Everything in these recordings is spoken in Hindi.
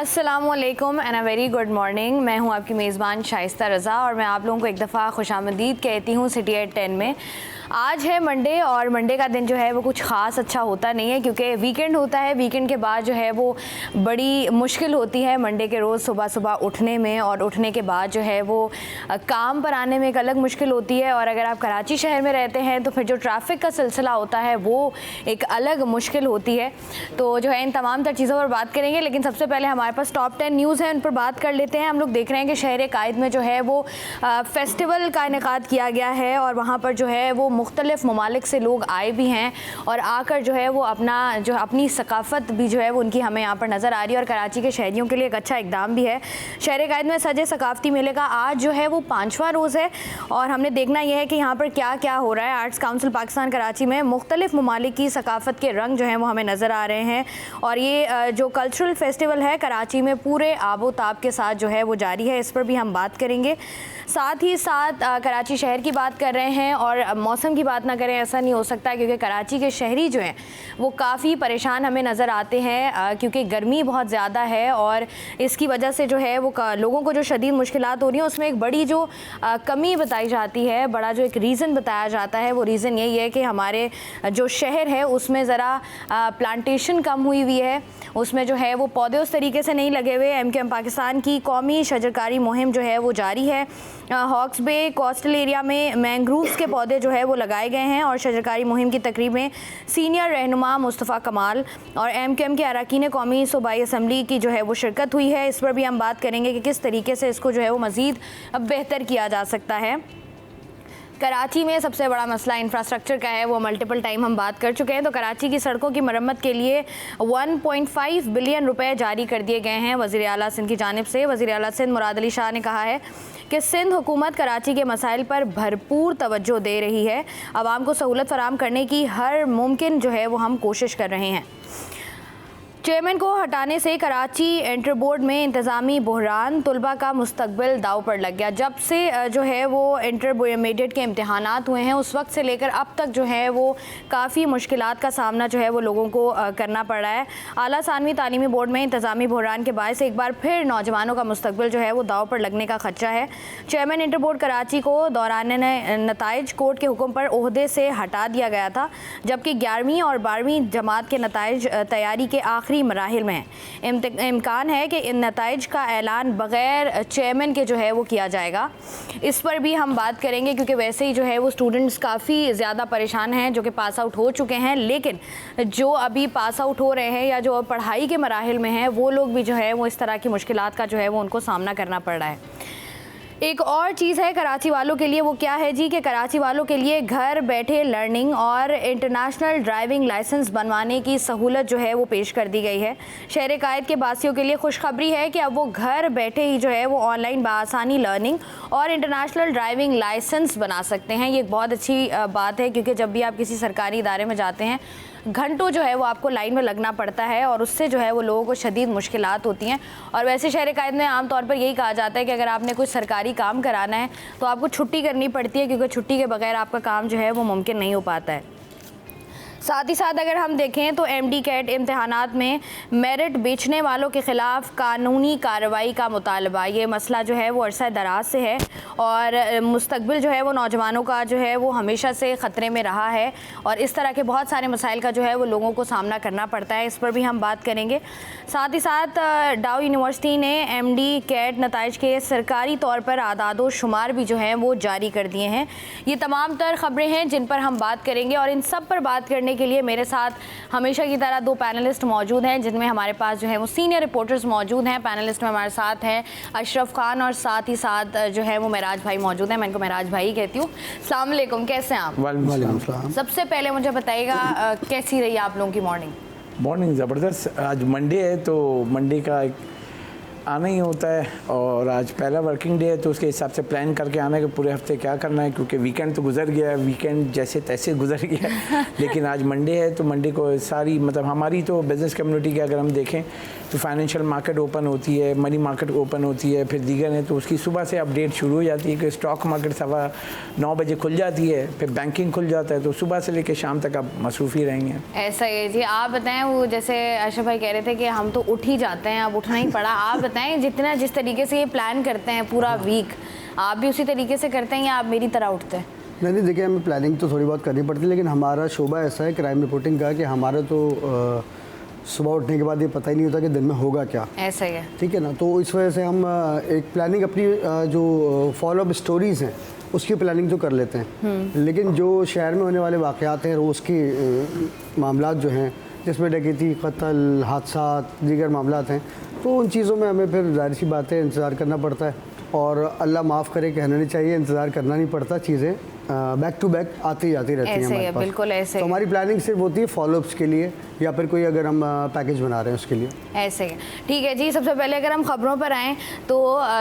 अस्सलामुअलैकुम and a very good morning. मैं हूं आपकी मेज़बान शाइस्ता रज़ा और मैं आप लोगों को एक दफ़ा खुशामदीद कहती हूं सिटी एट 10 में। आज है मंडे और मंडे का दिन जो है वो कुछ ख़ास अच्छा होता नहीं है क्योंकि वीकेंड होता है। वीकेंड के बाद जो है वो बड़ी मुश्किल होती है मंडे के रोज़ सुबह सुबह उठने में, और उठने के बाद जो है वो काम पर आने में एक अलग मुश्किल होती है। और अगर आप कराची शहर में रहते हैं तो फिर जो ट्रैफिक का सिलसिला होता है वो एक अलग मुश्किल होती है। तो जो है इन तमाम तर चीज़ों पर बात करेंगे, लेकिन सबसे पहले हमारे पास टॉप 10 न्यूज़ है, उन पर बात कर लेते हैं। हम लोग देख रहे हैं कि शहर कायद में जो है वो फेस्टिवल का इनेकाद किया गया है और वहाँ पर जो है वो मुख्तलिफ़ ममालिक से लोग आए भी हैं और आकर जो है वो अपनी सकाफ़त भी जो है वो उनकी हमें यहाँ पर नज़र आ रही है। और कराची के शहरियों के लिए एक अच्छा इकदाम भी है। शहर कायद में सजे सकाफ़ती मेले का आज जो है वो 5वां रोज़ है और हमने देखना यह है कि यहाँ पर क्या क्या हो रहा है। आर्ट्स काउंसिल पाकिस्तान कराची में मुख्तलिफ़ ममालिक की सकाफ़त के रंग जो हैं वो हमें नज़र आ रहे हैं और ये जो कल्चरल फेस्टिवल है कराची में पूरे आबोताब के साथ जो है वो जारी है। इस पर भी हम बात करेंगे। साथ ही साथ कराची शहर की बात कर रहे हैं और मौसम की बात ना करें ऐसा नहीं हो सकता, क्योंकि कराची के शहरी जो हैं वो काफ़ी परेशान हमें नज़र आते हैं क्योंकि गर्मी बहुत ज़्यादा है और इसकी वजह से जो है वो लोगों को जो शदीद मुश्किलात हो रही हैं उसमें एक बड़ी जो कमी बताई जाती है, बड़ा जो एक रीज़न बताया जाता है वो रीज़न यही है कि हमारे जो शहर है उसमें ज़रा प्लांटेशन कम हुई है, उसमें जो है वो पौधे उस तरीके से नहीं लगे हुए। MKM पाकिस्तान की कौमी शजरकारी मुहिम जो है वो जारी है। हॉक्स बे कोस्टल एरिया में मैंग्रोव्स के पौधे जो है वो लगाए गए हैं और शजरकारी मुहिम की तकरीब में सीनियर रहनुमा मुस्तफ़ा कमाल और MKM के अरकान कौमी सूबाई असम्बली की जो है वो शिरकत हुई है। इस पर भी हम बात करेंगे कि किस तरीके से इसको जो है वो मज़ीद बेहतर किया जा सकता है। कराची में सबसे बड़ा मसला इंफ्रास्ट्रक्चर का है, वो मल्टीपल टाइम हम बात कर चुके हैं। तो कराची की सड़कों की मरम्मत के लिए 1.5 बिलियन रुपए जारी कर दिए गए हैं वज़ीर आला सिंध की जानिब से। वज़ीर आला सिंध मुराद अली शाह ने कहा है कि सिंध हुकूमत कराची के मसाइल पर भरपूर तवज्जो दे रही है। आवाम को सहूलत फराहम करने की हर मुमकिन जो है वो हम कोशिश कर रहे हैं। चेयरमैन को हटाने से कराची इंटर बोर्ड में इंतज़ामी बहरान, तलबा का मुस्तकबिल दाव पर लग गया। जब से जो है वो इंटरमीडिएट के इम्तहानात हुए हैं उस वक्त से लेकर अब तक जो है वो काफ़ी मुश्किलात का सामना जो है वो लोगों को करना पड़ रहा है। आला सानवी तालीमी बोर्ड में इंतज़ामी बहरान के बायस एक बार फिर नौजवानों का मुस्तकबिल जो है वो दाव पर लगने का खदशा है। चेयरमैन इंटर बोर्ड कराची को दौरान नताइज कोर्ट के हुक्म पर ओहदे से हटा दिया गया था, जबकि 11वीं और 12वीं जमात के नताइज तैयारी के आखिरी मराहिल में है। इम्कान है कि इन नताइज का ऐलान बग़ैर चेयरमैन के जो है वो किया जाएगा। इस पर भी हम बात करेंगे क्योंकि वैसे ही जो है वो स्टूडेंट्स काफ़ी ज़्यादा परेशान हैं जो कि पास आउट हो चुके हैं, लेकिन जो अभी पास आउट हो रहे हैं या जो पढ़ाई के मराहिल में हैं वो लोग भी जो है वो इस तरह की मुश्किलात का जो है वो उनको सामना करना पड़ रहा है। एक और चीज़ है कराची वालों के लिए, वो क्या है जी कि कराची वालों के लिए घर बैठे लर्निंग और इंटरनेशनल ड्राइविंग लाइसेंस बनवाने की सहूलत जो है वो पेश कर दी गई है। शहर कायद के बासियों के लिए खुशखबरी है कि अब वो घर बैठे ही जो है वो ऑनलाइन बासानी लर्निंग और इंटरनेशनल ड्राइविंग लाइसेंस बना सकते हैं। ये एक बहुत अच्छी बात है क्योंकि जब भी आप किसी सरकारी इदारे में जाते हैं घंटों जो है वो आपको लाइन में लगना पड़ता है और उससे जो है वो लोगों को शदीद मुश्किलात होती हैं। और वैसे शहर कायद में आमतौर पर यही कहा जाता है कि अगर आपने कुछ सरकारी काम कराना है तो आपको छुट्टी करनी पड़ती है, क्योंकि छुट्टी के बगैर आपका काम जो है वो मुमकिन नहीं हो पाता है। साथ ही साथ अगर हम देखें तो MD कैट इम्तहानात में मेरिट बेचने वालों के ख़िलाफ़ कानूनी कार्रवाई का मुतालबा, ये मसला जो है वो अरसा दराज से है और मुस्तकबिल जो है वो नौजवानों का जो है वो हमेशा से ख़तरे में रहा है और इस तरह के बहुत सारे मसाइल का जो है वो लोगों को सामना करना पड़ता है। इस पर भी हम बात करेंगे। साथ ही साथ डाउ यूनिवर्सिटी ने MD कैट नताइज के सरकारी तौर पर आदाद व शुमार भी जो हैं वो जारी कर दिए हैं। ये तमाम तर ख़बरें हैं जिन पर हम बात करेंगे और इन सब पर बात करने के लिए मेरे साथ हमेशा की तरह 2 पैनलिस्ट मौजूद हैं, जिनमें हमारे पास जो है वो सीनियर रिपोर्टर्स मौजूद हैं। पैनलिस्ट में हमारे साथ हैं अशरफ खान और साथ ही साथ जो है वो महराज भाई मौजूद हैं। मैं इनको महराज भाई कहती हूँ। अस्सलाम वालेकुम, कैसे हैं आप? वालेकुम सलाम। सबसे पहले मुझे बताइएगा कैसी रही आप लोगों की मॉर्निंग? मॉर्निंग ज़बरदस्त। आज मंडे है तो मंडे का एक आना ही होता है और आज पहला वर्किंग डे है तो उसके हिसाब से प्लान करके आना है कि पूरे हफ्ते क्या करना है, क्योंकि वीकेंड तो गुजर गया है, वीकेंड जैसे तैसे गुजर गया है लेकिन आज मंडे है तो मंडे को सारी मतलब हमारी तो बिज़नेस कम्युनिटी के अगर हम देखें तो फाइनेंशियल मार्केट ओपन होती है, मनी मार्केट ओपन होती है, फिर दीगर है तो उसकी सुबह से अपडेट शुरू हो जाती है कि स्टॉक मार्केट 9:15 बजे खुल जाती है, फिर बैंकिंग खुल जाता है, तो सुबह से लेकर शाम तक आप मसरूफ़ ही रहेंगे। ऐसा ही है जी। आप बताएं, वो जैसे अरशद भाई कह रहे थे कि हम तो उठ ही जाते हैं, अब उठना ही पड़ा। आप बताएं जिस तरीके से ये प्लान करते हैं पूरा वीक, आप भी उसी तरीके से करते हैं या आप मेरी तरह उठते हैं? नहीं, देखिए हमें प्लानिंग तो थोड़ी बहुत करनी पड़ती है, लेकिन हमारा शोबा ऐसा है क्राइम रिपोर्टिंग का कि हमारा तो सुबह उठने के बाद ये पता ही नहीं होता कि दिन में होगा क्या। ऐसा ही है, ठीक है ना। तो इस वजह से हम एक प्लानिंग अपनी जो फॉलोअप स्टोरीज़ हैं उसकी प्लानिंग तो कर लेते हैं, लेकिन जो शहर में होने वाले वाक़यात हैं, रोज़ की मामलात जो हैं जिसमें डकैती, कत्ल, हादसा, दीगर मामलात हैं, तो उन चीज़ों में हमें फिर ज़ाहिर सी बात है इंतज़ार करना पड़ता है। और अल्लाह माफ़ करे, कहना नहीं चाहिए, इंतज़ार करना नहीं पड़ता, चीज़ें बैक टू बैक आती जाती रहती हैं हमारे पास। बिल्कुल ऐसे तो हमारी प्लानिंग सिर्फ होती है फॉलोअप्स के लिए या फिर कोई अगर हम पैकेज बना रहे हैं उसके लिए। ऐसे ही, ठीक है जी। सबसे पहले अगर हम खबरों पर आएँ तो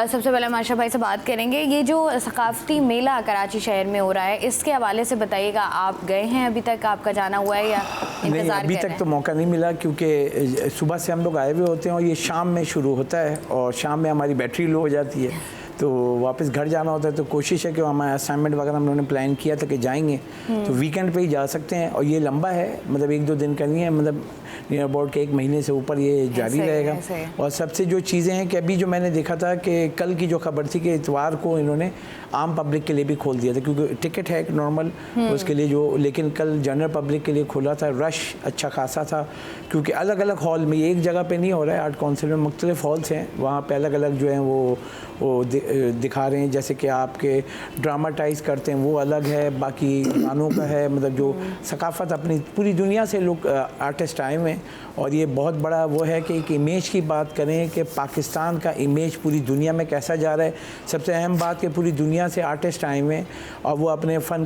सबसे पहले माशा भाई से बात करेंगे। ये जो सकाफती मेला कराची शहर में हो रहा है, इसके हवाले से बताइएगा। आप गए हैं अभी तक, आपका जाना हुआ है या नहीं? अभी तक तो मौका नहीं मिला क्योंकि सुबह से हम लोग आए हुए होते हैं और ये शाम में शुरू होता है और शाम में हमारी बैटरी लो हो जाती है तो वापस घर जाना होता है। तो कोशिश है कि हमारा असाइनमेंट वगैरह हम लोगों ने प्लान किया था कि जाएंगे तो वीकेंड पे ही जा सकते हैं और ये लंबा है, मतलब 1-2 दिन का नहीं है, मतलब नियर अबाउट के 1 महीने से ऊपर ये जारी रहेगा। और सबसे जो चीज़ें हैं कि अभी जो मैंने देखा था कि कल की जो खबर थी कि इतवार को इन्होंने आम पब्लिक के लिए भी खोल दिया था, क्योंकि टिकट है एक नॉर्मल उसके लिए जो, लेकिन कल जनरल पब्लिक के लिए खोला था। रश अच्छा खासा था क्योंकि अलग अलग हॉल में, एक जगह पे नहीं हो रहा है, आर्ट काउंसिल में मुख्तलिफ हॉल्स हैं, वहाँ पे अलग अलग जो हैं वो दिखा रहे हैं। जैसे कि आपके ड्रामाटाइज करते हैं वो अलग है, बाकी गानों का है, मतलब जो सकाफ़त अपनी पूरी दुनिया से लोग आर्टिस्ट आए हुए हैं। और ये बहुत बड़ा वो है कि एक इमेज की बात करें कि पाकिस्तान का इमेज पूरी दुनिया में कैसा जा रहा है। सबसे अहम बात कि पूरी दुनिया से आर्टिस्ट आए हुए हैं और वो अपने फ़न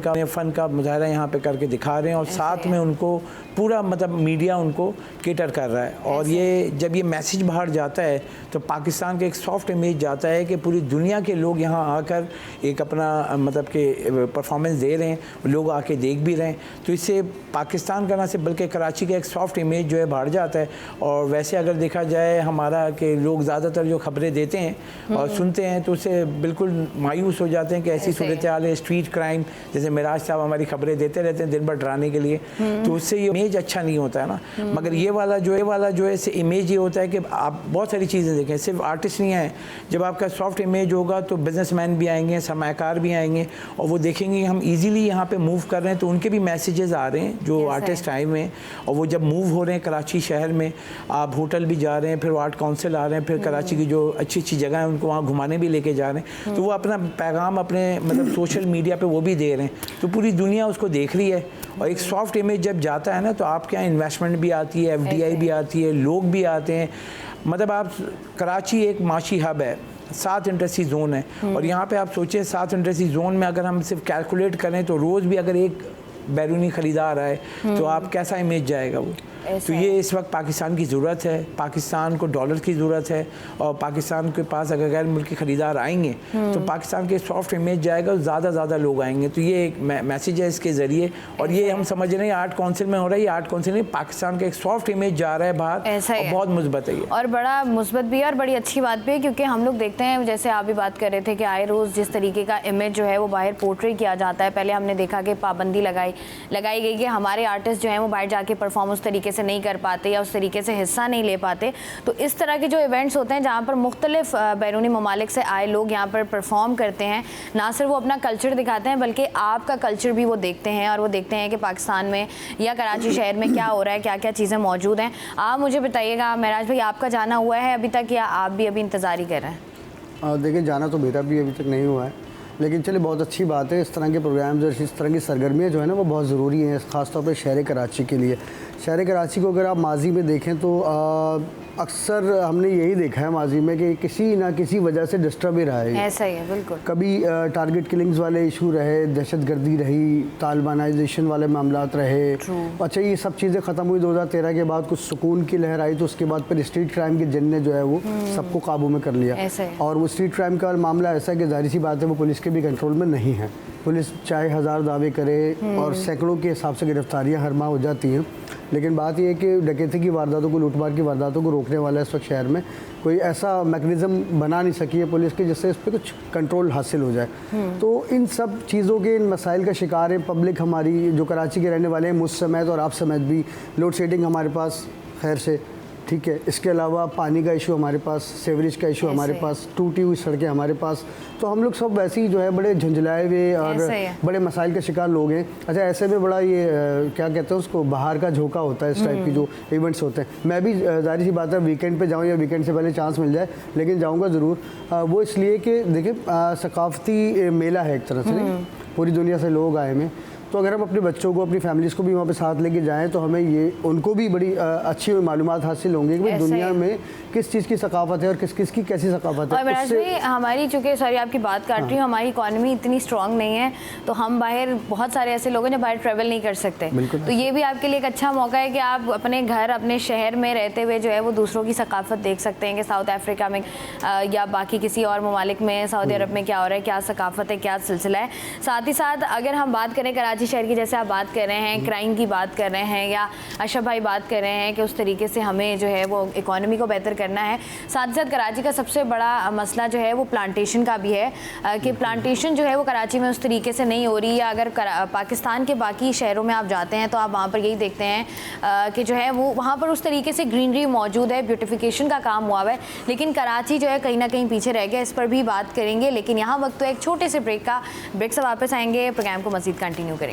का मुजाहरा यहाँ पे करके दिखा रहे हैं और साथ में उनको पूरा मतलब मीडिया उनको केटर कर रहा है। और ये जब ये मैसेज बाहर जाता है तो पाकिस्तान का एक सॉफ्ट इमेज जाता है कि पूरी दुनिया के लोग यहाँ आकर एक अपना मतलब कि परफॉर्मेंस दे रहे हैं, लोग आके देख भी रहे हैं। तो इससे पाकिस्तान का ना सिर्फ बल्कि कराची का एक सॉफ्ट इमेज जो है बाहर जाता है। और वैसे अगर देखा जाए हमारा कि लोग ज़्यादातर जो खबरें देते हैं और सुनते हैं तो उससे बिल्कुल मायूस हो जाते हैं कि ऐसी सूरत हाल है। स्ट्रीट क्राइम जैसे मिराज साहब हमारी खबरें देते रहते हैं दिन भर डराने के लिए, तो उससे ये इमेज अच्छा नहीं होता है ना। मगर ये वाला जो है इमेज ये होता है कि आप बहुत सारी चीज़ें देखें, सिर्फ आर्टिस्ट नहीं आए, जब आपका सॉफ्ट इमेज होगा तो बिजनेसमैन भी आएंगे, सरमायाकार भी आएंगे और वो देखेंगे हम इजीली यहाँ पे मूव कर रहे हैं, तो उनके भी मैसेजेस आ रहे हैं जो आर्टिस्ट आए हुए हैं। और वो जब मूव हो रहे हैं कराची शहर में, आप होटल भी जा रहे हैं, फिर आर्ट काउंसिल आ रहे हैं, फिर कराची की जो अच्छी अच्छी जगह है उनको वहाँ घुमाने भी लेके जा रहे हैं, तो वो अपना पैगाम अपने मतलब सोशल मीडिया पे वो भी दे रहे हैं, तो पूरी दुनिया उसको देख रही है। और एक सॉफ्ट इमेज जब जाता है ना तो आपके यहाँ इन्वेस्टमेंट भी आती है, FDI भी आती है, लोग भी आते हैं। मतलब आप कराची एक माशी हब है, 7 इंडस्ट्री जोन है और यहाँ पे आप सोचिए 7 इंडस्ट्री जोन में अगर हम सिर्फ कैलकुलेट करें तो रोज़ भी अगर एक बैरूनी ख़रीदार आए तो आप कैसा इमेज जाएगा वो। तो ये इस वक्त पाकिस्तान की ज़रूरत है, पाकिस्तान को डॉलर की ज़रूरत है और पाकिस्तान के पास अगर गैर मुल्की ख़रीदार आएंगे तो पाकिस्तान के सॉफ्ट इमेज जाएगा, ज़्यादा लोग आएंगे। तो ये एक मैसेज है इसके ज़रिए। और ये हम समझ रहे हैं आर्ट काउंसिल में हो रहा है, ये आर्ट काउंसिल में पाकिस्तान का एक सॉफ्ट इमेज जा रहा है बाहर, और बहुत मुस्बत है ये, और बड़ा मुस्बत भी है और बड़ी अच्छी बात भी है, क्योंकि हम लोग देखते हैं जैसे आप भी बात कर रहे थे कि आए रोज़ जिस तरीके का इमेज जो है वो बाहर पोर्ट्रे किया जाता है। पहले हमने देखा कि पाबंदी लगाई गई कि हमारे आर्टिस्ट जो हैं वो बाहर जाके परफॉर्म उस तरीके से नहीं कर पाते या उस तरीके से हिस्सा नहीं ले पाते। तो इस तरह के जो इवेंट्स होते हैं जहाँ पर मुख्तलिफ बैरूनी ममालिक से आए लोग यहाँ पर परफॉर्म करते हैं, ना सिर्फ वो अपना कल्चर दिखाते हैं बल्कि आपका कल्चर भी वो देखते हैं और वो देखते हैं कि पाकिस्तान में या कराची शहर में क्या हो रहा है, क्या क्या चीज़ें मौजूद हैं। आप मुझे बताइएगा महराज भाई, आपका जाना हुआ है अभी तक या आप भी अभी इंतज़ार ही कर रहे हैं? देखिए, जाना तो मेरा भी अभी तक नहीं हुआ है, लेकिन चलिए बहुत अच्छी बात है। इस तरह के प्रोग्राम्स और इस तरह की सरगर्मियाँ जो है ना वो बहुत ज़रूरी हैं, ख़ासतौर पर शहर कराची के लिए। शहर कराची को अगर आप माजी में देखें तो अक्सर हमने यही देखा है माजी में कि किसी ना किसी वजह से डिस्टर्ब ही रहा है। ऐसा ही है, बिल्कुल। कभी टारगेट किलिंग्स वाले इशू रहे, दहशतगर्दी रही, तालिबानाइजेशन वाले मामलात रहे। अच्छा, ये सब चीज़ें ख़त्म हुई 2013 के बाद, कुछ सुकून की लहर आई, तो उसके बाद फिर स्ट्रीट क्राइम के जिन ने जो है वो सबको काबू में कर लिया। और वो स्ट्रीट क्राइम का मामला ऐसा है कि जाहिर सी बात है वो पुलिस के भी कंट्रोल में नहीं है। पुलिस चाहे 1000 दावे करे और सैकड़ों के हिसाब से गिरफ्तारियां हर माह हो जाती हैं, लेकिन बात यह है कि डकैती की वारदातों को, लूटमार की वारदातों को रोकने वाला इस वक्त शहर में कोई ऐसा मैकेनिज़्म बना नहीं सकी है पुलिस के जिससे इस पर कुछ कंट्रोल हासिल हो जाए। तो इन सब चीज़ों के, इन मसाइल का शिकार है पब्लिक हमारी, जो कराची के रहने वाले हैं, मुझ समेत और आप समेत भी। लोड शेडिंग हमारे पास खैर से ठीक है, इसके अलावा पानी का इशू हमारे पास, सेवरेज का इशू हमारे पास, टूटी हुई सड़कें हमारे पास। तो हम लोग सब वैसे ही जो है बड़े झंझलाए हुए और बड़े मसाइल के शिकार लोग हैं। अच्छा, ऐसे में बड़ा ये क्या कहते हैं उसको, बाहर का झोंका होता है इस टाइप की जो इवेंट्स होते हैं। मैं भी जाहिर सी बात है वीकेंड पे जाऊँ या वीकेंड से पहले चांस मिल जाए, लेकिन जाऊँगा ज़रूर। वो इसलिए कि देखिए सकाफती मेला है एक तरह से, पूरी दुनिया से लोग आए हैं। तो अगर हम अपने बच्चों को, अपनी फैमिलीज़ को भी वहाँ पे साथ लेके जाएं तो हमें ये, उनको भी बड़ी अच्छी मालूमात हासिल होंगी कि दुनिया में किस चीज़ की सकाफत है और किस किस की कैसी सकाफत है। और महाराज भाई, हमारी चूँकि, सॉरी आपकी बात काट रही हूँ, हमारी इकॉनमी इतनी स्ट्रॉन्ग नहीं है, तो हम बाहर, बहुत सारे ऐसे लोग हैं जो बाहर ट्रैवल नहीं कर सकते। तो ये भी आपके लिए एक अच्छा मौका है कि आप अपने घर, अपने शहर में रहते हुए जो है वो दूसरों की सकाफत देख सकते हैं कि साउथ अफ्रीका में या बाकी किसी और ममालिक में, सऊदी अरब में क्या हो रहा है, क्या सकाफत है, क्या सिलसिला है। साथ ही साथ अगर हम बात करें कराची शहर की, जैसे आप बात कर रहे हैं, क्राइम की बात कर रहे हैं, या अशरफ भाई बात कर रहे हैं कि उस तरीके से हमें जो है वो इकॉनमी को बेहतर करना है, साथ ही साथ कराची का सबसे बड़ा मसला जो है वो प्लांटेशन का भी है कि प्लांटेशन जो है वो कराची में उस तरीके से नहीं हो रही। या अगर पाकिस्तान के बाकी शहरों में आप जाते हैं तो आप वहाँ पर यही देखते हैं कि जो है वो वहाँ पर उस तरीके से ग्रीनरी मौजूद है, ब्यूटिफिकेशन का काम हुआ है, लेकिन कराची जो है कहीं ना कहीं पीछे रह गया। इस पर भी बात करेंगे, लेकिन यहाँ वक्त तो एक छोटे से ब्रेक का। ब्रेक से वापस आएंगे, प्रोग्राम को मज़ीद कंटिन्यू करेंगे।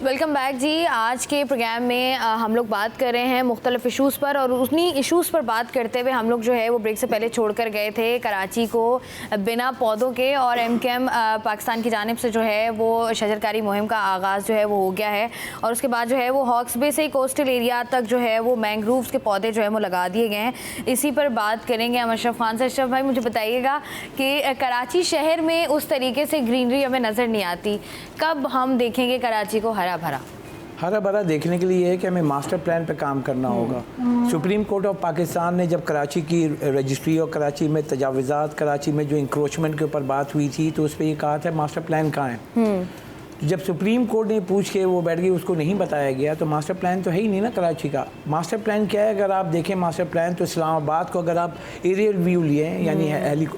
वेलकम बैक जी। आज के प्रोग्राम में हम लोग बात कर रहे हैं मुख्तलिफ इशूज़ पर, और उन्हीं इशूज़ पर बात करते हुए हम लोग जो है वो ब्रेक से पहले छोड़ कर गए थे कराची को बिना पौधों के, और एमकेएम पाकिस्तान की जानिब से जो है वो शजरकारी मुहिम का आगाज़ जो है वो हो गया है, और उसके बाद जो है वो हॉक्स बे से कोस्टल एरिया तक जो है वो मैंग्रोव्स के पौधे जो है वो लगा दिए गए हैं। इसी पर बात करेंगे हम अशरफ खान से। अशरफ भाई, मुझे बताइएगा कि कराची शहर में उस तरीके से ग्रीनरी हमें नज़र नहीं आती, कब हम देखेंगे कराची को हरा भरा देखने के लिए है कि हमें मास्टर प्लान पे काम करना होगा। सुप्रीम कोर्ट ऑफ पाकिस्तान ने जब कराची की रजिस्ट्री और कराची में तजावुज़ात, कराची में जो इंक्रोचमेंट के ऊपर बात हुई थी, तो उस पर ये कहा था मास्टर प्लान कहाँ है। जब सुप्रीम कोर्ट ने पूछ के वो बैठ गई, उसको नहीं बताया गया, तो मास्टर प्लान तो है ही नहीं ना कराची का। मास्टर प्लान क्या है? अगर आप देखें मास्टर प्लान तो इस्लामाबाद को अगर आप एरियल व्यू लिए, यानी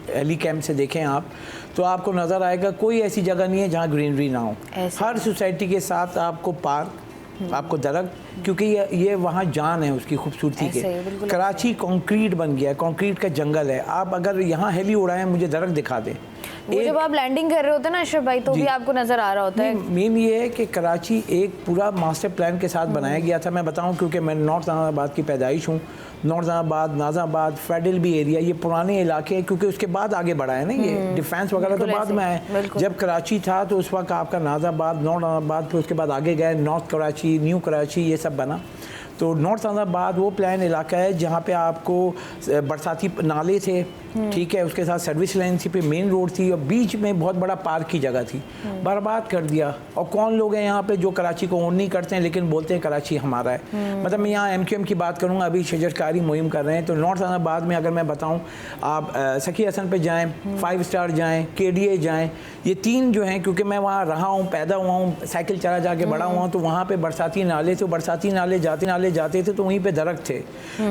हेली कैम्प से देखें आप, तो आपको नज़र आएगा कोई ऐसी जगह नहीं है जहाँ ग्रीनरी ना हो। हर सोसाइटी के साथ आपको पार्क, आपको दरख्त, क्योंकि ये वहाँ जान है उसकी खूबसूरती के। कराची कंक्रीट बन गया है, कंक्रीट का जंगल है। आप अगर यहाँ हेली उड़ाएं, मुझे दरख्त दिखा दें। जब आप लैंडिंग कर रहे होते हैं ना अशरफ भाई, तो भी आपको नज़र आ रहा होता है। मेन ये है कि कराची एक पूरा मास्टर प्लान के साथ बनाया गया था। मैं बताऊं, क्योंकि मैं नॉर्थ जहानाबाद की पैदाइश हूँ। नॉर्थ जहानाबाद, नाज़ाबाद, फेडरल भी एरिया, ये पुराने इलाके हैं, क्योंकि उसके बाद आगे बढ़ा है ना ये डिफेंस वगैरह, तो बाद में आए। जब कराची था तो उस वक्त आपका नाज़ाबाद, नॉर्थ जहानाबाद, फिर उसके बाद आगे गए नॉर्थ कराची, न्यू कराची, ये सब बना। तो नॉर्थ जहानाबाद वो प्लान इलाका है जहाँ पे आपको बरसाती नाले थे, ठीक है, उसके साथ सर्विस लाइन थी, पे मेन रोड थी, और बीच में बहुत बड़ा पार्क की जगह थी। बर्बाद कर दिया। और कौन लोग हैं यहाँ पे जो कराची को ओन नहीं करते हैं, लेकिन बोलते हैं कराची हमारा है। मतलब मैं यहाँ एमक्यूएम की बात करूँगा, अभी शजरकारी मुहिम कर रहे हैं। तो नॉर्थ जहानाबाद में अगर मैं बताऊँ, आप सखी हसन पे जाएँ, 5 स्टार जाएँ, KDA जाएँ, ये 3 जो हैं, क्योंकि मैं वहाँ रहा हूँ, पैदा हुआ हूँ, साइकिल चला जाके बड़ा हुआ हूँ, तो वहाँ पर बरसाती नाले थे। बरसाती नाले जाते थे तो वहीं पे दरख्त थे।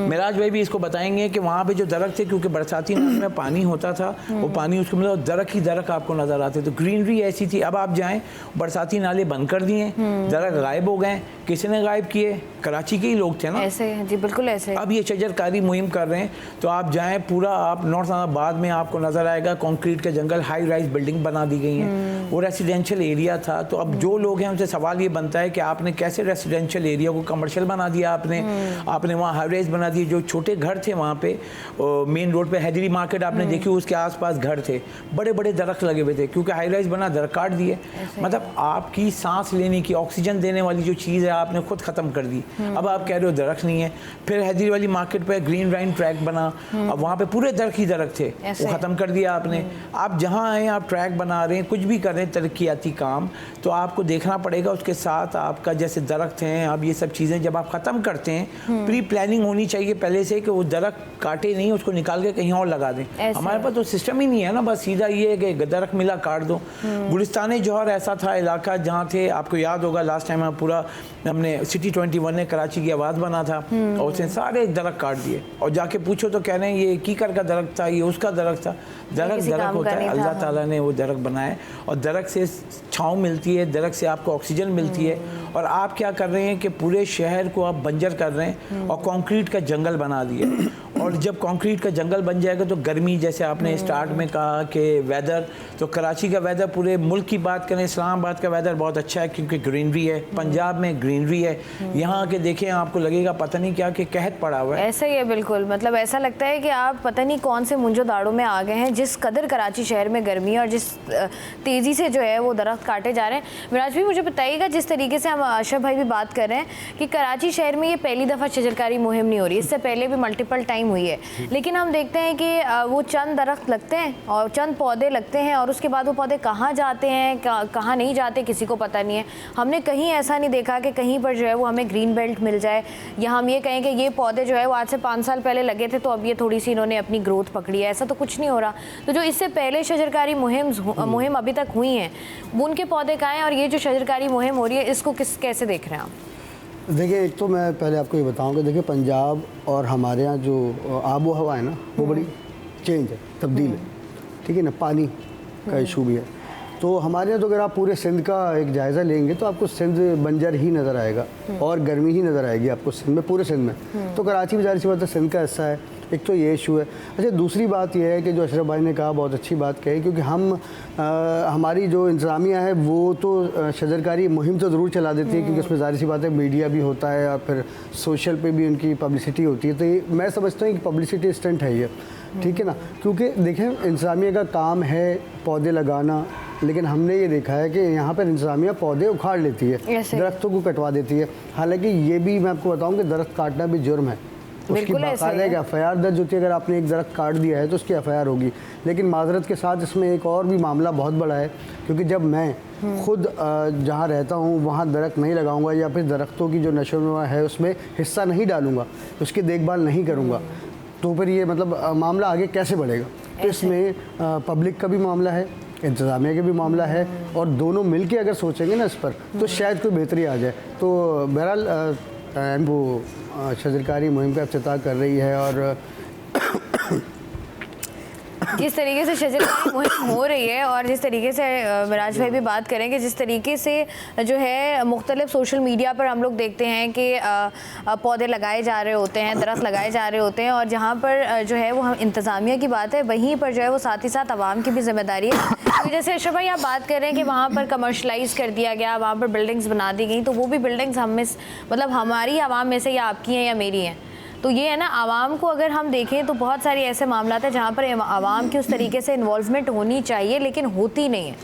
मिराज भाई भी इसको बताएंगे कि वहाँ पे जो दरख्त थे, क्योंकि बरसाती नाले में पानी होता था, वो पानी उसको मतलब दरख्त ही दरख्त आपको नजर आते, तो ग्रीनरी ऐसी थी। अब आप जाएं, बरसाती नाले बंद कर दिए, दरख्त गायब हो गए। किसी ने गायब किए? कराची के ही लोग थे ना। ऐसे जी, बिल्कुल ऐसे। अब ये शजरकारी मुहिम कर रहे हैं, तो आप जाएं, पूरा आप नॉर्थ जहानाबाद में आपको नजर आएगा कंक्रीट का जंगल, हाई राइज बिल्डिंग बना दी गई हैं, वो रेसिडेंशियल एरिया था। तो अब जो लोग हैं उनसे सवाल ये बनता है कि आपने कैसे रेसिडेंशियल एरिया को कमर्शियल बना दिया दिया आपने, आपने वहाँ हाईवेज बना दिए, जो छोटे घर थे वहाँ पे मेन रोड पे हैदरी मार्केट आपने देखी, उसके आसपास घर थे, बड़े बड़े दरख्त लगे हुए थे, क्योंकि हाईवेज बना, दरख्त काट दिए। मतलब आपकी सांस लेने की, ऑक्सीजन देने वाली जो चीज़ है आपने खुद ख़त्म कर दी। अब आप कह रहे हो दरख्त नहीं है। फिर हैदरी वाली मार्केट पे ग्रीन लाइन ट्रैक बना, अब वहाँ पे पूरे दरख्त ही दरख्त थे, वो ख़त्म कर दिया आपने। आप जहाँ आए, आप ट्रैक बना रहे हैं, कुछ भी कर रहे हैं तरक्याती काम, तो आपको देखना पड़ेगा उसके साथ आपका जैसे दरख्त हैं, अब ये सब चीज़ें जब आप ख़त्म करते हैं, प्री प्लानिंग होनी चाहिए पहले से कि वो दरख्त काटे नहीं, उसको निकाल के कहीं और लगा दें। हमारे पास तो सिस्टम ही नहीं है ना, बस सीधा ये है कि दरख्त मिला काट दो। गुलिस्तान जौहर ऐसा था इलाका जहाँ थे, आपको याद होगा लास्ट टाइम पूरा हमने सिटी 21 ने कराची की आवाज़ बना था, और उसने सारे दरख्त काट दिए, और जाके पूछो तो कह रहे हैं ये कीकर का दरख्त था, ये उसका दरख्त था। दरख्त होता है, अल्लाह ताला ने वो दरख्त बनाए, और दरख्त से छाँव मिलती है, दरख्त से आपको ऑक्सीजन मिलती है। और आप क्या कर रहे हैं कि पूरे शहर को आप बंजर कर रहे हैं और कंक्रीट का जंगल बना दिए। और जब कंक्रीट का जंगल बन जाएगा तो गर्मी, जैसे आपने स्टार्ट में कहा कि वेदर, तो कराची का वेदर, पूरे मुल्क की बात करें, इस्लामाबाद का वेदर बहुत अच्छा है क्योंकि ग्रीनरी है, पंजाब में ग्रीनरी है। यहाँ आके देखें, आपको लगेगा पता नहीं क्या कि कहत पड़ा हुआ है। ऐसा ही है बिल्कुल, मतलब ऐसा लगता है कि आप पता नहीं कौन से मुंजो दाड़ों में आ गए हैं, जिस कदर कराची शहर में गर्मी है और जिस तेज़ी से जो है वो दरख्त काटे जा रहे हैं। मिराज भी मुझे बताइएगा, जिस तरीके से हम अशरफ भाई भी बात कर रहे हैं कि कराची शहर में ये पहली दफ़ा शजरकारी मुहिम नहीं हो रही, इससे पहले भी मल्टीपल टाइम हुई है, लेकिन हम देखते हैं कि वो चंद दरख्त लगते हैं और चंद पौधे लगते हैं, और उसके बाद वो पौधे कहाँ जाते हैं, कहाँ नहीं जाते, किसी को पता नहीं है। हमने कहीं ऐसा नहीं देखा कि कहीं पर जो है वो हमें ग्रीन बेल्ट मिल जाए, या हम ये कहें कि ये पौधे जो है वो आज से 5 साल पहले लगे थे तो अब ये थोड़ी सी इन्होंने अपनी ग्रोथ पकड़ी है, ऐसा तो कुछ नहीं हो रहा। तो जो इससे पहले शजरकारी मुहिम अभी तक हुई हैं, वो उनके पौधे कहाँ हैं, और ये जो शजरकारी मुहिम हो रही है इसको कैसे देख रहे हैं आप? देखिए, एक तो मैं पहले आपको ये बताऊंगा, देखिए पंजाब और हमारे यहाँ जो आबो हवा है ना, वो बड़ी चेंज है, तब्दील है, ठीक है ना, पानी का इशू भी है। तो हमारे यहाँ तो अगर आप पूरे सिंध का एक जायज़ा लेंगे तो आपको सिंध बंजर ही नज़र आएगा और गर्मी ही नज़र आएगी आपको सिंध में, पूरे सिंध में। तो कराची भी ज़ाहिर सी बात है सिंध का हिस्सा है, एक तो ये इशू है। अच्छा, दूसरी बात यह है कि जो अशरफ भाई ने कहा, बहुत अच्छी बात कही, क्योंकि हमारी जो इंतज़ामिया है वो तो शजरकारी मुहिम तो ज़रूर चला देती है, क्योंकि उसमें ज़ाहिर सी बात है मीडिया भी होता है और फिर सोशल पे भी उनकी पब्लिसिटी होती है। तो ये मैं समझता हूँ कि पब्लिसिटी स्टंट है ये, ठीक है ना, क्योंकि देखें इंतज़ामिया का काम है पौधे लगाना, लेकिन हमने ये देखा है कि यहाँ पर इंतज़ामिया पौधे उखाड़ लेती है, दरख्तों को कटवा देती है। हालांकि ये भी मैं आपको बताऊँ कि दरख्त काटना भी जुर्म है, उसकी बाकायदा एक FIR दर्ज होती है। अगर आपने एक दरख्त काट दिया है तो उसकी FIR होगी। लेकिन माजरत के साथ इसमें एक और भी मामला बहुत बड़ा है, क्योंकि जब मैं खुद जहाँ रहता हूँ वहाँ दरख्त नहीं लगाऊंगा, या फिर दरख्तों की जो नशो नुमा है उसमें हिस्सा नहीं डालूंगा, उसकी देखभाल नहीं करूँगा, तो फिर ये मतलब मामला आगे कैसे बढ़ेगा। तो इसमें पब्लिक का भी मामला है, इंतज़ामिया का भी मामला है, और दोनों मिल के अगर सोचेंगे ना इस पर तो शायद कोई बेहतरी आ जाए। तो बहरहाल वो शजरकारी मुहिम का इफ्तिताह कर रही है, और जिस तरीके से शजरकारी मुहिम हो रही है और जिस तरीके से मिराज भाई भी बात करेंगे, जिस तरीके से जो है मुख्तलिफ सोशल मीडिया पर हम लोग देखते हैं कि पौधे लगाए जा रहे होते हैं, दरख्त लगाए जा रहे होते हैं, और जहाँ पर जो है वो हम इंतज़ामिया की बात है, वहीं पर जो है वो साथ ही साथ आवाम की भी जिम्मेदारी है। तो जैसे अशरफ भाई आप बात कर रहे हैं कि वहाँ पर कमर्शलाइज़ कर दिया गया, वहाँ पर बिल्डिंग्स बना दी गई, तो वो भी बिल्डिंग्स हम में मतलब हमारी आवाम में से या आपकी हैं या मेरी हैं। तो ये है ना, आवाम को अगर हम देखें तो बहुत सारी ऐसे मामला हैं जहाँ पर आवाम की उस तरीके से इन्वॉल्वमेंट होनी चाहिए, लेकिन होती नहीं है।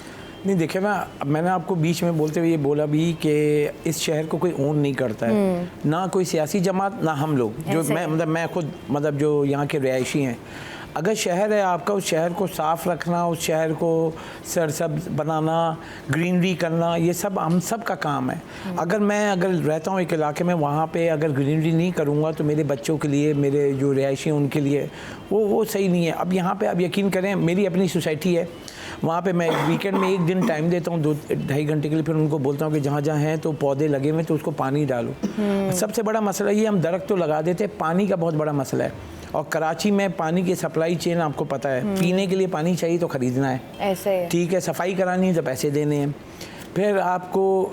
नहीं, देखिए मैंने आपको बीच में बोलते हुए ये बोला भी कि इस शहर को कोई ओन नहीं करता है, ना कोई सियासी जमात, ना हम लोग, जो मैं खुद मतलब जो यहाँ के रिहायशी हैं। अगर शहर है आपका, उस शहर को साफ़ रखना, उस शहर को सरसब्ज बनाना, ग्रीनरी करना, ये सब हम सब का काम है। अगर रहता हूँ एक इलाके में, वहाँ पे अगर ग्रीनरी नहीं करूँगा तो मेरे बच्चों के लिए, मेरे जो रिहायशी हैं उनके लिए वो सही नहीं है। अब यहाँ पे आप यकीन करें, मेरी अपनी सोसाइटी है, वहाँ पे मैं वीकेंड में एक दिन टाइम देता हूँ 2-2.5 घंटे के लिए, फिर उनको बोलता हूँ कि जहाँ जहाँ हैं तो पौधे लगे हुए तो उसको पानी डालो। सबसे बड़ा मसला ये, हम दरख्त तो लगा देते हैं, पानी का बहुत बड़ा मसला है। और कराची में पानी की सप्लाई चेन आपको पता है, पीने के लिए पानी चाहिए तो ख़रीदना है, ऐसे है, ठीक है, सफाई करानी है तो पैसे देने हैं, फिर आपको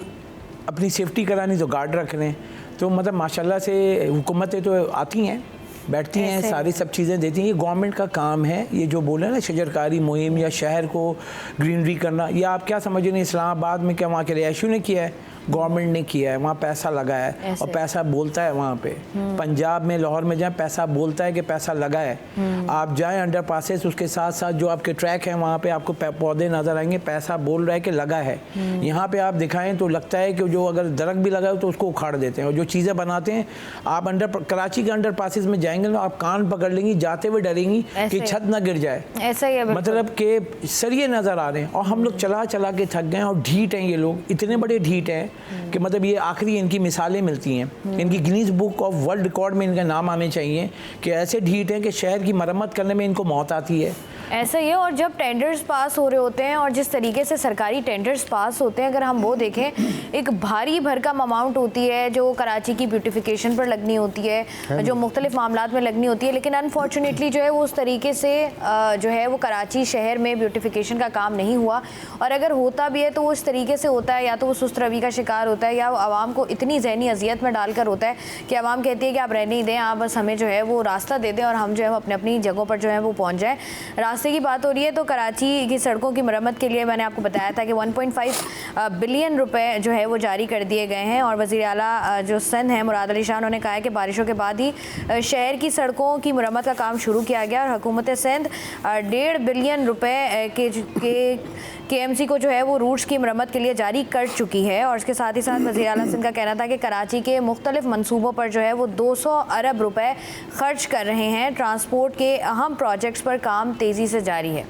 अपनी सेफ्टी करानी तो गार्ड रखने हैं। तो मतलब माशाल्लाह से हुकूमतें तो आती हैं, बैठती हैं, सारी सब चीज़ें देती हैं। ये गवर्नमेंट का काम है, ये जो बोले ना शजरकारी मुहिम या शहर को ग्रीनरी करना, या आप क्या समझ रहे हैं इस्लामाबाद में क्या वहाँ के रिहायशियों ने किया है? गवर्नमेंट ने किया है, वहाँ पैसा लगा है और पैसा बोलता है वहाँ पे। पंजाब में, लाहौर में जाए, पैसा बोलता है कि पैसा लगा है। आप जाएं अंडर पासेस, उसके साथ साथ जो आपके ट्रैक हैं वहाँ पे आपको पौधे नजर आएंगे, पैसा बोल रहा है कि लगा है। यहाँ पे आप दिखाएं तो लगता है कि जो अगर दरख्त भी लगा हो तो उसको उखाड़ देते हैं, और जो चीज़ें बनाते हैं, आप कराची के अंडर पासेस में जाएंगे ना, आप कान पकड़ लेंगी, जाते हुए डरेंगी कि छत ना गिर जाए। ऐसा ही है, मतलब कि सरिये नज़र आ रहे हैं और हम लोग चला चला के थक गए और ढीठ हैं ये लोग, इतने बड़े ढीठ हैं कि मतलब ये आखिरी इनकी मिसालें मिलती हैं। इनकी Guinness book of world record में इनका नाम आने चाहिए कि ऐसे ढीठ हैं कि शहर की मरम्मत करने में इनको मौत आती है। ऐसा ही है। और जब टेंडर्स पास हो रहे होते हैं और जिस तरीके से सरकारी टेंडर्स पास होते हैं, अगर हम वो देखें, एक भारी भरकम अमाउंट होती है जो कराची की ब्यूटिफिकेशन पर लगनी होती है, जो मुख्तलिफ मामलात में लगनी होती है, लेकिन अनफॉर्चुनेटली जो है वो उस तरीके से जो है वो कराची शहर में ब्यूटिफिकेशन का काम नहीं हुआ। और अगर होता भी है तो वो इस तरीके से होता है, या तो वो सुस्त रवि का शिकार होता है, या वो आवाम को इतनी ज़हनी अजियत में डालकर होता है कि आवाम कहती है कि आप रहने ही दें, आप बस हमें जो है वो रास्ता दे दें और हम जो है अपने अपनी जगहों पर जो है वो पहुँच जाएँ। रास्ते की बात हो रही है तो कराची की सड़कों की मरम्मत के लिए मैंने आपको बताया था कि 1.5 बिलियन रुपए जो है वो जारी कर दिए गए हैं। और वज़ीर आला जो सिंध हैं मुराद अली शाह, उन्होंने कहा है कि बारिशों के बाद ही शहर की सड़कों की मरम्मत का काम शुरू किया गया और हुकूमत सिंध 1.5 बिलियन रुपए के KMC को जो है वो रूट्स की मरम्मत के लिए जारी कर चुकी है। और इसके साथ ही साथ वज़ीर आला सिंध का कहना था कि कराची के मुख्तलिफ मनसूबों पर जो है वो 200 अरब रुपए खर्च कर रहे हैं। ट्रांसपोर्ट के अहम प्रोजेक्ट्स पर काम तेज़ी से जारी है।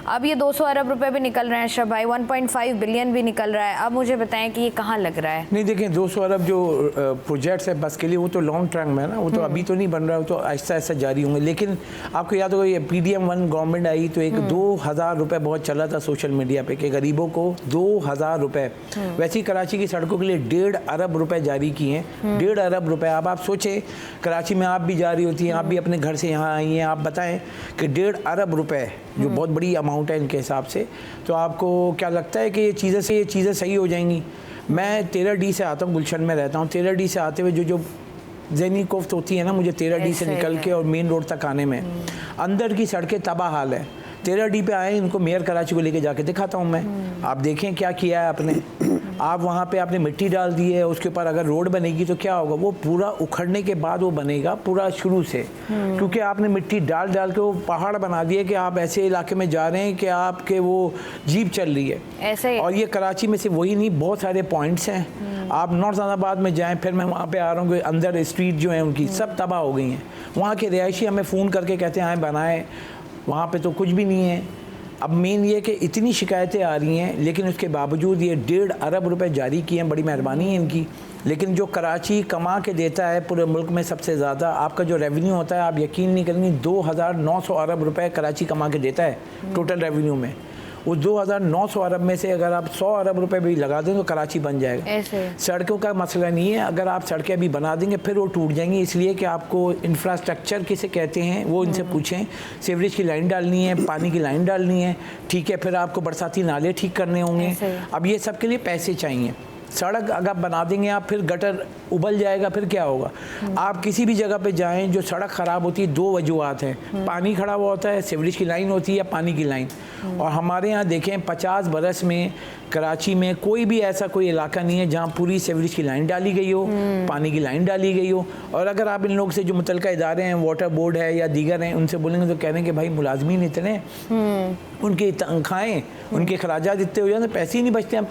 अब ये 200 अरब रुपए भी निकल रहे हैं अशरफ भाई, 1.5 बिलियन भी निकल रहा है। अब मुझे बताएं कि ये कहाँ लग रहा है? नहीं देखें, 200 अरब जो प्रोजेक्ट्स है बस के लिए, वो तो लॉन्ग टर्म में है ना, वो तो अभी तो नहीं बन रहा है, वो तो आहिस्ता आहिस्ता जारी होंगे। लेकिन आपको याद होगा ये PDM1 गवर्नमेंट आई तो एक 2000 रुपये बहुत चला था सोशल मीडिया पे कि गरीबों को 2000 रुपये। वैसे ही कराची की सड़कों के लिए 1.5 अरब रुपये जारी किए हैं। 1.5 अरब रुपये। अब आप सोचें, कराची में आप भी जारी होती हैं, आप भी अपने घर से यहाँ आई हैं, आप बताएं कि 1.5 अरब रुपये जो बहुत बड़ी अमाउंट है इनके हिसाब से, तो आपको क्या लगता है कि ये चीज़ें सही हो जाएंगी? मैं 13D से आता हूँ, गुलशन में रहता हूँ। 13D से आते हुए जो ज़हनी कोफ्त होती है ना मुझे 13D से निकल के और मेन रोड तक आने में, अंदर की सड़कें तबाह हाल है। 13D पे आए, इनको मेयर कराची को लेके जाके दिखाता हूँ मैं। आप देखें क्या किया है आपने। आप वहाँ पे आपने मिट्टी डाल दी है, उसके ऊपर अगर रोड बनेगी तो क्या होगा, वो पूरा उखड़ने के बाद वो बनेगा पूरा शुरू से, क्योंकि आपने मिट्टी डाल के वो पहाड़ बना दिए कि आप ऐसे इलाके में जा रहे हैं कि आपके वो जीप चल रही है ऐसे। और ये कराची में से वही नहीं, बहुत सारे पॉइंट्स हैं। आप नॉर्थ इस्लामाबाद में जाएँ, फिर मैं वहाँ पर आ रहा हूँ, अंदर स्ट्रीट जो है उनकी सब तबाह हो गई हैं। वहाँ के रिहायशी हमें फ़ोन करके कहते हैं आए बनाएं, वहाँ पे तो कुछ भी नहीं है। अब मेन ये कि इतनी शिकायतें आ रही हैं, लेकिन उसके बावजूद ये 1.5 अरब रुपए जारी किए हैं, बड़ी मेहरबानी है इनकी। लेकिन जो कराची कमा के देता है पूरे मुल्क में सबसे ज़्यादा, आपका जो रेवेन्यू होता है, आप यकीन नहीं करेंगे, 2900 अरब रुपए कराची कमा के देता है टोटल रेवेन्यू में। उस 2900 अरब में से अगर आप 100 अरब रुपए भी लगा दें तो कराची बन जाएगा। सड़कों का मसला नहीं है, अगर आप सड़कें अभी बना देंगे फिर वो टूट जाएंगी, इसलिए कि आपको इंफ्रास्ट्रक्चर किसे कहते हैं वो इनसे पूछें। सीवरेज की लाइन डालनी है, पानी की लाइन डालनी है, ठीक है, फिर आपको बरसाती नाले ठीक करने होंगे। अब ये सब के लिए पैसे चाहिए। सड़क अगर बना देंगे आप, फिर गटर उबल जाएगा, फिर क्या होगा। आप किसी भी जगह पे जाएं जो सड़क ख़राब होती है, 2 वजूहत हैं, पानी खड़ा हुआ होता है, सीवरेज की लाइन होती है या पानी की लाइन। और हमारे यहाँ देखें 50 बरस में कराची में कोई भी ऐसा कोई इलाका नहीं है जहाँ पूरी सीवरेज की लाइन डाली गई हो, पानी की लाइन डाली गई हो। और अगर आप इन लोग से जो मुतलका इदारे हैं, वाटर बोर्ड है या दीगर हैं, उनसे बोलेंगे तो कह रहे हैं कि भाई मुलाजमीन इतने, उनकी तनख्वाहें, उनके खराजात इतने हो जाते, पैसे ही नहीं बचते हैं,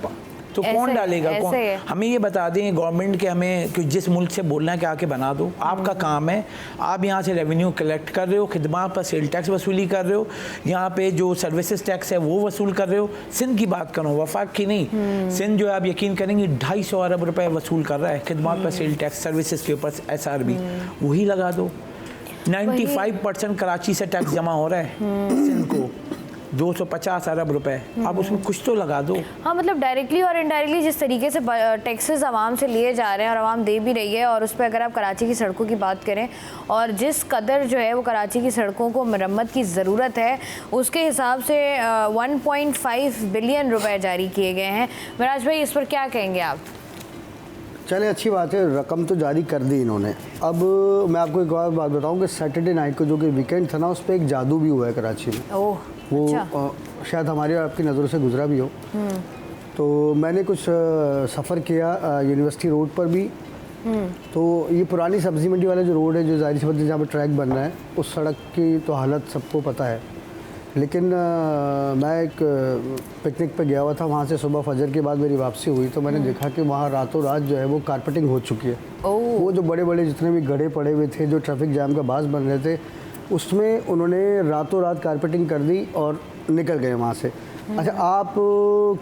तो कौन डालेगा, कौन? हमें ये बता दें गवर्नमेंट के, हमें कि जिस मुल्क से बोलना है कि आके बना दो, आपका काम है। आप यहाँ से रेवेन्यू कलेक्ट कर रहे हो, खिदमात पर सेल टैक्स वसूली कर रहे हो, यहाँ पे जो सर्विसेज टैक्स है वो वसूल कर रहे हो। सिंध की बात करो, वफाक की नहीं, सिंध जो है आप यकीन करेंगे 250 अरब रुपए वसूल कर रहा है खिदमात पर सेल टैक्स, सर्विसेज के ऊपर SRB, वही लगा दो। 95% कराची से टैक्स जमा हो रहा है सिंध को, 250 अरब रुपए, आप उसमें कुछ तो लगा दो। हाँ, मतलब डायरेक्टली और इनडायरेक्टली जिस तरीके से टैक्सेस आवाम से लिए जा रहे हैं और आवाम दे भी रही है, और उस पर अगर आप कराची की सड़कों की बात करें और जिस कदर जो है वो कराची की सड़कों को मरम्मत की ज़रूरत है, उसके हिसाब से 1.5 बिलियन रुपए जारी किए गए हैं। मिराज भाई, इस पर क्या कहेंगे आप? चले, अच्छी बात है, रकम तो जारी कर दी इन्होंने। अब मैं आपको एक और बात बताऊं कि सैटरडे नाइट को जो कि वीकेंड था ना, उस पर एक जादू भी हुआ है कराची में। ओह, वो अच्छा। शायद हमारी और आपकी नज़रों से गुजरा भी हो। तो मैंने कुछ सफ़र किया यूनिवर्सिटी रोड पर भी। तो ये पुरानी सब्ज़ी मंडी वाला जो रोड है, जो ज़ाहिर सी बात है जहाँ पर ट्रैक बन रहा है, उस सड़क की तो हालत सबको पता है। लेकिन मैं एक पिकनिक पे गया हुआ था, वहाँ से सुबह फजर के बाद मेरी वापसी हुई तो मैंने देखा कि वहाँ रातों रात जो है वो कारपेटिंग हो चुकी है। वो जो बड़े बड़े जितने भी गड्ढे पड़े हुए थे, जो ट्रैफिक जाम का बास बन रहे थे, उसमें उन्होंने रातों रात कारपेटिंग कर दी और निकल गए वहाँ से। अच्छा, आप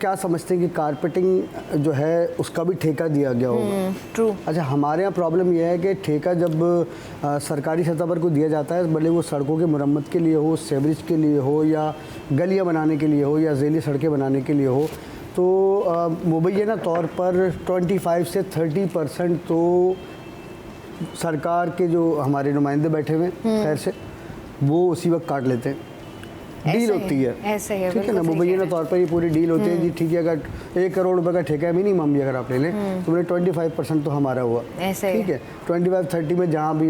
क्या समझते हैं कि कारपेटिंग जो है उसका भी ठेका दिया गया होगा? ट्रू। अच्छा, हमारे यहाँ प्रॉब्लम यह है कि ठेका जब सरकारी सतह पर को दिया जाता है, भले वो सड़कों की मरम्मत के लिए हो, सेवरेज के लिए हो, या गलियाँ बनाने के लिए हो, या ज़ैली सड़कें बनाने के लिए हो, तो मुबैना तौर पर 25 से 30% तो सरकार के जो हमारे नुमाइंदे बैठे हुए खैर से वो उसी वक्त काट लेते हैं। डील होती है, ऐसे है, ठीक है ना, मुबैना तौर पर ये पूरी डील होती है जी, ठीक है। अगर 1 करोड़ रुपए का ठेका है मिनिमम भी अगर आप ले लें तो मेरे 25% तो हमारा हुआ, ठीक है। 25-30 में जहाँ भी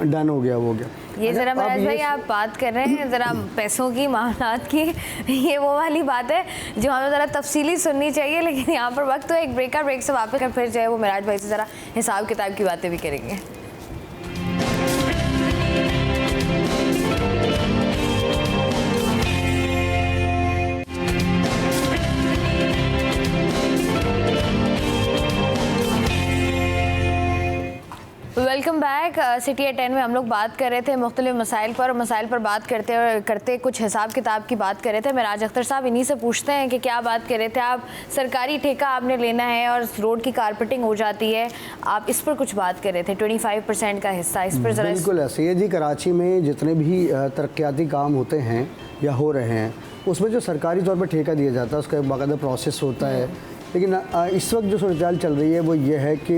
डन हो गया वो हो गया। ये ज़रा महाराज भाई आप बात कर रहे हैं ज़रा पैसों की, मामलात की, ये वो वाली बात है जो हमें ज़रा तफसीली सुननी चाहिए, लेकिन यहाँ पर वक्त तो एक ब्रेक से वापस कर फिर जो है वो महाराज भाई से ज़रा हिसाब किताब की बातें भी करेंगे। Welcome back. सिटी एट 10 में हम लोग बात कर रहे थे मुख्तलिफ मसाइल पर, और मसाइल पर बात करते कुछ हिसाब किताब की बात कर रहे थे। मिराज अख्तर साहब, इन्हीं से पूछते हैं कि क्या बात कर रहे थे आप, सरकारी ठेका आपने लेना है और रोड की कारपेटिंग हो जाती है, आप इस पर कुछ बात कर रहे थे, 25% का हिस्सा, इस पर ज़रा। बिल्कुल ऐसे ही है जी, कराची में जितने भी तरक्याती काम होते हैं या हो रहे हैं, उसमें जो सरकारी तौर पर ठेका दिया जाता है उसका एक बाकायदा प्रोसेस होता है। लेकिन इस वक्त जो सूरत चल रही है वो ये है कि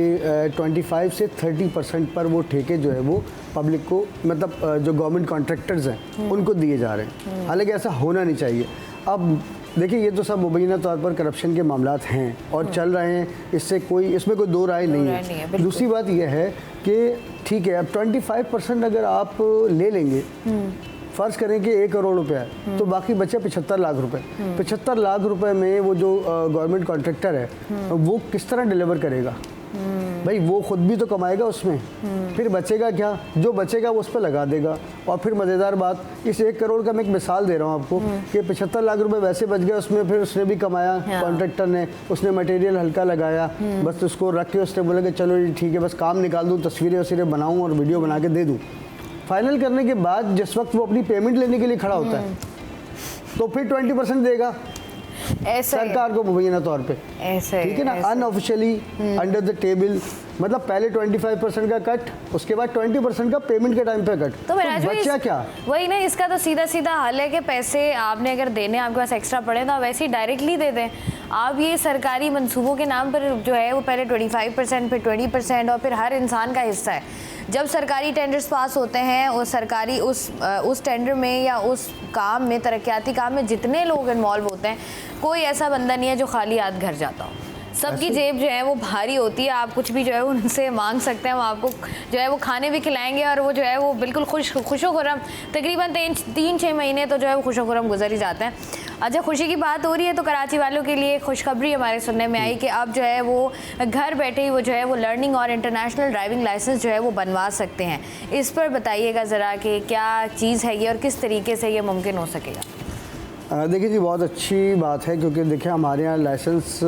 25 से 30% पर वो ठेके जो है वो पब्लिक को, मतलब जो गवर्नमेंट कॉन्ट्रैक्टर्स हैं उनको दिए जा रहे हैं। हालांकि ऐसा होना नहीं चाहिए। अब देखिए, ये तो सब मुबैना तौर पर करप्शन के मामलात हैं और चल रहे हैं, इसमें कोई दो राय नहीं है। दूसरी बात यह है कि ठीक है, अब 25% अगर आप ले लेंगे, फ़र्ज़ करें कि 1 करोड़ रुपया है, तो बाकी बचे 75 लाख रुपए। 75 लाख रुपए में वो जो गवर्नमेंट कॉन्ट्रैक्टर है वो किस तरह डिलीवर करेगा? भाई वो खुद भी तो कमाएगा उसमें, फिर बचेगा क्या? जो बचेगा वो उस पर लगा देगा। और फिर मज़ेदार बात, इस 1 करोड़ का मैं एक मिसाल दे रहा हूँ आपको कि 75 लाख रुपए वैसे बच गए, उसमें फिर उसने भी कमाया, कॉन्ट्रैक्टर ने, उसने मटेरियल हल्का लगाया, बस उसको रख के उसने बोला कि चलो ठीक है, बस काम निकाल दूँ, तस्वीरें वस्वीरें बनाऊँ और वीडियो बना के दे दूँ। फाइनल करने के बाद जिस वक्त वो अपनी पेमेंट लेने के लिए खड़ा होता है तो फिर 20% देगा सरकार को मुबैना तौर पे, ठीक है ना, अनऑफिशियली अंडर द टेबल। मतलब पहले 25% का कट, उसके बाद 20% का पेमेंट के टाइम पे कट, तो बचा क्या? वही ना, इसका तो सीधा सीधा हल है कि पैसे आपने अगर देने, आपके पास एक्स्ट्रा पड़े तो आप वैसे ही डायरेक्टली दे दें। आप ये सरकारी मंसूबों के नाम पर जो है वो पहले 25%, फिर 20% और फिर हर इंसान का हिस्सा है। जब सरकारी टेंडर्स पास होते हैं और सरकारी उस टेंडर में या उस काम में, तरक्याती काम में जितने लोग इन्वॉल्व होते हैं, कोई ऐसा बंदा नहीं है जो खाली हाथ घर जाता हो। सबकी जेब जो है वो भारी होती है। आप कुछ भी जो है उनसे मांग सकते हैं, वो आपको जो है वो खाने भी खिलाएंगे और वो जो है वो बिल्कुल खुशो खुरम, तकरीबन 3-6 महीने तो जो है वो खुशो खुरम गुजर ही जाते हैं। अच्छा, खुशी की बात हो रही है तो कराची वालों के लिए खुशखबरी हमारे सुनने में आई कि अब जो है वो घर बैठे ही वो जो है वो लर्निंग और इंटरनेशनल ड्राइविंग लाइसेंस जो है वो बनवा सकते हैं। इस पर बताइएगा ज़रा कि क्या चीज़ है ये और किस तरीके से ये मुमकिन हो सकेगा। देखिए जी, बहुत अच्छी बात है, क्योंकि देखिए हमारे यहाँ लाइसेंस,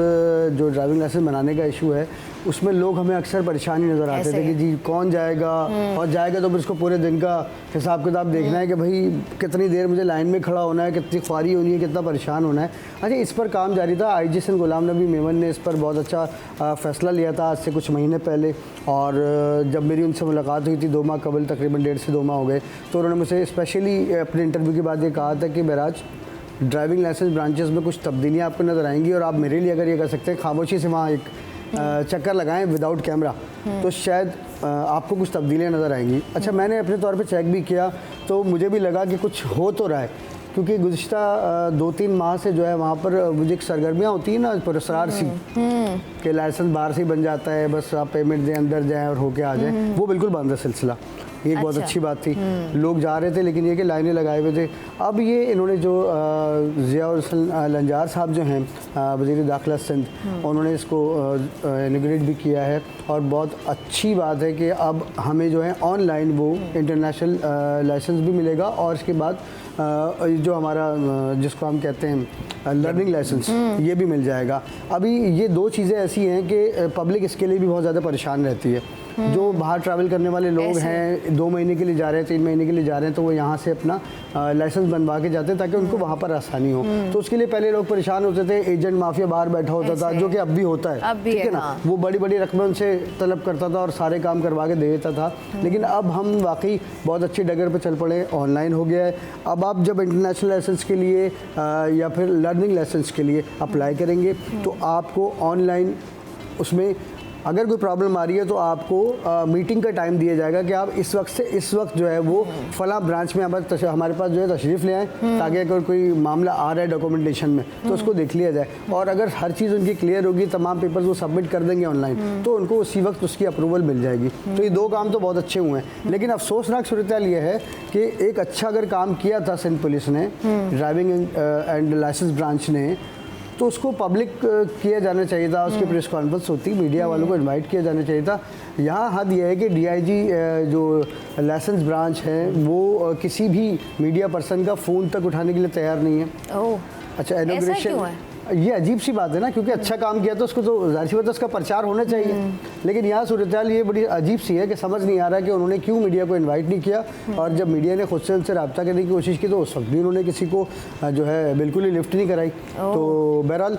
जो ड्राइविंग लाइसेंस बनाने का इशू है, उसमें लोग हमें अक्सर परेशानी नज़र आते थे कि जी कौन जाएगा, और जाएगा तो फिर उसको पूरे दिन का हिसाब किताब देखना है कि भाई कितनी देर मुझे लाइन में खड़ा होना है, कितनी ख्वारी होनी है, कितना परेशान होना है। अच्छा, इस पर काम जारी था। IG सिंध गुलाम नबी मेमन ने इस पर बहुत अच्छा फ़ैसला लिया था आज से कुछ महीने पहले, और जब मेरी उनसे मुलाकात हुई थी 2 माह कबल, तकरीबन 1.5 से 2 माह हो गए, तो उन्होंने मुझसे स्पेशली अपने इंटरव्यू के बाद ये कहा था कि महराज, ड्राइविंग लाइसेंस ब्रांचेस में कुछ तब्दीलियाँ आपको नज़र आएंगी, और आप मेरे लिए अगर ये कर सकते हैं खामोशी से वहाँ एक चक्कर लगाएं विदाउट कैमरा, तो शायद आपको कुछ तब्दीलियाँ नज़र आएंगी। अच्छा, मैंने अपने तौर पे चेक भी किया तो मुझे भी लगा कि कुछ हो तो रहा है, क्योंकि गुज़िश्ता 2-3 माह से जो है वहाँ पर मुझे एक सरगर्मियाँ होती हैं ना, पुरस्कार सी कि लाइसेंस बाहर से ही बन जाता है, बस आप पेमेंट दें, अंदर जाएँ और होके आ जाएँ, वो बिल्कुल बंद है सिलसिला। ये एक बहुत अच्छी बात थी। लोग जा रहे थे लेकिन ये कि लाइनें लगाए हुए थे। अब ये इन्होंने जो ज़ियाउल लंजार साहब जो हैं वज़ीर दाखिला सिंध, उन्होंने इसको इनॉग्रेट भी किया है और बहुत अच्छी बात है कि अब हमें जो है ऑनलाइन वो इंटरनेशनल लाइसेंस भी मिलेगा और इसके बाद जो हमारा जिसको हम कहते हैं लर्निंग लाइसेंस ये भी मिल जाएगा। अभी ये दो चीज़ें ऐसी हैं कि पब्लिक इसके लिए भी बहुत ज़्यादा परेशान रहती है। जो बाहर ट्रैवल करने वाले लोग हैं, 2 महीने के लिए जा रहे हैं, 3 महीने के लिए जा रहे हैं, तो वो यहाँ से अपना लाइसेंस बनवा के जाते हैं ताकि उनको वहाँ पर आसानी हो। तो उसके लिए पहले लोग परेशान होते थे, एजेंट माफिया बाहर बैठा होता था, जो कि अब भी होता है, ठीक है ना। वो बड़ी बड़ी रकमें उनसे तलब करता था और सारे काम करवा के दे देता था। लेकिन अब हम वाकई बहुत अच्छी डगर पर चल पड़े, ऑनलाइन हो गया है। अब आप जब इंटरनेशनल लाइसेंस के लिए या फिर लर्निंग लाइसेंस के लिए अप्लाई करेंगे तो आपको ऑनलाइन उसमें अगर कोई प्रॉब्लम आ रही है तो आपको मीटिंग का टाइम दिया जाएगा कि आप इस वक्त से इस वक्त जो है वो फला ब्रांच में हमारे पास जो है तशरीफ़ ले आएँ, ताकि अगर कोई मामला आ रहा है डॉक्यूमेंटेशन में तो उसको देख लिया जाए। और अगर हर चीज़ उनकी क्लियर होगी, तमाम पेपर्स वो सबमिट कर देंगे ऑनलाइन, तो उनको उसी वक्त उसकी अप्रूवल मिल जाएगी। तो ये 2 काम तो बहुत अच्छे हुए हैं। लेकिन अफसोसनाक सूरत ये है कि एक अच्छा अगर काम किया था सिंध पुलिस ने, ड्राइविंग एंड लाइसेंस ब्रांच ने, तो उसको पब्लिक किया जाना चाहिए था। उसकी प्रेस कॉन्फ्रेंस होती, मीडिया वालों को इनवाइट किया जाना चाहिए था। यहाँ हद यह है कि डीआईजी जो लाइसेंस ब्रांच है वो किसी भी मीडिया पर्सन का फ़ोन तक उठाने के लिए तैयार नहीं है। ओह, अच्छा, इनॉग्रेशन, ये अजीब सी बात है ना, क्योंकि अच्छा काम किया तो उसको तो जाहिर सी बात है उसका प्रचार होना चाहिए। लेकिन यहाँ सूरत हाल ये बड़ी अजीब सी है कि समझ नहीं आ रहा कि उन्होंने क्यों मीडिया को इनवाइट नहीं किया। और जब मीडिया ने खुद से उनसे रब्ता करने की कोशिश की तो उस वक्त भी उन्होंने किसी को जो है बिल्कुल ही लिफ्ट नहीं कराई। तो बहरहाल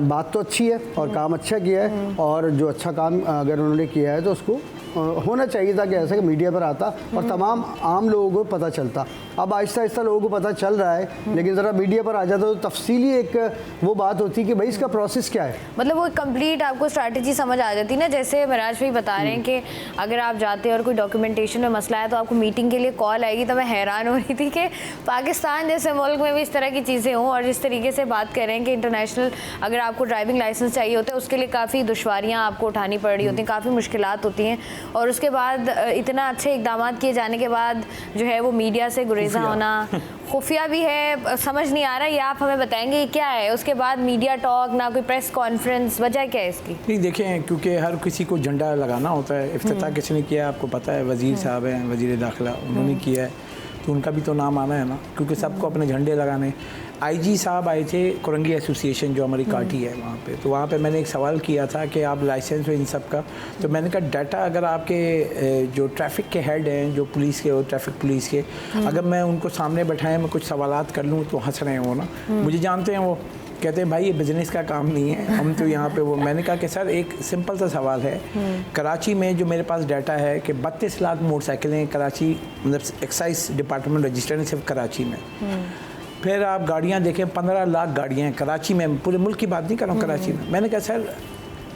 बात तो अच्छी है और काम अच्छा किया है, और जो अच्छा काम अगर उन्होंने किया है तो उसको होना चाहिए था कि ऐसा कि मीडिया पर आता और तमाम आम लोगों को पता चलता। अब आहिस्ता आहिस्ता लोगों को पता चल रहा है, लेकिन ज़रा मीडिया पर आ जाता तो तफसीली एक वो बात होती कि भाई इसका प्रोसेस क्या है। मतलब वो कंप्लीट आपको स्ट्रैटेजी समझ आ जाती ना। जैसे मिराज भाई बता रहे हैं कि अगर आप जाते हैं और कोई डॉक्यूमेंटेशन में मसला है तो आपको मीटिंग के लिए कॉल आएगी। तो मैं हैरान हो रही थी कि पाकिस्तान जैसे मुल्क में भी इस तरह की चीज़ें हों। और जिस तरीके से बात कर रहे हैं कि इंटरनेशनल अगर आपको ड्राइविंग लाइसेंस चाहिए होता है उसके लिए काफ़ी दुश्वारियाँ आपको उठानी पड़ रही होती हैं, काफ़ी मुश्किलात होती हैं। और उसके बाद इतना अच्छे इकदाम किए जाने के बाद जो है वो मीडिया से गुरेज़ा होना, खुफिया भी है, समझ नहीं आ रहा। ये आप हमें बताएंगे क्या है? उसके बाद मीडिया टॉक, ना कोई प्रेस कॉन्फ्रेंस, वजह क्या है इसकी? नहीं, देखें, क्योंकि हर किसी को झंडा लगाना होता है। इफ्तिताह किसने किया आपको पता है, वज़ीर साहब हैं, वज़ीर दाखिला, उन्होंने किया है, तो उनका भी तो नाम आना है ना, क्योंकि सबको अपने झंडे लगाने। आईजी साहब आए थे कुरंगी एसोसिएशन जो हमारी काटी है वहाँ पे, तो वहाँ पे मैंने एक सवाल किया था कि आप लाइसेंस हो इन सब का, तो मैंने कहा डाटा अगर आपके जो ट्रैफिक के हेड हैं, जो पुलिस के और ट्रैफिक पुलिस के, अगर मैं उनको सामने बैठाएं, मैं कुछ सवालात कर लूँ तो हंस रहे हैं वो ना, मुझे जानते हैं वो, कहते हैं भाई ये बिज़नेस का काम नहीं है, हम तो यहाँ पे वो। मैंने कहा कि सर एक सिंपल सा सवाल है, कराची में जो मेरे पास डाटा है कि 32 लाख मोटरसाइकिलें कराची मतलब एक्साइज डिपार्टमेंट रजिस्टर्ड है सिर्फ कराची में। फिर आप गाड़ियाँ देखें, 15 लाख गाड़ियाँ हैं कराची में, पूरे मुल्क की बात नहीं कर रहा हूँ, कराची में। मैंने कहा सर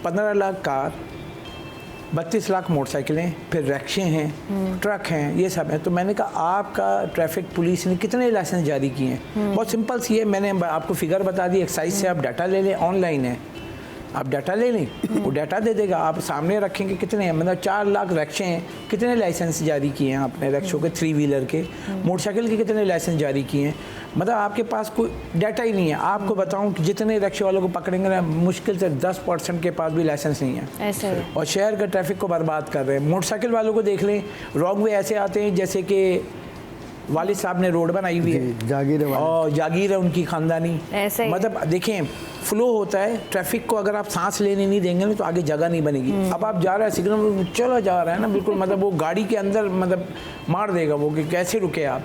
15 लाख कार, 32 लाख मोटरसाइकिलें, फिर रिक्शे हैं, ट्रक हैं, ये सब हैं। तो मैंने कहा आपका ट्रैफिक पुलिस ने कितने लाइसेंस जारी किए हैं? बहुत सिंपल सी है, मैंने आपको फिगर बता दी, एक्साइज से आप डाटा ले लें, ऑनलाइन है, आप डाटा ले लें, वो डाटा दे देगा, आप सामने रखेंगे कितने हैं, मतलब 4 लाख रिक्शे हैं, कितने लाइसेंस जारी किए हैं आपने रिक्शों के, 3 व्हीलर के, मोटरसाइकिल के कितने लाइसेंस जारी किए हैं? मतलब आपके पास कोई डाटा ही नहीं है। आपको बताऊं कि जितने रिक्शे वालों को पकड़ेंगे ना, मुश्किल से 10% के पास भी लाइसेंस नहीं है ऐसे, और शहर का ट्रैफिक को बर्बाद कर रहे हैं। मोटरसाइकिल वालों को देख लें, रॉन्ग वे ऐसे आते हैं जैसे कि वालिद साहब ने रोड बनाई हुई है, जागीर है और जागीर है उनकी खानदानी, ऐसे मतलब देखें फ्लो होता है ट्रैफिक को, अगर आप सांस लेने नहीं देंगे ना तो आगे जगह नहीं बनेगी। अब आप जा रहे हैं सिग्नल चला जा रहा है ना, बिल्कुल मतलब वो गाड़ी के अंदर मतलब मार देगा वो कि कैसे रुके आप।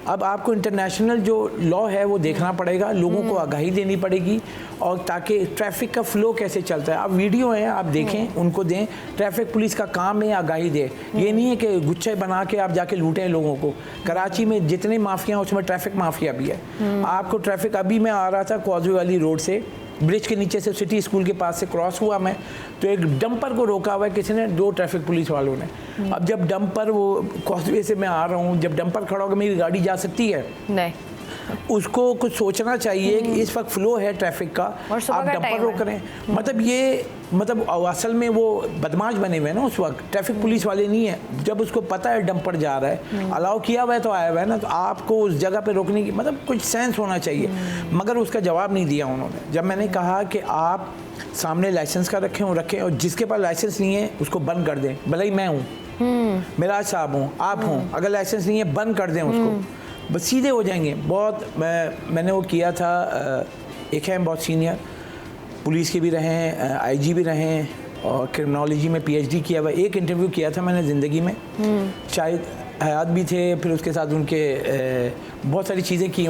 अब आपको इंटरनेशनल जो लॉ है वो देखना पड़ेगा, लोगों को आगाही देनी पड़ेगी, और ताकि ट्रैफिक का फ्लो कैसे चलता है। आप वीडियो हैं, आप देखें, उनको दें। ट्रैफिक पुलिस का काम है आगाही दे, ये नहीं है कि गुच्छे बना के आप जाके लूटें लोगों को। कराची में जितने माफिया हैं उसमें ट्रैफिक माफिया भी है। आपको ट्रैफिक, अभी मैं आ रहा था कॉजवे वाली रोड से, ब्रिज के नीचे से सिटी स्कूल के पास से क्रॉस हुआ मैं, तो एक डंपर को रोका हुआ है किसी ने, 2 ट्रैफिक पुलिस वालों ने। अब जब डंपर, वो कॉजवे से मैं आ रहा हूँ, जब डंपर खड़ा होकर मेरी गाड़ी जा सकती है? नहीं, उसको कुछ सोचना चाहिए कि इस वक्त फ्लो है ट्रैफिक का, और सुबह आप का डंपर टाइम रोक रहे हैं, मतलब असल में वो बदमाश बने हुए हैं ना उस वक्त, ट्रैफिक पुलिस वाले नहीं है। जब उसको पता है डंपर जा रहा है, अलाउ किया हुआ है तो आया हुआ है ना, तो आपको उस जगह पे रोकने की मतलब कुछ सेंस होना चाहिए। मगर उसका जवाब नहीं दिया उन्होंने। जब मैंने कहा कि आप सामने लाइसेंस का रखें और जिसके पास लाइसेंस नहीं है उसको बंद कर दें, भले ही मैं हूँ, मेराज साहब हूँ, आप हूँ, अगर लाइसेंस नहीं है बंद कर दें उसको, बस सीधे हो जाएंगे। बहुत मैंने वो किया था। एक है बहुत सीनियर पुलिस के भी रहे हैं, आईजी भी रहे हैं और क्रिमिनोलॉजी में पीएचडी किया हुआ। एक इंटरव्यू किया था मैंने ज़िंदगी में, शायद हयात भी थे, फिर उसके साथ उनके बहुत सारी चीज़ें की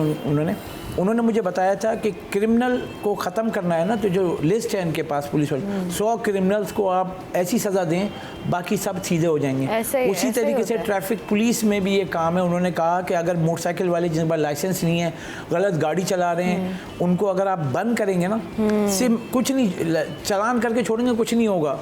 उन्होंने मुझे बताया था कि क्रिमिनल को ख़त्म करना है ना, तो जो लिस्ट है इनके पास पुलिस वाले, 100 क्रिमिनल्स को आप ऐसी सज़ा दें बाकी सब चीज़ें हो जाएंगे। उसी तरीके से ट्रैफिक पुलिस में भी ये काम है। उन्होंने कहा कि अगर मोटरसाइकिल वाले जिनके पास लाइसेंस नहीं है, गलत गाड़ी चला रहे हैं, उनको अगर आप बंद करेंगे ना, सिर्फ कुछ नहीं, चलान करके छोड़ेंगे कुछ नहीं होगा,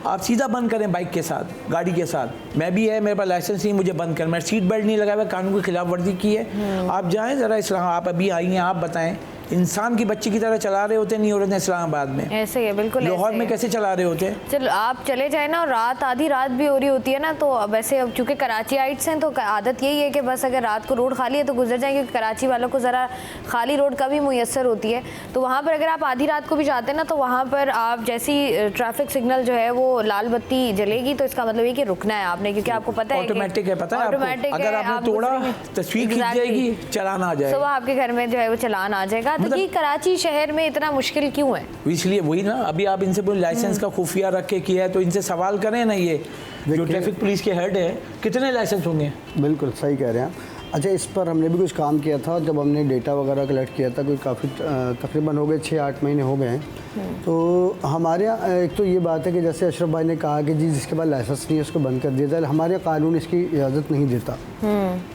आप सीधा बंद करें बाइक के साथ, गाड़ी के साथ। मैं भी है, मेरे पास लाइसेंस नहीं, मुझे बंद कर, मैं सीट बेल्ट नहीं लगाया, कानून की खिलाफ वर्जी की है। आप जाएँ ज़रा इस्लाम, आप अभी आई हैं, आप बताएं, इंसान की बच्ची की तरह चला रहे होते नहीं हो रहे थे इस्लामाबाद में, ऐसे ही है, बिल्कुल लाहौर में कैसे चला रहे होते? चलो आप चले जाए ना, और रात आधी रात भी हो रही होती है ना, तो वैसे अब चूँकि कराची आइट्स हैं तो आदत यही है कि बस अगर रात को रोड खाली है तो गुजर जाएंगे, क्योंकि कराची वालों को ज़रा खाली रोड कभी मुयसर होती है। तो वहाँ पर अगर आप आधी रात को भी जाते हैं ना, तो वहाँ पर आप जैसी ट्रैफिक सिग्नल जो है वो लाल बत्ती जलेगी, तो इसका मतलब ये कि रुकना है आपने, क्योंकि आपको पता है ऑटोमेटिक है, पता है आपको, अगर आपने तोड़ा तस्वीर खींच जाएगी, चलान आ जाएगा, सुबह आपके घर में जो है वो चलान आ जाएगा। तो ये कराची शहर में इतना मुश्किल क्यों है? इसलिए वही ना, अभी आप इनसे बोले लाइसेंस का खुफिया रख के किया है, तो इनसे सवाल करें ना, ये जो ट्रैफिक पुलिस के हेड है, कितने लाइसेंस होंगे? बिल्कुल सही कह रहे हैं। अच्छा, इस पर हमने भी कुछ काम किया था, जब हमने डेटा वगैरह कलेक्ट किया था, कोई काफ़ी तकरीबन हो गए 6-8 महीने हो गए हैं। तो हमारे यहाँ एक तो ये बात है कि जैसे अशरफ भाई ने कहा कि जी जिसके पास लाइसेंस नहीं है उसको बंद कर दिया जाए, हमारे यहाँ कानून इसकी इजाज़त नहीं देता।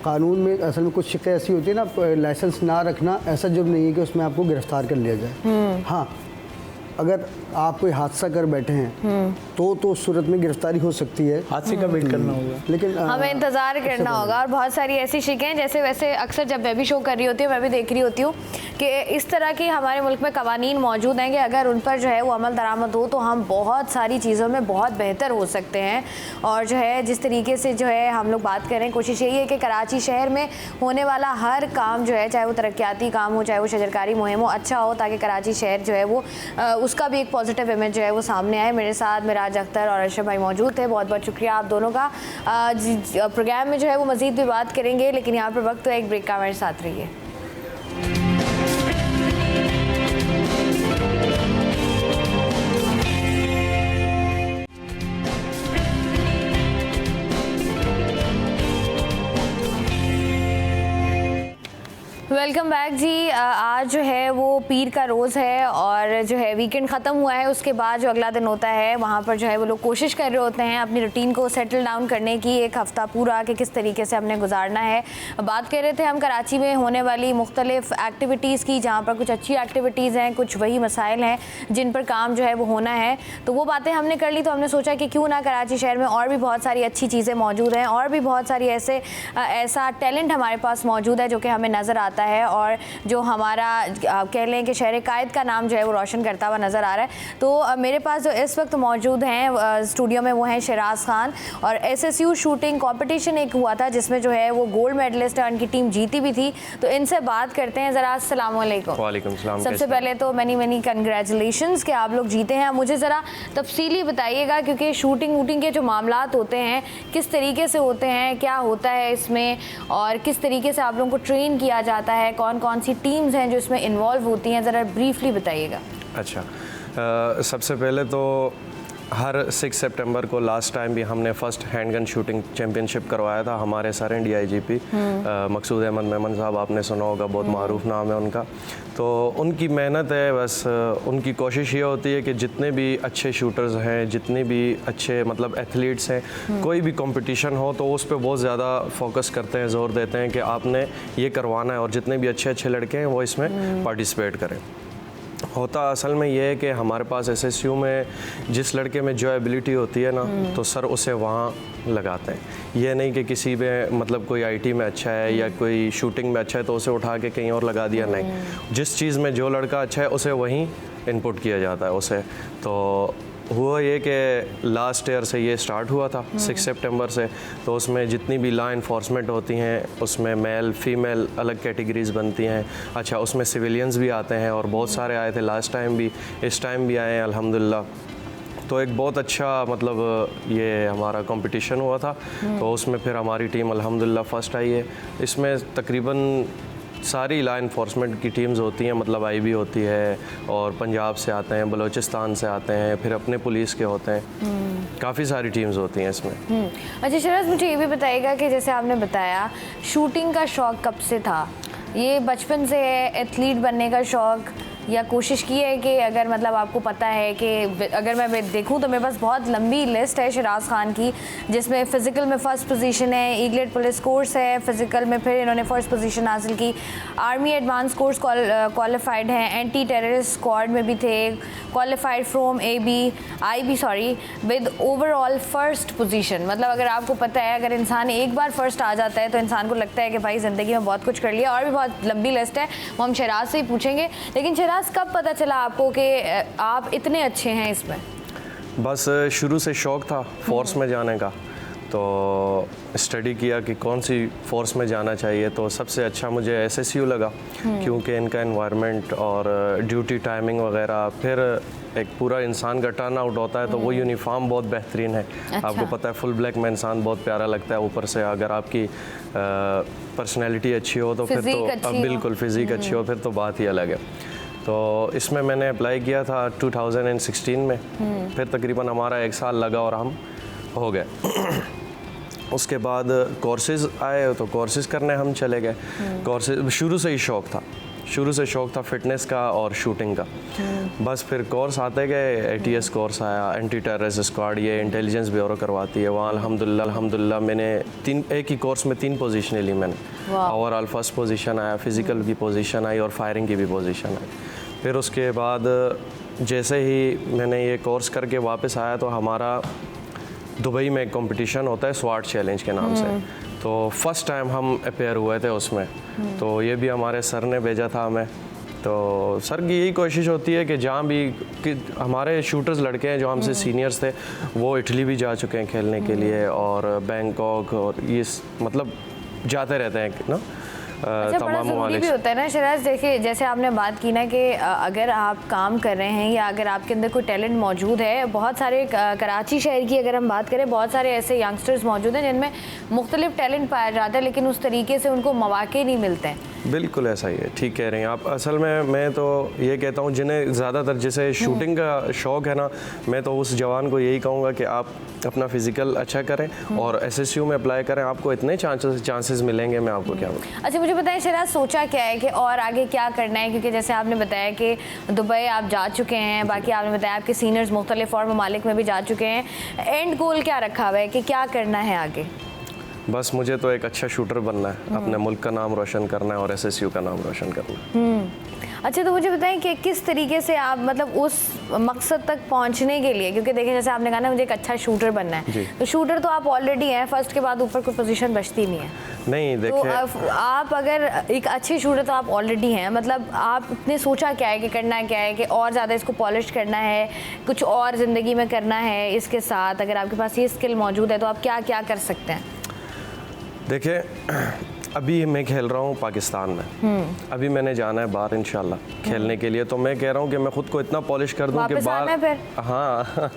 कानून में असल में कुछ शिकायत ऐसी होती है ना, लाइसेंस ना रखना ऐसा जुर्म नहीं है कि उसमें आपको गिरफ्तार कर लिया जाए। हाँ, अगर आप कोई हादसा कर बैठे हैं तो उस सूरत में गिरफ्तारी हो सकती है। हादसे का वेट करना होगा, लेकिन हमें इंतज़ार करना होगा। और बहुत सारी ऐसी शिकायतें, जैसे वैसे अक्सर जब मैं भी शो कर रही होती हूँ, मैं भी देख रही होती हूँ कि इस तरह की हमारे मुल्क में कवानीन मौजूद हैं कि अगर उन पर जो है वो अमल दरामद हो तो हम बहुत सारी चीज़ों में बहुत बेहतर हो सकते हैं। और जो है जिस तरीके से जो है हम लोग बात करें, कोशिश यही है कि कराची शहर में होने वाला हर काम जो है, चाहे वो तरक्याती काम हो, चाहे वो शजरकारी मुहिम हो, अच्छा हो, ताकि कराची शहर जो है वो उसका भी एक पॉजिटिव इमेज जो है वो सामने आए। मेरे साथ मिराज अख्तर और अशरफ भाई मौजूद थे, बहुत बहुत शुक्रिया आप दोनों का। प्रोग्राम में जो है वो मज़ीद भी बात करेंगे, लेकिन यहाँ पर वक्त तो एक ब्रेक का, हमारे साथ रहिए। वेलकम बैक जी। आज जो है वो पीर का रोज़ है और जो है वीकेंड ख़त्म हुआ है, उसके बाद जो अगला दिन होता है वहाँ पर जो है वो लोग कोशिश कर रहे होते हैं अपनी रूटीन को सेटल डाउन करने की, एक हफ़्ता पूरा कि किस तरीके से हमने गुजारना है। बात कर रहे थे हम कराची में होने वाली मुख्तलिफ़ एक्टिविटीज़ की, जहाँ पर कुछ अच्छी एक्टिविटीज़ हैं, कुछ वही मसाइल हैं जिन पर काम जो है वो होना है। तो वो बातें हमने कर ली, तो हमने सोचा कि क्यों ना कराची शहर में और भी बहुत सारी अच्छी चीज़ें मौजूद हैं और भी बहुत सारी ऐसा टैलेंट हमारे पास मौजूद है जो कि हमें नज़र आता है और जो हमारा कह लें कि शहर कायद का नाम जो है वो रोशन करता हुआ नज़र आ रहा है। तो मेरे पास जो इस वक्त मौजूद हैं स्टूडियो में वो हैं शराज खान, और SSU शूटिंग कंपटीशन एक हुआ था जिसमें जो है वो गोल्ड मेडलिस्ट है, उनकी टीम जीती भी थी। तो इनसे बात करते हैं ज़रा। अस्सलाम वालेकुम। वालेकुम सलाम। सबसे पहले तो मैनी कंग्रेचुलेशंस कि आप लोग जीते हैं। मुझे ज़रा तफसीली बताइएगा, क्योंकि शूटिंग वूटिंग के जो मामलात होते हैं किस तरीके से होते हैं, क्या होता है इसमें, और किस तरीके से आप लोगों को ट्रेन किया जाता है, कौन कौन सी टीम्स हैं जो इसमें इन्वॉल्व होती हैं, ज़रा ब्रीफली बताइएगा। अच्छा, सबसे पहले तो हर 6 सितंबर को लास्ट टाइम भी हमने फ़र्स्ट हैंडगन शूटिंग चैम्पियनशिप करवाया था। हमारे सर DIGP मकसूद अहमद मेमन साहब, आपने सुना होगा, बहुत मारूफ नाम है उनका। तो उनकी मेहनत है, बस उनकी कोशिश ये होती है कि जितने भी अच्छे शूटर्स हैं, जितने भी अच्छे मतलब एथलीट्स हैं, कोई भी कंपटीशन हो तो उस पर बहुत ज़्यादा फोकस करते हैं, ज़ोर देते हैं कि आपने ये करवाना है, और जितने भी अच्छे अच्छे लड़के हैं वो इसमें पार्टिसिपेट करें। होता असल में ये है कि हमारे पास एसएसयू में जिस लड़के में जो एबिलिटी होती है ना, तो सर उसे वहाँ लगाते हैं। ये नहीं कि किसी में मतलब कोई आईटी में अच्छा है या कोई शूटिंग में अच्छा है तो उसे उठा के कहीं और लगा दिया, नहीं। जिस चीज़ में जो लड़का अच्छा है उसे वहीं इनपुट किया जाता है उसे। तो हुआ ये कि लास्ट ईयर से ये स्टार्ट हुआ था 6 सितंबर से। तो उसमें जितनी भी लॉ इन्फोर्समेंट होती हैं उसमें मेल फीमेल अलग कैटेगरीज बनती हैं। अच्छा, उसमें सिविलियंस भी आते हैं और बहुत सारे आए थे लास्ट टाइम भी, इस टाइम भी आए हैं अल्हम्दुलिल्लाह। तो एक बहुत अच्छा मतलब ये हमारा कंपटीशन हुआ था। तो उसमें फिर हमारी टीम अल्हम्दुलिल्लाह फ़र्स्ट आई है। इसमें तकरीबन सारी लॉ इन्फोर्समेंट की टीम्स होती हैं, मतलब आईबी होती है और पंजाब से आते हैं, बलूचिस्तान से आते हैं, फिर अपने पुलिस के होते हैं। काफ़ी सारी टीम्स होती हैं इसमें। अच्छा शराज, मुझे ये भी बताइएगा कि जैसे आपने बताया शूटिंग का शौक़ कब से था? ये बचपन से है, एथलीट बनने का शौक़, या कोशिश की है कि अगर मतलब आपको पता है कि अगर मैं देखूं तो मेरे पास बहुत लंबी लिस्ट है शराज खान की, जिसमें फ़िज़िकल में फ़र्स्ट पोजीशन है, ईगलेट पुलिस कोर्स है, फ़िज़िकल में फिर इन्होंने फ़र्स्ट पोजीशन हासिल की, आर्मी एडवांस कोर्स क्वालिफाइड हैं, एंटी टेररिस्ट स्क्वाड में भी थे, qualified from IB with overall first position. मतलब अगर आपको पता है, अगर इंसान एक बार फर्स्ट आ जाता है तो इंसान को लगता है कि भाई ज़िंदगी में बहुत कुछ कर लिया। और भी बहुत लंबी लिस्ट है, वो हम शराज से ही पूछेंगे। लेकिन शराज, कब पता चला आपको कि आप इतने अच्छे हैं इसमें? बस शुरू से शौक़ था फोर्स में जाने का। तो स्टडी किया कि कौन सी फोर्स में जाना चाहिए। तो सबसे अच्छा मुझे एसएसयू लगा, क्योंकि इनका एनवायरनमेंट और ड्यूटी टाइमिंग वगैरह, फिर एक पूरा इंसान का टर्न आउट होता है तो वो यूनिफॉर्म बहुत बेहतरीन है। अच्छा। आपको पता है फुल ब्लैक में इंसान बहुत प्यारा लगता है। ऊपर से अगर आपकी पर्सनैलिटी अच्छी हो तो फिर तो बिल्कुल फिज़िक अच्छी हो फिर तो बात ही अलग है। तो इसमें मैंने अप्लाई किया था 2016 में। फिर तकरीबन हमारा 1 साल लगा और हम हो गए। उसके बाद कोर्सेज़ आए तो कोर्सेज़ करने हम चले गए। कोर्सेज़ शुरू से ही शुरू से शौक़ था फिटनेस का और शूटिंग का। बस फिर कोर्स आते गए, एटीएस कोर्स आया, एंटी टेररिस्ट स्क्वाड, ये इंटेलिजेंस ब्यूरो करवाती है। वहाँ अल्हम्दुलिल्लाह मैंने एक ही कोर्स में 3 पोजीशनें ली मैंने। ओवरऑल फर्स्ट पोजीशन आया, फिज़िकल की पोजीशन आई और फायरिंग की भी पोजीशन आई। फिर उसके बाद जैसे ही मैंने ये कोर्स करके वापस आया तो हमारा दुबई में एक कंपटीशन होता है स्वाट चैलेंज के नाम से। तो फर्स्ट टाइम हम अपेयर हुए थे उसमें। तो ये भी हमारे सर ने भेजा था हमें। तो सर की यही कोशिश होती है कि जहाँ भी कि हमारे शूटर्स लड़के हैं जो हमसे सीनियर्स थे, वो इटली भी जा चुके हैं खेलने के लिए और बैंकॉक और ये मतलब जाते रहते हैं ना। अच्छा, बड़ा ज़रूरी भी होता है ना शराज। देखिए, जैसे आपने बात की ना कि अगर आप काम कर रहे हैं या अगर आपके अंदर कोई टैलेंट मौजूद है, बहुत सारे कराची शहर की अगर हम बात करें, बहुत सारे ऐसे यंगस्टर्स मौजूद हैं जिनमें मुख्तलिफ टैलेंट पाया जाता है, लेकिन उस तरीके से उनको मौके नहीं मिलते हैं। बिल्कुल ऐसा ही है, ठीक कह रहे हैं आप। असल में मैं तो ये कहता हूँ जिन्हें ज़्यादातर जैसे शूटिंग का शौक़ है ना, मैं तो उस जवान को यही कहूँगा कि आप अपना फ़िज़िकल अच्छा करें और एसएसयू में अप्लाई करें, आपको इतने चांसेस मिलेंगे, मैं आपको क्या बोलूँ। अच्छा, मुझे बताएं शराज, सोचा क्या है कि और आगे क्या करना है? क्योंकि जैसे आपने बताया कि दुबई आप जा चुके हैं, बाकी आपने बताया आपके सीनियर्स मुख्तलिफ और ममालिक में भी जा चुके हैं। एंड गोल क्या रखा हुआ है कि क्या करना है आगे? बस मुझे तो एक अच्छा शूटर बनना है, अपने मुल्क का नाम रोशन करना है और एसएसयू का नाम रोशन करना है। अच्छा, तो मुझे बताएं कि किस तरीके से आप मतलब उस मकसद तक पहुंचने के लिए, क्योंकि देखिए जैसे आपने कहा ना मुझे एक अच्छा शूटर बनना है, तो शूटर तो आप ऑलरेडी हैं, फर्स्ट के बाद ऊपर कोई पोजीशन बचती नहीं है। नहीं देखिए, तो आप अगर एक अच्छे शूटर तो आप ऑलरेडी हैं, मतलब आपने सोचा क्या है कि करना क्या है, कि और ज़्यादा इसको पॉलिश करना है, कुछ और ज़िंदगी में करना है इसके साथ? अगर आपके पास ये स्किल मौजूद है तो आप क्या क्या कर सकते हैं? देखिए, अभी मैं खेल रहा हूँ पाकिस्तान में, अभी मैंने जाना है बाहर इंशाल्लाह खेलने के लिए। तो मैं कह रहा हूँ कि मैं खुद को इतना पॉलिश कर दूँ कि बाहर, हाँ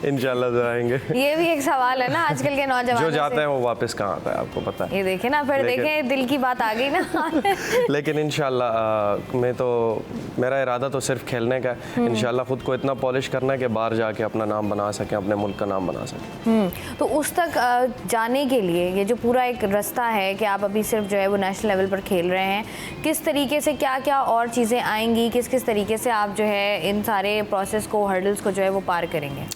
इंशाल्लाह जाएंगे। ये भी एक सवाल है ना आजकल के नौजवान, जो जाते हैं वो वापस कहाँ आता है आपको पता है। ये देखे ना, फिर देखे दिल की बात आ गई ना। लेकिन इंशाल्लाह मैं तो, मेरा इरादा तो सिर्फ खेलने का है। इंशाल्लाह खुद को इतना पॉलिश करना है कि बाहर जाके अपना नाम बना सकें, अपने मुल्क का नाम बना सकें। तो उस तक जाने के लिए ये जो पूरा एक रास्ता है कि आप अभी सिर्फ जो है वो नेशनल लेवल पर खेल रहे हैं, किस तरीके से क्या क्या और चीज़ें आएंगी, किस किस तरीके से आप जो है इन सारे प्रोसेस को, हर्डल्स को जो है वो पार करेंगे?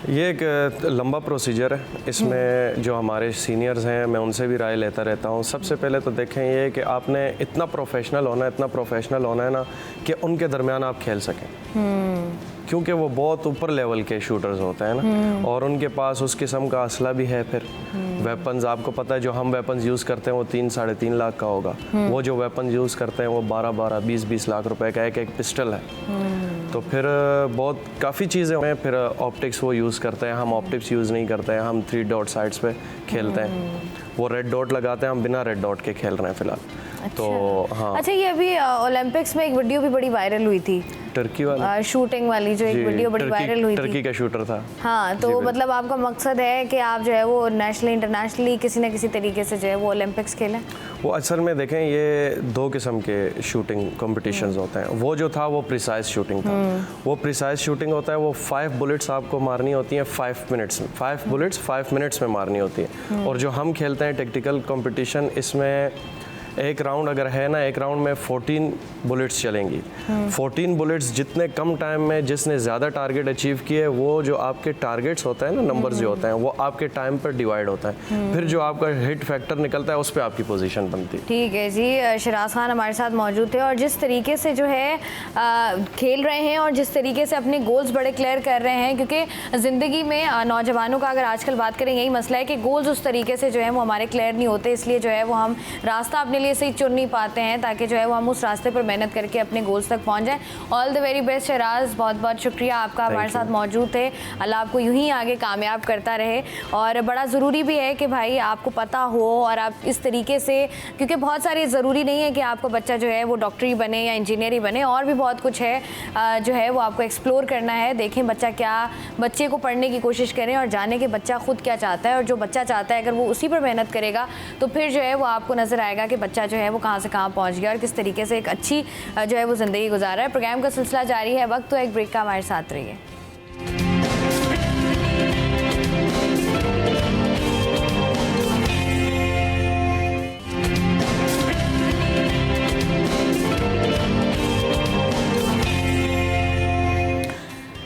ये एक लंबा प्रोसीजर है। इसमें जो हमारे सीनियर्स हैं मैं उनसे भी राय लेता रहता हूँ। सबसे पहले तो देखें ये कि आपने इतना प्रोफेशनल होना है ना कि उनके दरमियान आप खेल सकें, क्योंकि वो बहुत ऊपर लेवल के शूटर्स होते हैं ना, और उनके पास उस किस्म का असला भी है। फिर वेपन्स आपको पता है, जो हम वेपन्स यूज़ करते हैं वो 3-3.5 लाख का होगा, वो जो वेपन्स यूज़ करते हैं वो 12-12, 20-20 लाख रुपए का एक पिस्टल है। तो फिर बहुत काफ़ी चीज़ें हैं। फिर ऑप्टिक्स वो यूज़ करते हैं, हम ऑप्टिक्स यूज़ नहीं करते हैं, हम 3 डॉट साइड्स पे खेलते हैं। वो रेड डॉट लगाते हैं, हम बिना रेड डॉट के खेल रहे हैं फिलहाल। अच्छा। तो हाँ, अच्छा, ये अभी ओलंपिक्स में एक वीडियो भी बड़ी वायरल हुई थी, टर्की वाला शूटिंग वाली, जो एक वीडियो बड़ी वायरल हुई टर्की थी। का शूटर था। हाँ, तो मतलब आपका मकसद है कि आप जो है वो नेशनली इंटरनेशनली किसी न किसी तरीके से जो है वो ओलंपिक्स खेलें? वो असल में देखें, ये 2 किस्म के शूटिंग कॉम्पिटिशन्स होते हैं। वो जो था वो प्रिसाइज शूटिंग था। वो प्रिसाइज शूटिंग होता है, वो 5 बुलेट्स आपको मारनी होती हैं 5 मिनट्स में। 5 बुलेट्स 5 मिनट्स में मारनी होती है। और जो हम खेलते हैं टेक्टिकल कंपटीशन, इसमें एक राउंड अगर है ना, एक राउंड में 14 बुलेट्स चलेंगी। 14 बुलेट्स जितने कम टाइम में जिसने ज़्यादा टारगेट अचीव किए, वो जो आपके टारगेट्स होते हैं ना, नंबर्स जो होते हैं, वो आपके टाइम पर डिवाइड होता है। फिर जो आपका हिट फैक्टर निकलता है उस पर आपकी पोजीशन बनती है। ठीक है जी, शिराज खान हमारे साथ मौजूद थे, और जिस तरीके से जो है खेल रहे हैं और जिस तरीके से अपने गोल्स बड़े क्लियर कर रहे हैं, क्योंकि ज़िंदगी में नौजवानों का अगर आजकल बात करें यही मसला है कि गोल्स उस तरीके से जो है वो हमारे क्लियर नहीं होते, इसलिए जो है वो हम रास्ता अपने लिए सही चुन नहीं पाते हैं, ताकि जो है वो हम उस रास्ते पर मेहनत करके अपने गोल्स तक पहुंच जाएं। All the very best Siraj, बहुत बहुत शुक्रिया आपका हमारे साथ मौजूद थे। अल्लाह आपको यूं ही आगे कामयाब करता रहे। और बड़ा ज़रूरी भी है कि भाई आपको पता हो और आप इस तरीके से, क्योंकि बहुत सारी ज़रूरी नहीं है कि आपका बच्चा जो है वो डॉक्टर ही बने या इंजीनियर ही बने, और भी बहुत कुछ है जो है वो आपको एक्सप्लोर करना है। देखें बच्चे को पढ़ने की कोशिश करें और जाने कि बच्चा खुद क्या चाहता है, और जो बच्चा चाहता है अगर वो उसी पर मेहनत करेगा तो फिर जो है वो आपको नज़र आएगा कि बच्चा जो है वो कहाँ से कहाँ पहुँच गया और किस तरीके से एक अच्छी जो है वो ज़िंदगी गुजार रहा है। प्रोग्राम का सिलसिला जारी है, वक्त तो एक ब्रेक का, हमारे साथ रहिए।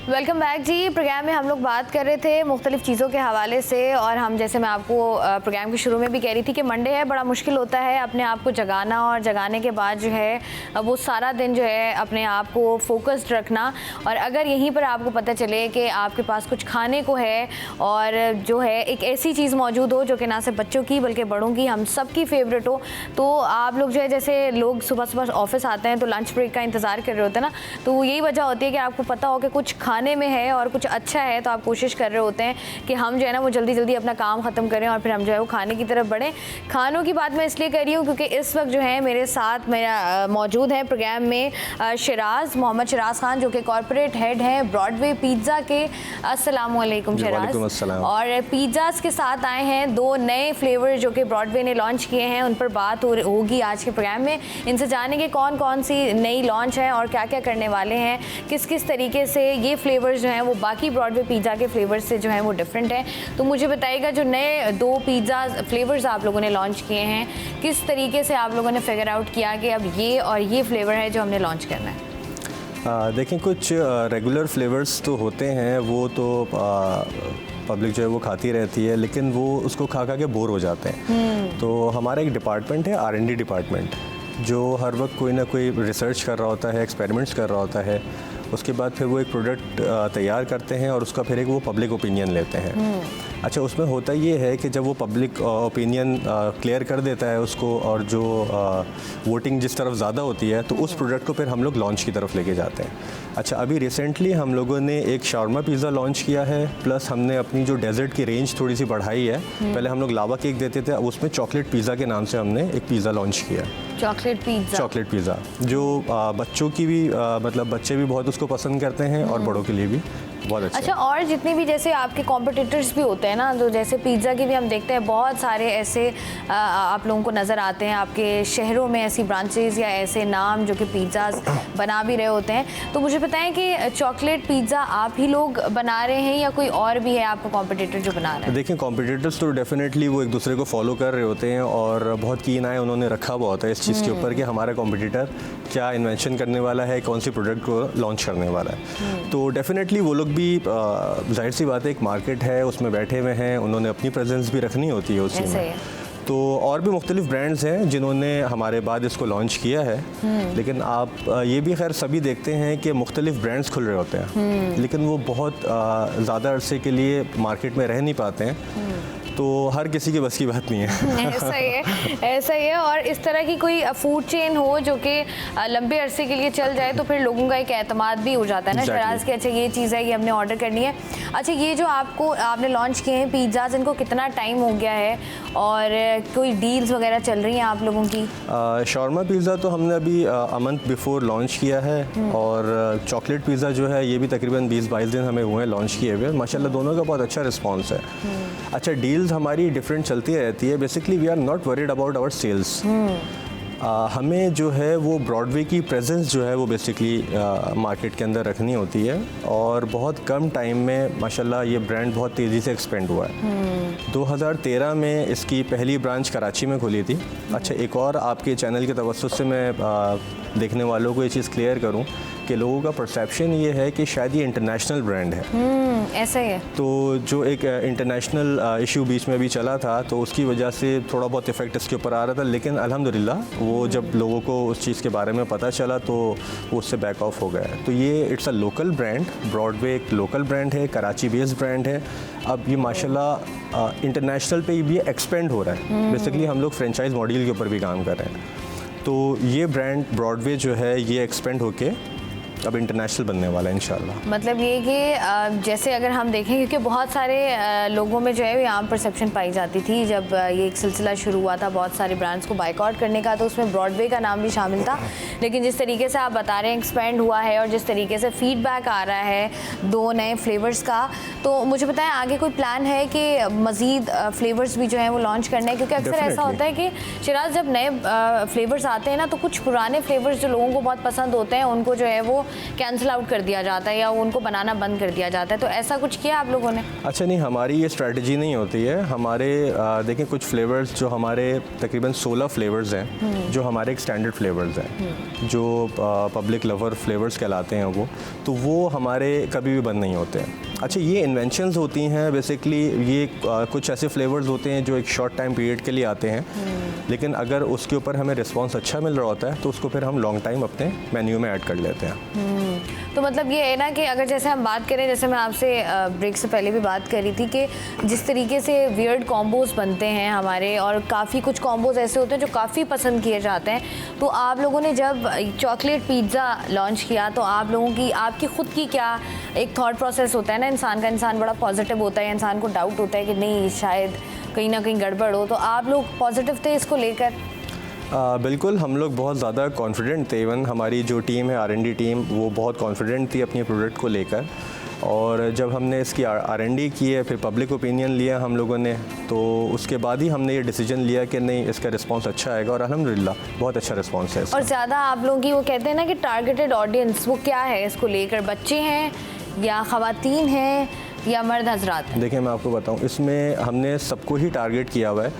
वेलकम बैक जी। प्रोग्राम में हम लोग बात कर रहे थे मुख्तलिफ चीज़ों के हवाले से, और हम जैसे मैं आपको प्रोग्राम के शुरू में भी कह रही थी कि मंडे है, बड़ा मुश्किल होता है अपने आप को जगाना, और जगाने के बाद जो है वो सारा दिन जो है अपने आप को फोकस्ड रखना। और अगर यहीं पर आपको पता चले कि आपके पास कुछ खाने को है और जो है एक ऐसी चीज़ मौजूद हो जो कि ना सिर्फ बच्चों की बल्कि बड़ों की, हम सब की फेवरेट हो, तो आप लोग जो है, जैसे लोग सुबह सुबह ऑफिस आते हैं तो लंच ब्रेक का इंतज़ार कर रहे होते हैं ना, तो यही वजह होती है कि आपको पता हो कि कुछ खाने में है और कुछ अच्छा है, तो आप कोशिश कर रहे होते हैं कि हम जो है ना वो जल्दी जल्दी अपना काम ख़त्म करें और फिर हम जो है वो खाने की तरफ बढ़ें। खानों की बात मैं इसलिए कर रही हूँ क्योंकि इस वक्त जो है मेरे साथ मेरा मौजूद है प्रोग्राम में मोहम्मद शिराज खान, जो कि कॉर्पोरेट हेड हैं ब्रॉडवे पिज़्ज़ा के। अस्सलाम वालेकुम शिराज। और पिज़्ज़ास के साथ आए हैं 2 नए फ्लेवर जो कि ब्रॉडवे ने लॉन्च किए हैं, उन पर बात होगी आज के प्रोग्राम में। इनसे जानेंगे कौन कौन सी नई लॉन्च है और क्या क्या करने वाले हैं, किस किस तरीके से ये फ्लेवर्स जो हैं वो बाकी ब्रॉडवे पिज़्ज़ा के फ्लेवर्स से जो हैं वो डिफरेंट है। तो मुझे बताइएगा, जो नए 2 पिज़्ज़ा फ्लेवर्स आप लोगों ने लॉन्च किए हैं, किस तरीके से आप लोगों ने फिगर आउट किया कि अब ये और ये फ्लेवर है जो हमने लॉन्च करना है? देखें, कुछ रेगुलर फ्लेवर्स तो होते हैं, वो तो पब्लिक जो है वो खाती रहती है, लेकिन वो उसको खा के बोर हो जाते हैं। तो हमारा एक डिपार्टमेंट है, R&D डिपार्टमेंट, जो हर वक्त कोई ना कोई रिसर्च कर रहा होता है, एक्सपेरिमेंट्स कर रहा होता है। उसके बाद फिर वो एक प्रोडक्ट तैयार करते हैं और उसका फिर एक वो पब्लिक ओपिनियन लेते हैं। अच्छा, उसमें होता ये है कि जब वो पब्लिक ओपिनियन क्लियर कर देता है उसको, और जो वोटिंग जिस तरफ ज़्यादा होती है, तो उस प्रोडक्ट को फिर हम लोग लॉन्च की तरफ लेके जाते हैं। अच्छा, अभी रिसेंटली हम लोगों ने एक शावरमा पिज़्ज़ा लॉन्च किया है, प्लस हमने अपनी जो डेजर्ट की रेंज थोड़ी सी बढ़ाई है। पहले हम लोग लावा केक देते थे, अब उसमें चॉकलेट पिज़्ज़ा के नाम से हमने एक पिज़्ज़ा लॉन्च किया। चॉकलेट पिज़्ज़ा जो बच्चों की भी मतलब बच्चे भी बहुत उसको पसंद करते हैं और बड़ों के लिए भी बहुत अच्छा। और जितने भी जैसे आपके कॉम्पिटिटर्स भी होते हैं ना, तो जैसे पिज़्ज़ा की भी हम देखते हैं बहुत सारे ऐसे आप लोगों को नज़र आते हैं आपके शहरों में, ऐसी ब्रांचेस या ऐसे नाम जो कि पिज़्ज़ास बना भी रहे होते हैं। तो मुझे बताएं कि चॉकलेट पिज़्ज़ा आप ही लोग बना रहे हैं या कोई और भी है आपका कॉम्पिटिटर जो बना रहा है? देखिए, कॉम्पिटिटर्स तो डेफिनेटली वो एक दूसरे को फॉलो कर रहे होते हैं और बहुत कीन आए उन्होंने रखा हुआ होता है इस चीज़ के ऊपर कि हमारा कॉम्पिटिटर क्या इन्वेंशन करने वाला है, कौन सी प्रोडक्ट को लॉन्च करने वाला है। तो डेफिनेटली वो लोग भी जाहिर सी बात है, एक मार्केट है, उसमें बैठे हुए हैं, उन्होंने अपनी प्रेजेंस भी रखनी होती है उसी में। तो और भी मुख्तलिफ ब्रांड्स हैं जिन्होंने हमारे बाद इसको लॉन्च किया है, लेकिन आप ये भी खैर सभी देखते हैं कि मुख्तलिफ ब्रांड्स खुल रहे होते हैं, लेकिन वो बहुत ज़्यादा अरसे के लिए मार्केट में रह नहीं पाते हैं, तो हर किसी की बस की बात नहीं है। ऐसा ही है। और इस तरह की कोई फूड चेन हो जो कि लंबे अरसे के लिए चल जाए तो फिर लोगों का एक एतमाद भी हो जाता है ना शराज कि अच्छा ये चीज़ है, ये हमने ऑर्डर करनी है। अच्छा, ये जो आपने लॉन्च किए हैं पिज़्ज़ाज, इनको कितना टाइम हो गया है और कोई डील्स वगैरह चल रही हैं आप लोगों की? शॉर्मा पिज़्ज़ा तो हमने अभी अ मंथ बिफोर लॉन्च किया है, और चॉकलेट पिज़्ज़ा जो है ये भी तकरीबन 20-22 दिन हमें हुए हैं लॉन्च किए हुए। माशाल्लाह दोनों का बहुत अच्छा रिस्पॉन्स है। अच्छा, डील्स हमारी डिफरेंट चलती रहती है। Basically we are not worried about our sales. हमें जो है वो ब्रॉडवे की प्रेजेंस जो है वो बेसिकली मार्केट के अंदर रखनी होती है, और बहुत कम टाइम में माशाल्लाह ये ब्रांड बहुत तेज़ी से एक्सपेंड हुआ है। 2013 में इसकी पहली ब्रांच कराची में खुली थी। अच्छा, एक और आपके चैनल के तवज्जुह से मैं देखने वालों को ये चीज़ क्लियर करूं कि लोगों का परसेप्शन ये है कि शायद ये इंटरनेशनल ब्रांड है। ऐसा ही है। तो जो एक इंटरनेशनल इशू बीच में भी चला था, तो उसकी वजह से थोड़ा बहुत इफ़ेक्ट इसके ऊपर आ रहा था, लेकिन अल्हम्दुलिल्लाह वो जब लोगों को उस चीज़ के बारे में पता चला तो वो उससे बैक ऑफ हो गया। तो ये it's a local brand, Broadway एक लोकल ब्रांड है, कराची बेस्ड ब्रांड है। अब ये माशाल्लाह इंटरनेशनल पे भी एक्सपेंड हो रहा है। बेसिकली हम लोग फ्रेंचाइज मॉडल के ऊपर भी काम कर रहे हैं। तो ये ब्रांड ब्रॉडवे जो है ये एक्सपेंड होके अब इंटरनेशनल बनने वाला है इंशाल्लाह। मतलब ये कि जैसे अगर हम देखें, क्योंकि बहुत सारे लोगों में जो है यहाँ परसेप्शन पाई जाती थी जब ये एक सिलसिला शुरू हुआ था बहुत सारे ब्रांड्स को बाइकआउट करने का, तो उसमें ब्रॉडवे का नाम भी शामिल था। लेकिन जिस तरीके से आप बता रहे हैं एक्सपेंड हुआ है और जिस तरीके से फीडबैक आ रहा है 2 नए फ्लेवर्स का, तो मुझे बताएं आगे कोई प्लान है कि मज़ीद फ्लेवर्स भी जो हैं वो लॉन्च करने हैं? क्योंकि अक्सर ऐसा होता है कि शिराज जब नए फ्लेवर्स आते हैं ना, तो कुछ पुराने फ्लेवर्स जो लोगों को बहुत पसंद होते हैं उनको जो है वो कैंसिल आउट कर दिया जाता है या उनको बनाना बंद कर दिया जाता है। तो ऐसा कुछ किया आप लोगों ने? अच्छा, नहीं, हमारी ये स्ट्रेटजी नहीं होती है। हमारे देखें कुछ फ्लेवर्स जो हमारे तकरीबन 16 फ्लेवर्स हैं जो हमारे एक स्टैंडर्ड फ्लेवर्स हैं, जो पब्लिक लवर फ्लेवर्स कहलाते हैं तो वो हमारे कभी भी बंद नहीं होते हैं। अच्छा, ये इन्वेंशंस होती हैं बेसिकली, ये कुछ ऐसे फ्लेवर्स होते हैं जो एक शॉर्ट टाइम पीरियड के लिए आते हैं, लेकिन अगर उसके ऊपर हमें रिस्पांस अच्छा मिल रहा होता है तो उसको फिर हम लॉन्ग टाइम अपने मेन्यू में ऐड कर लेते हैं। तो मतलब ये है ना कि अगर जैसे हम बात करें, जैसे मैं आपसे ब्रेक से पहले भी बात करी थी कि जिस तरीके से वियर्ड कॉम्बोज बनते हैं हमारे, और काफ़ी कुछ कॉम्बोज ऐसे होते हैं जो काफ़ी पसंद किए जाते हैं, तो आप लोगों ने जब चॉकलेट पिज़्ज़ा लॉन्च किया तो आप लोगों की, आपकी ख़ुद की क्या एक थॉट प्रोसेस होता है ना इंसान का? इंसान बड़ा पॉजिटिव होता है, इंसान को डाउट होता है कि नहीं शायद कहीं ना कहीं गड़बड़ हो, तो आप लोग पॉजिटिव थे इसको लेकर? बिल्कुल, हम लोग बहुत ज़्यादा कॉन्फिडेंट थे। इवन हमारी जो टीम है R&D टीम, वो बहुत कॉन्फिडेंट थी अपनी प्रोडक्ट को लेकर, और जब हमने इसकी R&D की है, फिर पब्लिक ओपिनियन लिया हम लोगों ने, तो उसके बाद ही हमने ये डिसीजन लिया कि नहीं, इसका रिस्पांस अच्छा आएगा, और अल्हम्दुलिल्लाह बहुत अच्छा रिस्पांस है इसका। और ज़्यादा आप लोगों की वो कहते हैं ना कि टारगेटेड ऑडियंस वो क्या है इसको लेकर? बच्चे हैं या ख़वातीन हैं या मर्द हजरात? देखिए, मैं आपको बताऊँ, इसमें हमने सबको ही टारगेट किया हुआ है,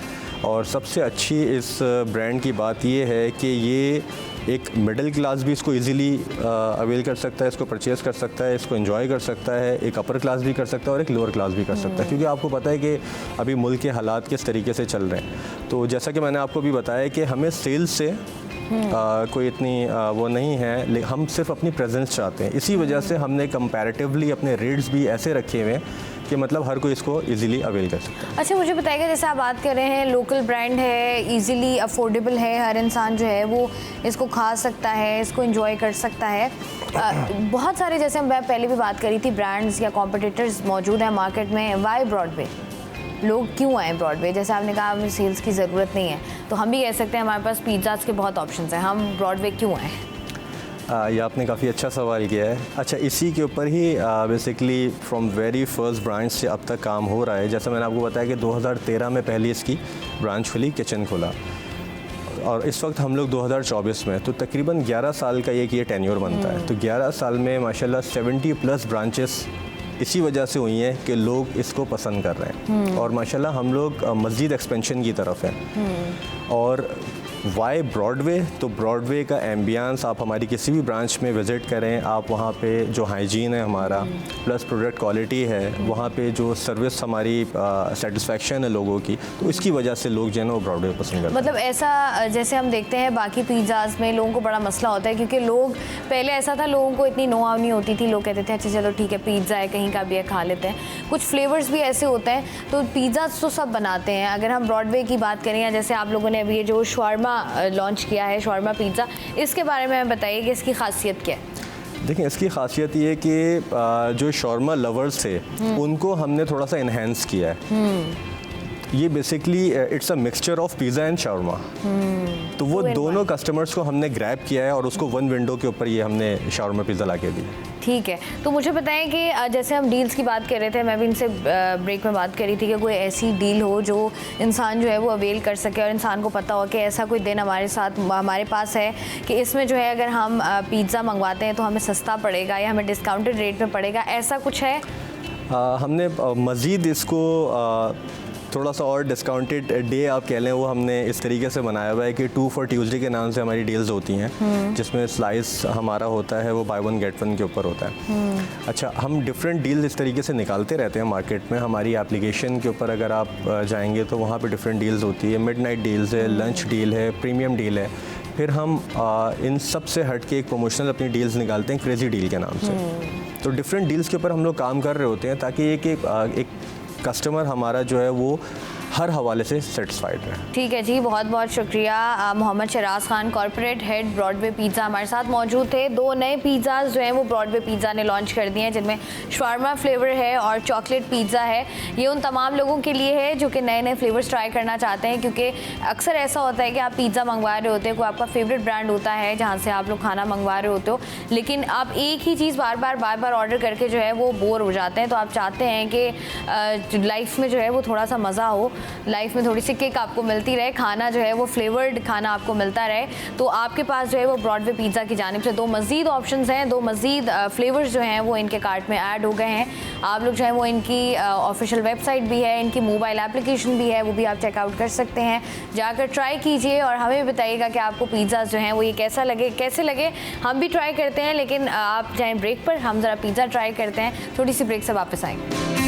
और सबसे अच्छी इस ब्रांड की बात ये है कि ये एक मिडिल क्लास भी इसको इजीली अवेल कर सकता है, इसको परचेज़ कर सकता है, इसको एंजॉय कर सकता है, एक अपर क्लास भी कर सकता है और एक लोअर क्लास भी कर सकता है, क्योंकि आपको पता है कि अभी मुल्क के हालात किस तरीके से चल रहे हैं। तो जैसा कि मैंने आपको भी बताया कि हमें सेल्स से कोई इतनी वो नहीं है, हम सिर्फ अपनी प्रेजेंस चाहते हैं। इसी वजह से हमने कंपैरेटिवली अपने रेट्स भी ऐसे रखे हुए हैं कि मतलब हर कोई इसको इजीली अवेल कर सकता है। अच्छा, मुझे बताइएगा, जैसे आप बात कर रहे हैं लोकल ब्रांड है, इजीली अफोर्डेबल है, हर इंसान जो है वो इसको खा सकता है, इसको एंजॉय कर सकता है। बहुत सारे, जैसे मैं पहले भी बात करी थी, ब्रांड्स या कॉम्पिटिटर्स मौजूद हैं मार्केट में। Why Broadway? लोग क्यों आए ब्रॉडवे? जैसे आपने कहा हमें सेल्स की ज़रूरत नहीं है, तो हम भी कह सकते हैं हमारे पास पिज़्ज़ाज के बहुत ऑप्शंस हैं, हम ब्रॉडवे क्यों आए? ये आपने काफ़ी अच्छा सवाल किया है। अच्छा, इसी के ऊपर ही basically from very first branch से अब तक काम हो रहा है। जैसा मैंने आपको बताया कि 2013 में पहली इसकी ब्रांच खुली, किचन खुला, और इस वक्त हम लोग 2024 में, तो तकरीबन 11 साल का ये टेन्योर बनता है। तो 11 साल में माशाल्लाह 70+ ब्रांचेस इसी वजह से हुई हैं कि लोग इसको पसंद कर रहे हैं, और माशाल्लाह हम लोग मज़ीद एक्सपेंशन की तरफ हैं। और वाई ब्रॉडवे, तो ब्रॉडवे का एम्बियंस आप हमारी किसी भी ब्रांच में विज़िट करें, आप वहाँ पे जो हाइजीन है हमारा प्लस प्रोडक्ट क्वालिटी है, वहाँ पे जो सर्विस हमारी सेटिस्फेक्शन है लोगों की, तो इसकी वजह से लोग जो है ना वो ब्रॉडवे पसंद करते हैं। मतलब ऐसा जैसे हम देखते हैं बाकी पिज़्ज़ाज़ में लोगों को बड़ा मसला होता है, क्योंकि लोग पहले ऐसा था, लोगों को इतनी नोआव नहीं होती थी, लोग कहते थे अच्छा चलो ठीक है पिज़्ज़ा है कहीं का भी है खा लेते हैं। कुछ फ्लेवर्स भी ऐसे होते हैं, तो पिज़्ज़ा तो सब बनाते हैं। अगर हम ब्रॉडवे की बात करें या जैसे आप लोगों ने अभी ये जो शवारमा लॉन्च किया है, शवारमा पिज़्ज़ा, इसके बारे में बताइए कि इसकी खासियत क्या है। देखिए इसकी खासियत ये है कि जो शॉर्मा लवर्स थे उनको हमने थोड़ा सा इन्हेंस किया है। ये basically it's a mixture of pizza and shawarma, तो वो दोनों कस्टमर्स को हमने ग्रैब किया है और उसको वन विंडो के ऊपर ये हमने शावरमा पिज़्ज़ा ला के दिया। ठीक है, तो मुझे बताएं कि जैसे हम डील्स की बात कर रहे थे, मैं भी इनसे ब्रेक में बात करी थी कि कोई ऐसी डील हो जो इंसान जो है वो अवेल कर सके और इंसान को पता हो कि ऐसा कोई दिन हमारे पास है कि इसमें जो है अगर हम पिज़्ज़ा मंगवाते हैं तो हमें सस्ता पड़ेगा या हमें डिस्काउंटेड रेट में पड़ेगा, ऐसा कुछ है? हमने मज़ीद इसको थोड़ा सा और डिस्काउंटेड डे आप कह लें, वो हमने इस तरीके से बनाया हुआ है कि 2 for Tuesday के नाम से हमारी डील्स होती हैं, जिसमें स्लाइस हमारा होता है वो बाय वन गेट वन के ऊपर होता है। अच्छा, हम डिफरेंट डील्स इस तरीके से निकालते रहते हैं मार्केट में। हमारी एप्लीकेशन के ऊपर अगर आप जाएंगे तो वहाँ पे डिफरेंट डील्स होती है, मिडनाइट डील्स है, लंच डील है, प्रीमियम डील है। फिर हम इन सब से हट के एक प्रमोशनल अपनी डील्स निकालते हैं क्रेजी डील के नाम से। तो डिफरेंट डील्स के ऊपर हम लोग काम कर रहे होते हैं ताकि एक कस्टमर हमारा जो है वो हर हवाले से सेटिस्फाइड है। ठीक है जी, बहुत बहुत शुक्रिया। Mohammad Shiraz Khan, corporate head Broadway pizza, हमारे साथ मौजूद थे। 2 नए पिज़्ज़ाज़ जो हैं वो ब्रॉडवे पिज़्ज़ा ने लॉन्च कर दिए हैं, जिनमें शवारमा फ्लेवर है और चॉकलेट पिज़्ज़ा है। ये उन तमाम लोगों के लिए है जो कि नए नए फ्लेवर्स ट्राई करना चाहते हैं, क्योंकि अक्सर ऐसा होता है कि आप पिज़्ज़ा मंगवा रहे होते हैं, कोई आपका फेवरेट ब्रांड होता है जहाँ से आप लोग खाना मंगवा रहे होते हो, लेकिन आप एक ही चीज़ बार बार ऑर्डर करके जो है वो बोर हो जाते हैं। तो आप चाहते हैं कि लाइफ में जो है वो थोड़ा सा मज़ा हो, लाइफ में थोड़ी सी किक आपको मिलती रहे, खाना जो है वो फ्लेवर्ड खाना आपको मिलता रहे। तो आपके पास जो है वो ब्रॉडवे पिज़्ज़ा की जानिब से 2 मज़ीद ऑप्शंस हैं, 2 मज़ीद फ्लेवर्स जो हैं वो इनके कार्ट में ऐड हो गए हैं। आप लोग जो है वो इनकी ऑफिशियल वेबसाइट भी है, इनकी मोबाइल एप्लीकेशन भी है, वो भी आप चेकआउट कर सकते हैं। जाकर ट्राई कीजिए और हमें भी बताइएगा कि आपको पिज़्ज़ा जो हैं वो ये कैसे लगे। हम भी ट्राई करते हैं, लेकिन आप जाएँ ब्रेक पर, हम ज़रा पिज़्ज़ा ट्राई करते हैं, थोड़ी सी ब्रेक से वापस आएंगे।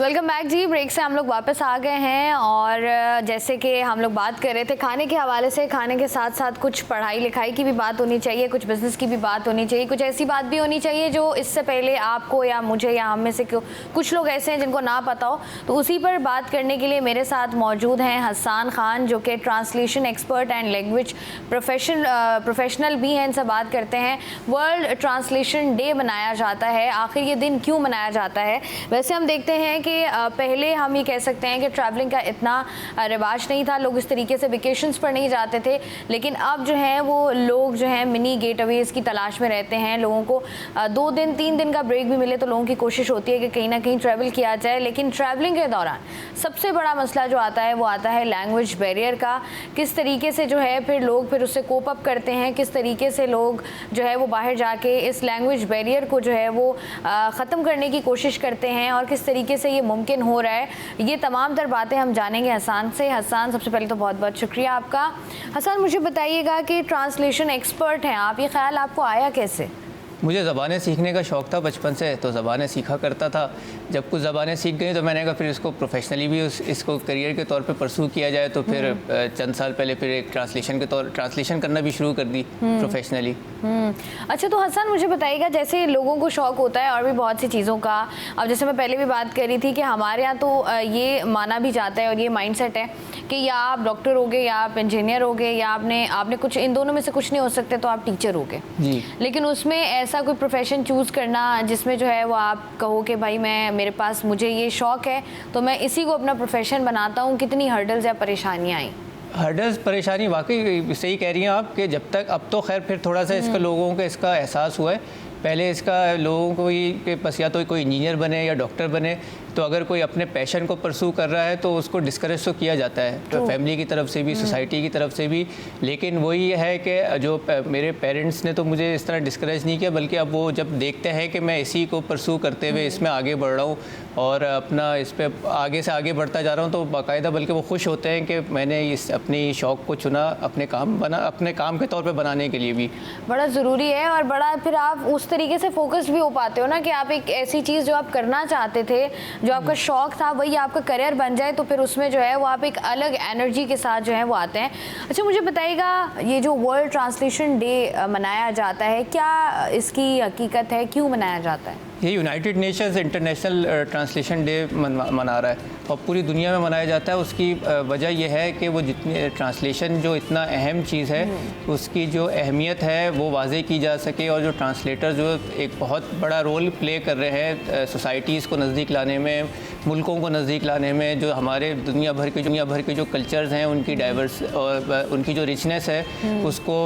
वेलकम बैक जी। ब्रेक से हम लोग वापस आ गए हैं और जैसे कि हम लोग बात कर रहे थे खाने के हवाले से, खाने के साथ साथ कुछ पढ़ाई लिखाई की भी बात होनी चाहिए, कुछ बिज़नेस की भी बात होनी चाहिए, कुछ ऐसी बात भी होनी चाहिए जो इससे पहले आपको या मुझे या हम में से कुछ लोग ऐसे हैं जिनको ना पता हो। तो उसी पर बात करने के लिए मेरे साथ मौजूद हैं हसन खान, जो कि translation expert and language professional भी हैं। इनसे बात करते हैं। वर्ल्ड ट्रांसलेशन डे मनाया जाता है, आखिर ये दिन क्यों मनाया जाता है? वैसे हम देखते हैं कि पहले हम ये कह सकते हैं कि ट्रैवलिंग का इतना रिवाज नहीं था, लोग इस तरीके से वेकेशंस पर नहीं जाते थे, लेकिन अब जो है वो लोग जो है मिनी गेटअवेज़ की तलाश में रहते हैं। लोगों को 2 दिन 3 दिन का ब्रेक भी मिले तो लोगों की कोशिश होती है कि कहीं ना कहीं ट्रैवल किया जाए, लेकिन ट्रैवलिंग के दौरान सबसे बड़ा मसला जो आता है वो आता है लैंग्वेज बैरियर का। किस तरीके से जो है फिर लोग फिर उससे कोप अप करते हैं, किस तरीके से लोग जो है वो बाहर जाके इस लैंग्वेज बैरियर को जो है वो ख़त्म करने की कोशिश करते हैं और किस तरीके से ये मुमकिन हो रहा है, ये तमाम तर बातें हम जानेंगे हसन से। हसन, सबसे पहले तो बहुत बहुत शुक्रिया आपका। हसन, मुझे बताइएगा कि ट्रांसलेशन एक्सपर्ट हैं आप, ये ख्याल आपको आया कैसे? मुझे ज़बानें सीखने का शौक़ था बचपन से, तो ज़बानें सीखा करता था। जब कुछ ज़बानें सीख गई तो मैंने कहा फिर इसको प्रोफेशनली भी इसको करियर के तौर पे परसू किया जाए। तो फिर चंद साल पहले फिर एक ट्रांसलेशन करना भी शुरू कर दी प्रोफेशनली। अच्छा, तो हसन मुझे बताइएगा, जैसे लोगों को शौक़ होता है और भी बहुत सी चीज़ों का, अब जैसे मैं पहले भी बात कर रही थी कि हमारे यहाँ तो ये माना भी जाता है और ये माइंडसेट है कि या आप डॉक्टर होगे या आप इंजीनियर होगे या आपने कुछ इन दोनों में से कुछ नहीं हो सकते तो आप टीचर होगे जी। लेकिन उसमें ऐसा कोई प्रोफेशन चूज़ करना जिसमें जो है वो आप कहो कि भाई मुझे ये शौक़ है तो मैं इसी को अपना प्रोफेशन बनाता हूँ, कितनी हर्डल्स या परेशानियाँ आई? हर्डल्स, परेशानी वाकई सही कह रही हैं आप कि जब तक, अब तो खैर फिर थोड़ा सा इसका लोगों को इसका एहसास हुआ है। पहले इसका लोगों को ही कि बस या तो कोई इंजीनियर बने या डॉक्टर बने, तो अगर कोई अपने पैशन को परसू कर रहा है तो उसको डिस्करेज तो किया जाता है, तो फैमिली की तरफ से भी, सोसाइटी की तरफ से भी। लेकिन वही है कि जो मेरे पेरेंट्स ने तो मुझे इस तरह डिस्करेज नहीं किया, बल्कि अब वो जब देखते हैं कि मैं इसी को परसू करते हुए इसमें आगे बढ़ रहा हूँ और अपना इस पे आगे से आगे बढ़ता जा रहा हूँ, तो बाकायदा बल्कि वो खुश होते हैं कि मैंने इस अपनी शौक़ को चुना अपने काम के तौर पे बनाने के लिए भी। बड़ा ज़रूरी है और बड़ा फिर आप उस तरीके से फोकस्ड भी हो पाते हो ना कि आप एक ऐसी चीज़ जो आप करना चाहते थे, जो आपका शौक़ था, वही आपका करियर बन जाए, तो फिर उसमें जो है वो आप एक अलग एनर्जी के साथ जो है वो आते हैं। अच्छा, मुझे बताइएगा, ये जो वर्ल्ड ट्रांसलेशन डे मनाया जाता है, क्या इसकी हकीकत है, क्यों मनाया जाता है? ये United Nations international translation day मना रहा है और पूरी दुनिया में मनाया जाता है। उसकी वजह यह है कि वो जितनी ट्रांसलेशन जो इतना अहम चीज़ है, उसकी जो अहमियत है वो वाज़े की जा सके, और जो ट्रांसलेटर जो एक बहुत बड़ा रोल प्ले कर रहे हैं सोसाइटीज़ को नज़दीक लाने में, मुल्कों को नज़दीक लाने में, जो हमारे दुनिया भर के जो कल्चर्स हैं उनकी डाइवर्स और उनकी जो रिचनेस है उसको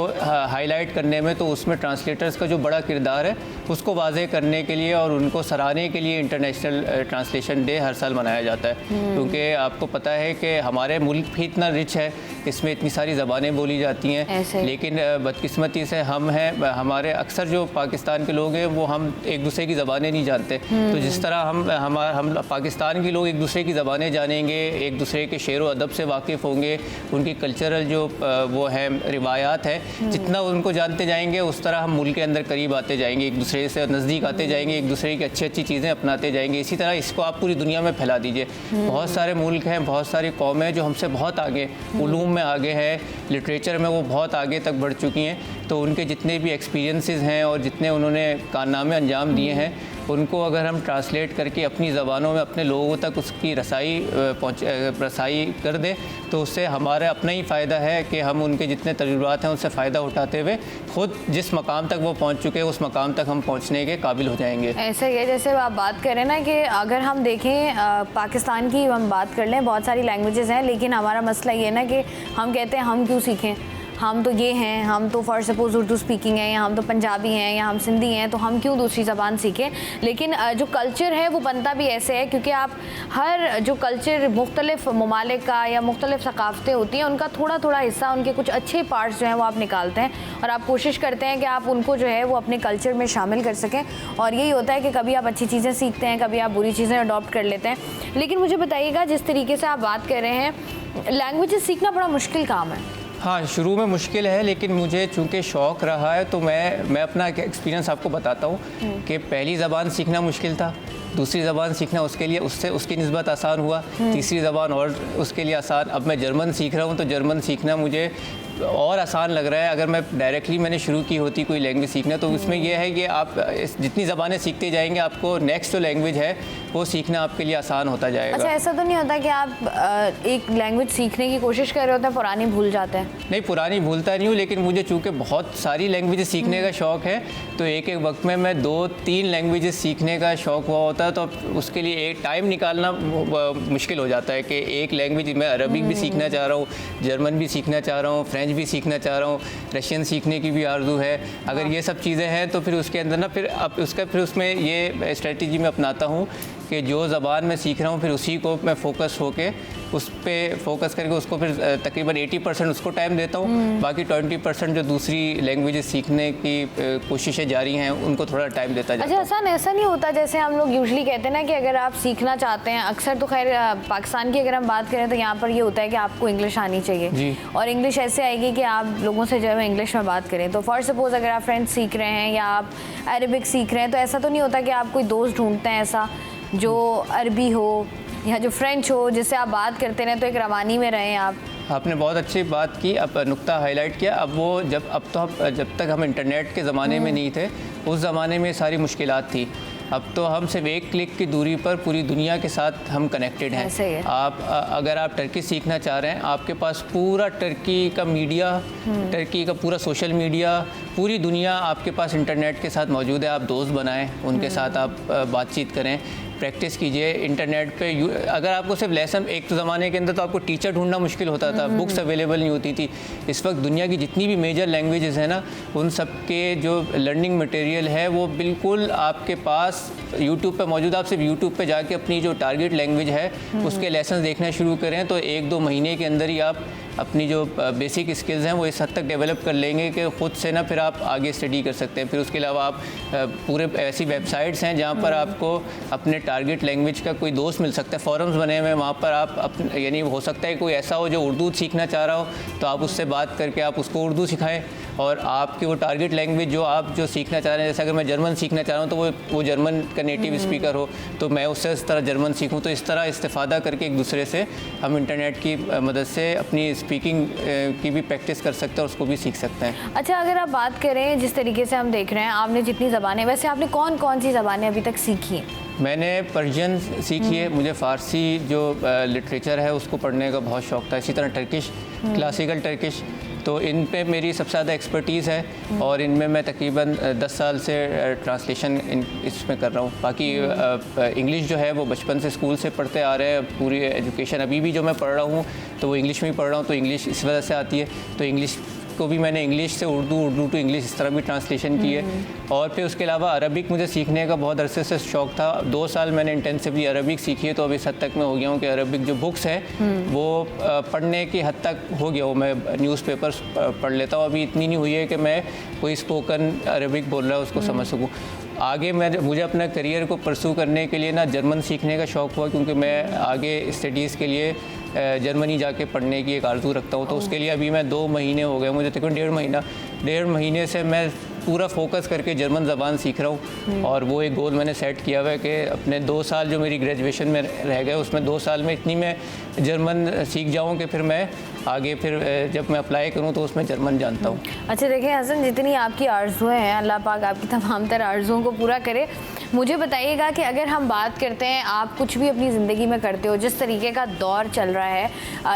हाईलाइट करने में, तो उसमें ट्रांसलेटर्स का जो बड़ा किरदार है उसको वाज़े करने के लिए और उनको सराहने के लिए इंटरनेशनल ट्रांसलेशन डे हर साल मनाया जाता है। क्योंकि आपको पता है कि हमारे मुल्क भी इतना रिच है, इसमें इतनी सारी ज़बानें बोली जाती हैं, लेकिन बदकिस्मती से हम हैं, हमारे अक्सर जो पाकिस्तान के लोग हैं वो हम एक दूसरे की ज़बानें नहीं जानते। तो जिस तरह हम पाकिस्तान के लोग एक दूसरे की ज़बानें जानेंगे, एक दूसरे के शेर व अदब से वाकिफ़ होंगे, उनकी कल्चरल जो वो है रिवायात है, जितना उनको जानते जाएंगे उस तरह हम मुल्क के अंदर करीब आते जाएंगे, एक दूसरे से नज़दीक आते जाएंगे, एक दूसरे की अच्छी अच्छी चीज़ें अपनाते जाएंगे। इसी तरह इसको आप पूरी दुनिया में फैला दीजिए। बहुत सारे मुल्क हैं, बहुत सारी कौमें हैं जो हमसे बहुत आगे, उलूम में आगे है, लिटरेचर में वो बहुत आगे तक बढ़ चुकी हैं, तो उनके जितने भी एक्सपीरियंसेस हैं और जितने उन्होंने कारनामे अंजाम दिए हैं, उनको अगर हम ट्रांसलेट करके अपनी ज़बानों में अपने लोगों तक उसकी रसाई कर दें, तो उससे हमारा अपना ही फ़ायदा है कि हम उनके जितने तजुर्बात हैं उनसे फ़ायदा उठाते हुए खुद जिस मकाम तक वो पहुंच चुके हैं उस मकाम तक हम पहुंचने के काबिल हो जाएंगे। ऐसा ही है, जैसे आप बात करें ना कि अगर हम देखें पाकिस्तान की हम बात कर लें, बहुत सारी लैंग्वेजेस हैं, लेकिन हमारा मसला ये है ना कि हम कहते हैं हम क्यों सीखें, हम तो ये हैं, हम तो फॉर सपोज़ उर्दू स्पीकिंग हैं, या हम तो पंजाबी हैं, या हम सिंधी हैं, तो हम क्यों दूसरी ज़बान सीखें। लेकिन जो कल्चर है वो बनता भी ऐसे है, क्योंकि आप हर जो कल्चर मुख्तलिफ़ ममालिक का या मुख्तलिफ़ सकाफ़तें होती हैं, उनका थोड़ा थोड़ा हिस्सा, उनके कुछ अच्छे पार्ट्स जो हैं वो आप निकालते हैं और आप कोशिश करते हैं कि आप उनको जो है वो अपने कल्चर में शामिल कर सकें। और यही होता है कि कभी आप अच्छी चीज़ें सीखते हैं, कभी आप बुरी चीज़ें अडॉप्ट कर लेते हैं। लेकिन मुझे बताइएगा, जिस तरीके से आप बात कर रहे हैं, लैंग्वेजेस सीखना बड़ा मुश्किल काम है। हाँ, शुरू में मुश्किल है, लेकिन मुझे चूँकि शौक़ रहा है तो मैं अपना एक्सपीरियंस आपको बताता हूँ कि पहली ज़बान सीखना मुश्किल था, दूसरी ज़बान सीखना उसकी निस्बत आसान हुआ, तीसरी ज़बान और उसके लिए आसान। अब मैं जर्मन सीख रहा हूँ तो जर्मन सीखना मुझे और आसान लग रहा है। अगर मैंने शुरू की होती कोई लैंग्वेज सीखना, तो उसमें यह है कि आप जितनी ज़बानें सीखते जाएंगे आपको नेक्स्ट जो लैंग्वेज है वो सीखना आपके लिए आसान होता जाएगा। अच्छा, ऐसा तो नहीं होता कि आप एक लैंग्वेज सीखने की कोशिश कर रहे होते हैं, पुरानी भूल जाते हैं? नहीं, पुरानी भूलता नहीं हूँ, लेकिन मुझे चूँकि बहुत सारी लैंग्वेजेस सीखने का शौक़ है, तो एक वक्त में मैं 2-3 लैंग्वेजेस सीखने का शौक़ हुआ होता है, तो उसके लिए एक टाइम निकालना मुश्किल हो जाता है कि एक लैंग्वेज, मैं अरबिक भी सीखना चाह रहा हूँ, जर्मन भी सीखना चाह रहा हूँ, फ्रेंच भी सीखना चाह रहा हूँ, रशियन सीखने की भी आरज़ू है। अगर ये सब चीज़ें हैं तो फिर उसके अंदर ना फिर उसमें ये स्ट्रेटजी मैं अपनाता हूँ कि जो ज़बान मैं सीख रहा हूँ फिर उसी को मैं फोकस होके उस पर फोकस करके उसको फिर तकरीबन 80% उसको टाइम देता हूँ, बाकी 20% जो दूसरी लैंग्वेजेस सीखने की कोशिशें जारी हैं उनको थोड़ा टाइम देता जाता है। अच्छा, ऐसा नहीं होता जैसे हम लोग यूजुअली कहते हैं ना कि अगर आप सीखना चाहते हैं, अक्सर तो खैर पाकिस्तान की अगर हम बात करें तो यहाँ पर ये होता है कि आपको इंग्लिश आनी चाहिए जी, और इंग्लिश ऐसे आएगी कि आप लोगों से जो है इंग्लिश में बात करें। तो फॉर सपोज़ अगर आप फ्रेंच सीख रहे हैं या आप अरबिक सीख रहे हैं, तो ऐसा तो नहीं होता कि आप कोई दोस्त ढूंढते हैं ऐसा जो अरबी हो या जो फ्रेंच हो, जिससे आप बात करते रहें, तो एक रवानी में रहें आप। आपने बहुत अच्छी बात की, अब नुक्ता हाईलाइट किया। जब तक हम इंटरनेट के ज़माने में नहीं थे, उस ज़माने में सारी मुश्किलात थी। अब तो हम सिर्फ एक क्लिक की दूरी पर पूरी दुनिया के साथ हम कनेक्टेड हैं। अगर आप टर्की सीखना चाह रहे हैं, आपके पास पूरा टर्की का मीडिया, टर्की का पूरा सोशल मीडिया, पूरी दुनिया आपके पास इंटरनेट के साथ मौजूद है। आप दोस्त बनाएं, उनके साथ आप बातचीत करें, प्रैक्टिस कीजिए इंटरनेट पे। अगर आपको सिर्फ लेसन, एक तो ज़माने के अंदर तो आपको टीचर ढूंढना मुश्किल होता था, बुक्स अवेलेबल नहीं होती थी। इस वक्त दुनिया की जितनी भी मेजर लैंग्वेजेस हैं ना, उन सब के जो लर्निंग मटेरियल है वो बिल्कुल आपके पास यूट्यूब पे मौजूद। आप सिर्फ यूट्यूब पे जाके अपनी जो टारगेट लैंग्वेज है उसके लेसन देखना शुरू करें तो 1-2 महीने के अंदर ही आप अपनी जो बेसिक स्किल्स हैं वो इस हद तक डेवलप कर लेंगे कि ख़ुद से ना फिर आप आगे स्टडी कर सकते हैं। फिर उसके अलावा आप पूरे ऐसी वेबसाइट्स हैं जहाँ पर आपको अपने टारगेट लैंग्वेज का कोई दोस्त मिल सकता है, फॉरम्स बने हुए हैं, वहाँ पर आप यानी हो सकता है कोई ऐसा हो जो उर्दू सीखना चाह रहा हो तो आप उससे बात करके आप उसको उर्दू सिखाएं और आपकी वो टारगेट लैंग्वेज जो सीखना चाह रहे हैं, जैसे अगर मैं जर्मन सीखना चाह रहा हूँ तो वो जर्मन का नेटिव स्पीकर हो तो मैं उससे इस तरह जर्मन सीखूँ। तो इस तरह इस्तेफ़ादा करके एक दूसरे से हम इंटरनेट की मदद से अपनी स्पीकिंग की भी प्रैक्टिस कर सकते हैं और उसको भी सीख सकते हैं। अच्छा, अगर आप बात करें जिस तरीके से हम देख रहे हैं, आपने जितनी ज़बानें, वैसे आपने कौन कौन सी ज़बानें अभी तक सीखी हैं? मैंने पर्शियन सीखी है, मुझे फ़ारसी जो लिटरेचर है उसको पढ़ने का बहुत शौक़ था, इसी तरह टर्किश, क्लासिकल टर्किश, तो इन पे मेरी सबसे ज़्यादा एक्सपर्टीज़ है और इनमें मैं तकरीबन 10 साल से ट्रांसलेशन इसमें कर रहा हूँ। बाकी इंग्लिश जो है वो बचपन से स्कूल से पढ़ते आ रहे हैं, पूरी एजुकेशन अभी भी जो मैं पढ़ रहा हूँ तो वो इंग्लिश में ही पढ़ रहा हूँ, तो इंग्लिश इस वजह से आती है। तो इंग्लिश को भी मैंने इंग्लिश से उर्दू, उर्दू टू इंग्लिश इस तरह भी ट्रांसलेशन की है। और फिर उसके अलावा अरबिक मुझे सीखने का बहुत अरसे से शौक़ था। 2 साल मैंने इंटेंसिवली अरबिक सीखी है तो अभी इस हद तक मैं हो गया हूँ कि अरबिक जो बुक्स है वो पढ़ने की हद तक हो गया हूँ। मैं न्यूज़पेपर्स पढ़ लेता हूँ, अभी इतनी नहीं हुई है कि मैं कोई स्पोकन अरबिक बोल रहा है उसको समझ सकूँ। आगे मुझे अपना करियर को परसू करने के लिए ना जर्मन सीखने का शौक़ हुआ क्योंकि मैं आगे स्टडीज़ के लिए जर्मनी जाके पढ़ने की एक आरज़ू रखता हूँ। तो उसके लिए अभी मैं 2 महीने हो गए, मुझे तकरीबन 1.5 महीने से मैं पूरा फोकस करके जर्मन ज़बान सीख रहा हूँ। और वो एक गोल मैंने सेट किया हुआ है कि अपने 2 साल जो मेरी ग्रेजुएशन में रह गए उसमें 2 साल में इतनी मैं जर्मन सीख जाऊँ कि फिर मैं आगे फिर जब मैं अप्लाई करूँ तो उसमें जर्मन जानता हूँ। अच्छा देखिए हसन, जितनी आपकी आरज़ुएँ हैं अल्लाह पाक आपकी तमाम तरह आरज़ुओं को पूरा करे। मुझे बताइएगा कि अगर हम बात करते हैं, आप कुछ भी अपनी ज़िंदगी में करते हो, जिस तरीके का दौर चल रहा है,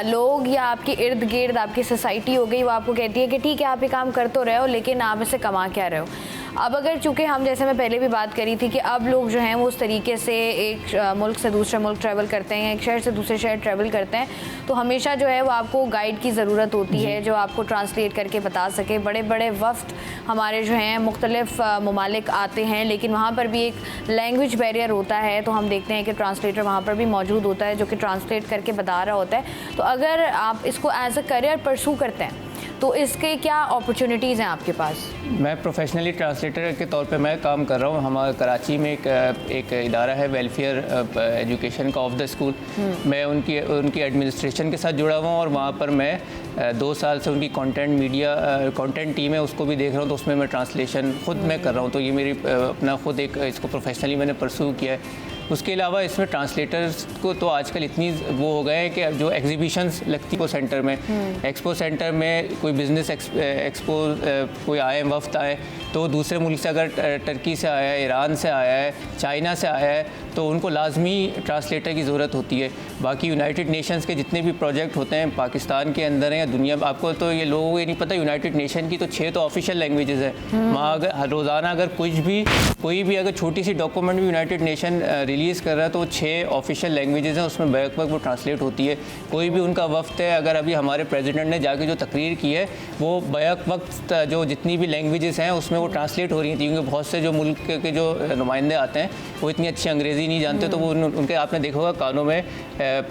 लोग या आपके इर्द गिर्द आपकी सोसाइटी हो गई वो आपको कहती है कि ठीक है आप ये काम कर तो रहे हो लेकिन आप इसे कमा क्या रहे हो। अब अगर चूँकि हम, जैसे मैं पहले भी बात करी थी कि अब लोग जो हैं वो उस तरीके से एक मुल्क से दूसरे मुल्क ट्रैवल करते हैं, एक शहर से दूसरे शहर ट्रैवल करते हैं, तो हमेशा जो है वो आपको गाइड की ज़रूरत होती है जो आपको ट्रांसलेट करके बता सके। बड़े बड़े वफ़द हमारे जो हैं मुख्तलिफ़ ममालिक आते हैं लेकिन वहाँ पर भी एक लैंग्वेज बैरियर होता है, तो हम देखते हैं कि ट्रांसलेटर वहाँ पर भी मौजूद होता है जो कि ट्रांसलेट करके बता रहा होता है। तो अगर आप इसको एज अ करियर परसू करते हैं तो इसके क्या अपॉर्चुनिटीज़ हैं आपके पास? मैं प्रोफेशनली ट्रांसलेटर के तौर पे मैं काम कर रहा हूँ। हमारे कराची में एक इदारा है वेलफेयर एजुकेशन का, ऑफ द स्कूल। मैं उनकी एडमिनिस्ट्रेशन के साथ जुड़ा हुआ हूँ और वहाँ पर मैं 2 साल से उनकी कंटेंट टीम है उसको भी देख रहा हूँ, तो उसमें मैं ट्रांसलेशन खुद मैं कर रहा हूँ। तो ये मेरी अपना खुद एक इसको प्रोफेशनली मैंने परस्यू किया है। उसके अलावा इसमें ट्रांसलेटर्स को तो आजकल इतनी वो हो गए हैं कि जो एग्जीबिशंस लगती है सेंटर में, एक्सपो सेंटर में कोई बिज़नेस एक्सपो कोई आए वफ्द आए तो दूसरे मुल्क से अगर टर्की से आया है, ईरान से आया है, चाइना से आया है तो उनको लाजमी ट्रांसलेटर की ज़रूरत होती है। बाकी यूनाइटेड नेशंस के जितने भी प्रोजेक्ट होते हैं पाकिस्तान के अंदर हैं या दुनिया में, आपको तो ये लोगों को ये नहीं पता यूनाइटेड नेशन की तो 6 तो ऑफिशियल लैंग्वेजेस हैं। वहाँ अगर रोज़ाना अगर कोई भी अगर छोटी सी डॉक्यूमेंट भी यूनाइटेड नेशन रिलीज़ कर रहा है तो 6 ऑफिशियल लैंग्वेजेस हैं, उसमें बैक वक्त वो ट्रांसलेट होती है। कोई भी उनका वफ्त है, अगर अभी हमारे प्रेसिडेंट ने जाके जो तकरीर की है वो बैक वक्त जो जितनी भी लैंग्वेजेस हैं उसमें वो ट्रांसलेट हो रही थी, क्योंकि बहुत से जो मुल्क के जो नुमाइंदे आते हैं वो इतनी अच्छी अंग्रेज़ी नहीं जानते, तो वो उनके आपने देखा होगा कानों में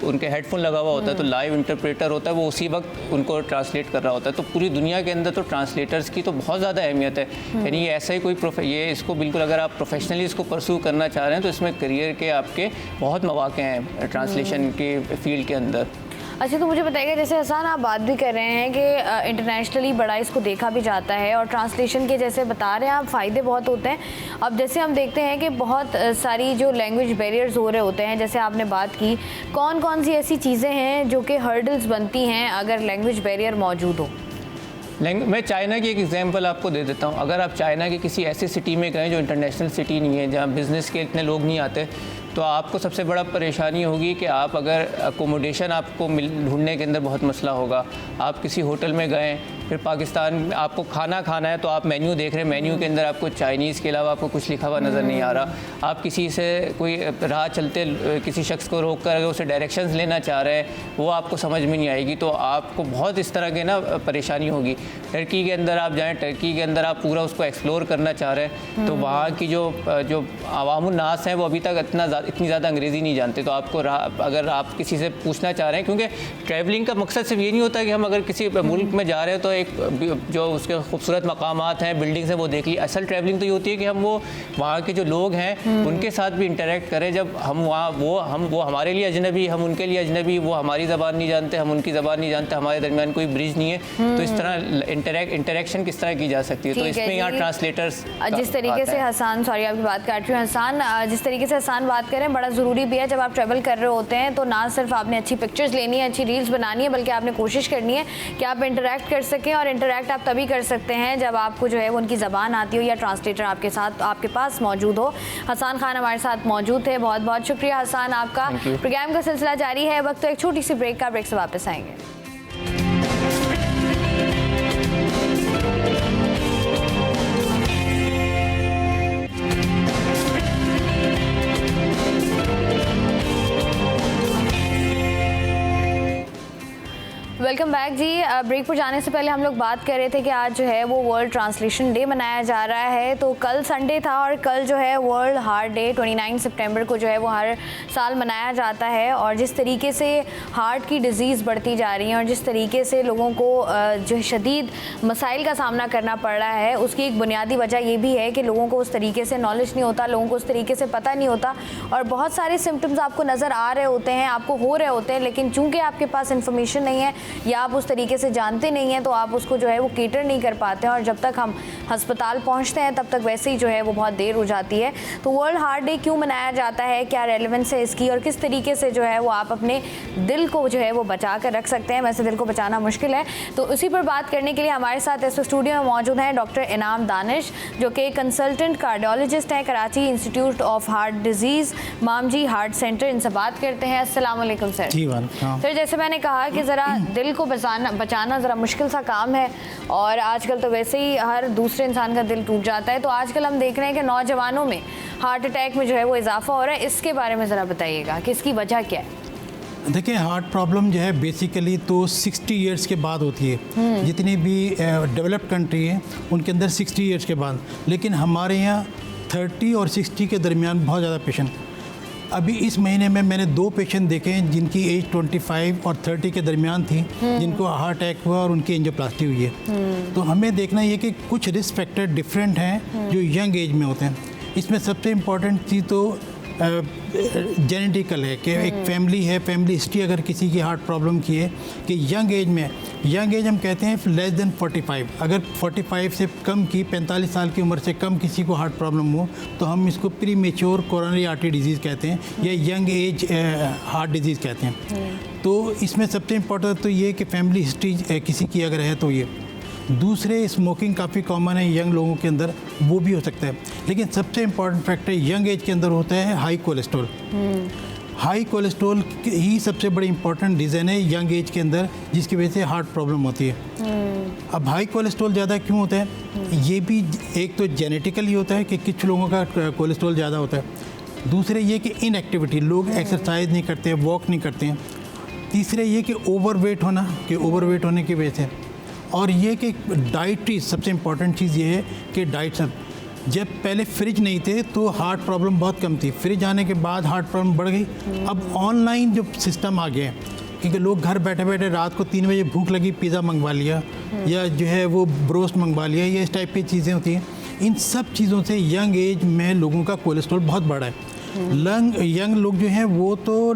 उनके हेडफोन लगा हुआ होता है तो लाइव इंटरप्रेटर होता है, वो उसी वक्त उनको ट्रांसलेट कर रहा होता है। तो पूरी दुनिया के अंदर तो ट्रांसलेटर्स की तो बहुत ज़्यादा अहमियत है। यानी ये ऐसा ही कोई ये इसको बिल्कुल अगर आप प्रोफेशनली इसको परस्यू करना चाह रहे हैं तो इसमें करियर के आपके बहुत मौके हैं ट्रांसलेशन के फील्ड के अंदर। अच्छा, तो मुझे बताइएगा, जैसे हसन आप बात भी कर रहे हैं कि इंटरनेशनली बड़ा इसको देखा भी जाता है और ट्रांसलेशन के जैसे बता रहे हैं आप फ़ायदे बहुत होते हैं। अब जैसे हम देखते हैं कि बहुत सारी जो लैंग्वेज बैरियर्स हो रहे होते हैं, जैसे आपने बात की, कौन कौन सी ऐसी चीज़ें हैं जो कि हर्डल्स बनती हैं अगर लैंग्वेज बैरियर मौजूद हो? मैं चाइना की एक एग्जांपल आपको दे देता हूँ। अगर आप चाइना की किसी ऐसी सिटी में गए जो इंटरनेशनल सिटी नहीं है, जहाँ बिज़नेस के इतने लोग नहीं आते, तो आपको सबसे बड़ा परेशानी होगी कि आप अगर अकोमोडेशन आपको ढूंढने के अंदर बहुत मसला होगा। आप किसी होटल में गए फिर पाकिस्तान आपको खाना खाना है तो आप मेन्यू देख रहे हैं, मेन्यू के अंदर आपको चाइनीज़ के अलावा आपको कुछ लिखा हुआ नज़र नहीं आ रहा। आप किसी से कोई राह चलते किसी शख्स को रोक कर अगर उसे डायरेक्शंस लेना चाह रहे हैं वो आपको समझ में नहीं आएगी, तो आपको बहुत इस तरह के ना परेशानी होगी। टर्की के अंदर आप जाएँ, टर्की के अंदर आप पूरा उसको एक्सप्लोर करना चाह रहे हैं तो वहाँ की जो अवामुन नास हैं वो अभी तक इतनी ज़्यादा अंग्रेज़ी नहीं जानते। तो आपको अगर आप किसी से पूछना चाह रहे हैं, क्योंकि ट्रैवलिंग का मकसद सिर्फ ये नहीं होता कि हम अगर किसी मुल्क में जा रहे हैं तो एक जो उसके खूबसूरत मकामात हैं, बिल्डिंग्स हैं वो देख ली। असल ट्रैवलिंग तो ये होती है कि हम वो वहाँ के जो लोग हैं उनके साथ भी इंटरेक्ट करें। जब हम वहाँ वो हमारे लिए अजनबी, हम उनके लिए अजनबी, वो हमारी ज़बान नहीं जानते, हम उनकी ज़बान नहीं जानते, हमारे दरमियान कोई ब्रिज नहीं है, तो इस तरह इंटरेक्शन किस तरह की जा सकती है। तो इसमें यहाँ ट्रांसलेटर्स जिस तरीके से हसन, सॉरी आपकी बात काट रही हूँ हसन, जिस तरीके से हसन बात करें बड़ा ज़रूरी भी है। जब आप ट्रैवल कर रहे होते हैं तो ना सिर्फ आपने अच्छी पिक्चर्स लेनी है, अच्छी रील्स बनानी है, बल्कि आपने कोशिश करनी है कि आप इंटरेक्ट कर सकें। और इंटरेक्ट आप तभी कर सकते हैं जब आपको जो है वो उनकी ज़बान आती हो या ट्रांसलेटर आपके साथ आपके पास मौजूद हो। हसन खान हमारे साथ मौजूद थे, बहुत बहुत शुक्रिया हसन आपका। प्रोग्राम का सिलसिला जारी है, वक्त तो एक छोटी सी ब्रेक का, ब्रेक से वापस आएंगे। वेलकम बैक जी। ब्रेक पर जाने से पहले हम लोग बात कर रहे थे कि आज जो है वो वर्ल्ड ट्रांसलेशन डे मनाया जा रहा है। तो कल संडे था और कल जो है वर्ल्ड हार्ट डे 29 सितंबर को जो है वो हर साल मनाया जाता है। और जिस तरीके से हार्ट की डिज़ीज़ बढ़ती जा रही है और जिस तरीके से लोगों को जो शदीद मसाइल का सामना करना पड़ रहा है, उसकी एक बुनियादी वजह ये भी है कि लोगों को उस तरीके से नॉलेज नहीं होता, लोगों को उस तरीके से पता नहीं होता और बहुत सारे सिम्टम्स आपको नज़र आ रहे होते हैं, आपको हो रहे होते हैं, लेकिन चूँकि आपके पास इन्फॉर्मेशन नहीं है या आप उस तरीके से जानते नहीं हैं तो आप उसको जो है वो केटर नहीं कर पाते हैं और जब तक हम अस्पताल पहुंचते हैं तब तक वैसे ही जो है वो बहुत देर हो जाती है। तो वर्ल्ड हार्ट डे क्यों मनाया जाता है, क्या रेलेवेंस है इसकी और किस तरीके से जो है वो आप अपने दिल को जो है वो बचा कर रख सकते हैं। वैसे दिल को बचाना मुश्किल है, तो उसी पर बात करने के लिए हमारे साथ इस स्टूडियो में मौजूद हैं डॉक्टर इनाम दानिश, जो कि कंसल्टेंट कार्डियोलॉजिस्ट हैं, Karachi institute of heart disease, Mamji heart centre. इनसे बात करते हैं। अस्सलाम वालेकुम सर। जी वालेकुम। सर जैसे मैंने कहा कि ज़रा दिल को बचाना ज़रा मुश्किल सा काम है और आजकल तो वैसे ही हर दूसरे इंसान का दिल टूट जाता है। तो आजकल हम देख रहे हैं कि नौजवानों में हार्ट अटैक में जो है वो इजाफा हो रहा है, इसके बारे में ज़रा बताइएगा कि इसकी वजह क्या है। देखिए, हार्ट प्रॉब्लम जो है बेसिकली तो 60 इयर्स के बाद होती है। जितनी भी डेवलप्ड कंट्री है उनके अंदर 60 इयर्स के बाद, लेकिन हमारे यहाँ 30 और 60 के दरमियान बहुत ज़्यादा पेशेंट। अभी इस महीने में मैंने 2 पेशेंट देखे हैं जिनकी एज 25 और 30 के दरमियान थी, जिनको हार्ट अटैक हुआ और उनकी एंजियोप्लास्टी हुई है। तो हमें देखना ये कि कुछ रिस्क फैक्टर डिफरेंट हैं जो यंग एज में होते हैं। इसमें सबसे इम्पॉर्टेंट चीज़ तो जेनेटिकल है कि एक फैमिली है, फैमिली हिस्ट्री अगर किसी की हार्ट प्रॉब्लम की है कि यंग एज में, यंग एज हम कहते हैं लेस देन 45, अगर 45 से कम की 45 साल की उम्र से कम किसी को हार्ट प्रॉब्लम हो तो हम इसको pre mature coronary artery disease कहते हैं या यंग एज हार्ट डिजीज़ कहते हैं। तो इसमें सबसे इम्पोर्टेंट तो ये कि फैमिली हिस्ट्री किसी की अगर है तो ये। दूसरे, स्मोकिंग काफ़ी कॉमन है यंग लोगों के अंदर, वो भी हो सकता है, लेकिन सबसे इम्पॉर्टेंट फैक्टर यंग एज के अंदर होता है हाई कोलेस्ट्रॉल। हाई कोलेस्ट्रॉल ही सबसे बड़ी इंपॉर्टेंट रीज़न है यंग एज के अंदर जिसकी वजह से हार्ट प्रॉब्लम होती है। अब हाई कोलेस्ट्रॉल ज़्यादा क्यों होता है, ये भी एक तो जेनेटिकली होता है कि कुछ लोगों का कोलेस्ट्रॉल ज़्यादा होता है। दूसरे ये कि इनएक्टिविटी, लोग एक्सरसाइज नहीं करते, वॉक नहीं करते हैं। तीसरे ये कि ओवरवेट होना, कि ओवरवेट होने की वजह से, और ये कि डाइटरी सबसे इम्पॉर्टेंट चीज़ ये है कि डाइट सब, जब पहले फ्रिज नहीं थे तो हार्ट प्रॉब्लम बहुत कम थी, फ्रिज आने के बाद हार्ट प्रॉब्लम बढ़ गई। अब ऑनलाइन जो सिस्टम आ गया है, क्योंकि लोग घर बैठे बैठे रात को 3 बजे भूख लगी पिज़्ज़ा मंगवा लिया या जो है वो ब्रोस्ट मंगवा लिया, या इस टाइप की चीज़ें होती हैं। इन सब चीज़ों से यंग एज में लोगों का कोलेस्ट्रॉल बहुत बढ़ा है। यंग लोग जो हैं वो तो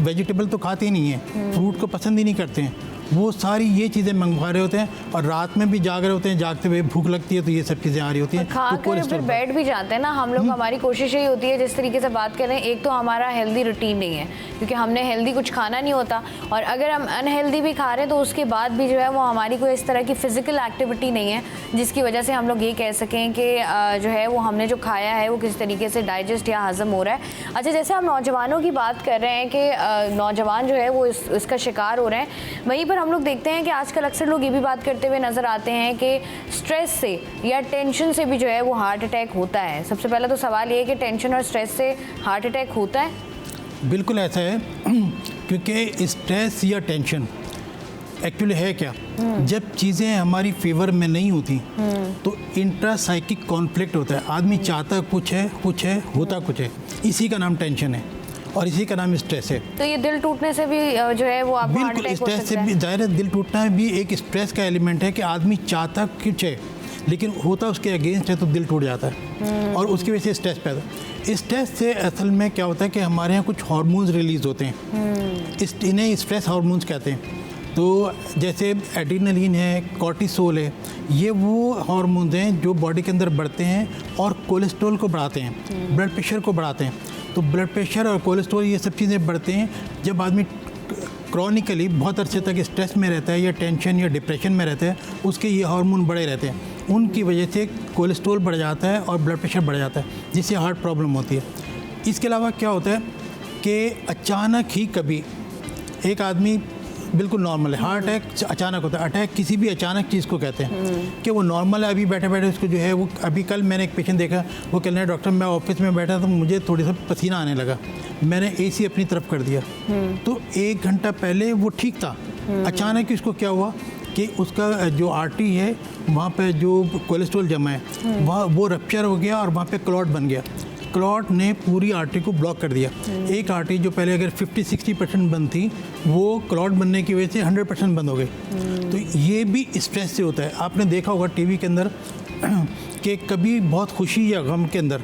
वेजिटेबल तो खाते ही नहीं हैं, फ्रूट को पसंद ही नहीं करते हैं, वो सारी ये चीज़ें मंगवा रहे होते हैं और रात में भी जाग रहे होते हैं, जागते हुए भूख लगती है तो ये सब चीज़ें आ रही होती हैं, तो फिर बैठ भी जाते हैं ना हम लोग। हमारी कोशिश यही होती है, जिस तरीके से बात करें, एक तो हमारा हेल्दी रूटीन नहीं है क्योंकि हमने हेल्दी कुछ खाना नहीं होता, और अगर हम अनहेल्दी भी खा रहे हैं तो उसके बाद भी जो है वो हमारी कोई इस तरह की फ़िज़िकल एक्टिविटी नहीं है जिसकी वजह से हम लोग ये कह सकें कि जो है वो हमने जो खाया है वो किस तरीके से डाइजेस्ट या हज़म हो रहा है। अच्छा, जैसे हम नौजवानों की बात कर रहे हैं कि नौजवान जो है वो इसका शिकार हो रहे हैं, वहीं पर हम लोग देखते हैं कि आजकल अक्सर लोग ये भी बात करते हुए नज़र आते हैं कि स्ट्रेस से या टेंशन से भी जो है वो हार्ट अटैक होता है। सबसे पहला तो सवाल ये है कि टेंशन और स्ट्रेस से हार्ट अटैक होता है? बिल्कुल ऐसा है, क्योंकि स्ट्रेस या टेंशन एक्चुअली है क्या, जब चीज़ें हमारी फेवर में नहीं होती तो इंट्रासाइकिक कॉन्फ्लिक्ट होता है। आदमी चाहता कुछ है होता कुछ है। इसी का नाम टेंशन है और इसी का नाम स्ट्रेस है। तो ये दिल टूटने से भी जो है वो आपको हार्ट बिल्कुल अटैक हो स्ट्रेस से सकता भी है? ज़ाहिर है, दिल टूटना भी एक स्ट्रेस का एलिमेंट है कि आदमी चाहता कुछ है लेकिन होता उसके अगेंस्ट है तो दिल टूट जाता है और उसकी वजह से स्ट्रेस पैदा। स्ट्रेस से असल में क्या होता है कि हमारे यहाँ कुछ हार्मोन्स रिलीज होते हैं, इन्हें स्ट्रेस हार्मोन्स कहते हैं। तो जैसे एड्रेनलिन है, कॉर्टिसोल है, ये वो हार्मोन्स हैं जो बॉडी के अंदर बढ़ते हैं और कोलेस्ट्रॉल को बढ़ाते हैं, ब्लड प्रेशर को बढ़ाते हैं। तो ब्लड प्रेशर और कोलेस्ट्रॉल ये सब चीज़ें बढ़ते हैं जब आदमी क्रॉनिकली बहुत अरसे तक स्ट्रेस में रहता है या टेंशन या डिप्रेशन में रहता है, उसके ये हार्मोन बढ़े रहते हैं। उनकी वजह से कोलेस्ट्रॉल बढ़ जाता है और ब्लड प्रेशर बढ़ जाता है, जिससे हार्ट प्रॉब्लम होती है। इसके अलावा क्या होता है कि अचानक ही कभी एक आदमी बिल्कुल नॉर्मल है, हार्ट अटैक अचानक होता है। अटैक किसी भी अचानक चीज़ को कहते हैं कि वो नॉर्मल है, अभी बैठे बैठे उसको जो है वो, अभी कल मैंने एक पेशेंट देखा, वो कह रहे हैं डॉक्टर मैं ऑफिस में बैठा तो मुझे थोड़ी सा पसीना आने लगा, मैंने एसी अपनी तरफ कर दिया। तो 1 घंटा पहले वो ठीक था, अचानक ही उसको क्या हुआ कि उसका जो आर्टरी है वहाँ पे जो कोलेस्ट्रॉल जमा है वहाँ वो रप्चर हो गया और वहाँ पे क्लॉट बन गया। क्लॉट ने पूरी आर्टरी को ब्लॉक कर दिया। एक आर्टरी जो पहले अगर 50-60% बंद थी वो क्लॉट बनने की वजह से 100% बंद हो गई। तो ये भी स्ट्रेस से होता है। आपने देखा होगा टीवी के अंदर कि कभी बहुत खुशी या गम के अंदर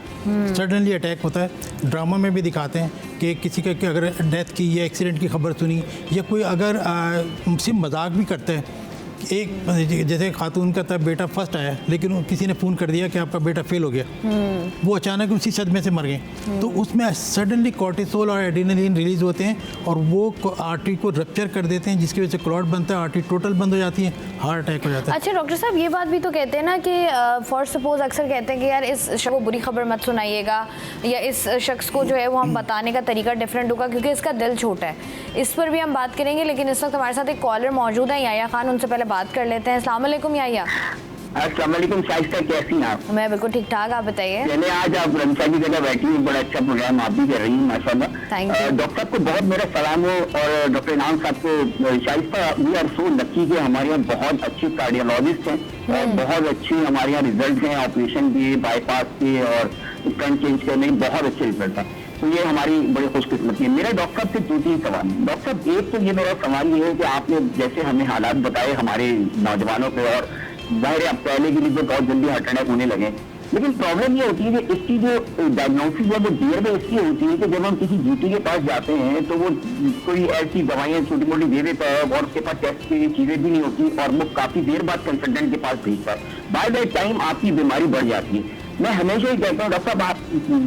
सडनली अटैक होता है। ड्रामा में भी दिखाते हैं कि किसी का अगर डेथ की या एक्सीडेंट की खबर सुनी या कोई अगर सिर्फ मजाक भी करता है, एक जैसे खातून का तब बेटा फर्स्ट आया लेकिन किसी ने फ़ोन कर दिया कि आपका बेटा फेल हो गया, वो अचानक उसी सदमे से मर गए। तो उसमें सडनली कॉर्टिसोल और एड्रेनलिन रिलीज़ होते हैं और वो आर्टरी को रप्चर कर देते हैं, जिसकी वजह से क्लॉट बनता है, आर्टरी टोटल बंद हो जाती है, हार्ट अटैक हो जाता है। अच्छा डॉक्टर साहब, ये बात भी तो कहते हैं ना कि फॉर सपोज अक्सर कहते हैं कि यार इस शख्स को बुरी खबर मत सुनाइएगा या इस शख्स को जो है वो हम बताने का तरीका डिफरेंट होगा क्योंकि इसका दिल छोटा है। इस पर भी हम बात करेंगे, लेकिन इस वक्त हमारे साथ एक कॉलर मौजूद है, याया खान, उनसे पहले बात कर लेते हैं। अस्सलाम वालेकुम याया। अस्सलाम वालेकुम शाइस्ता, कैसी हैं आप? मैं बिल्कुल ठीक ठाक, आप बताइए। चलिए आज आप रमशा की जगह बैठी हुई, बड़ा अच्छा प्रोग्राम आप भी कर रही हैं माशाल्लाह। डॉक्टर साहब को बहुत मेरा सलाम हो और डॉक्टर इनाम साहब को। Shaista, we are so lucky कि हमारे यहाँ बहुत अच्छे कार्डियोलॉजिस्ट हैं और बहुत अच्छे हमारे यहाँ रिजल्ट हैं ऑपरेशन के, बाईपास के और स्टेंट चेंज करने के बहुत अच्छे रिजल्ट हैं। तो ये हमारी बड़ी खुशकिस्मती है। मेरा डॉक्टर साहब से 2-3 सवाल है। डॉक्टर साहब, एक तो ये मेरा सवाल ये है कि आपने जैसे हमें हालात बताए हमारे नौजवानों पे, और जाहिर है अब पहले के लिए तो बहुत जल्दी हार्ट अटैक होने लगे, लेकिन प्रॉब्लम ये होती है कि इसकी जो डायग्नोसिस है वो देर में इसकी होती है कि जब हम किसी जीपी के पास जाते हैं तो वो कोई ऐसी दवाइयाँ छोटी मोटी दे देता है और उसके पास टेस्ट की चीज़ें भी नहीं होती और वो काफ़ी देर बाद कंसल्टेंट के पास भेजता है। बाय दैट टाइम आपकी बीमारी बढ़ जाती है। मैं हमेशा ही कहता हूँ डॉक्टर साहब, आप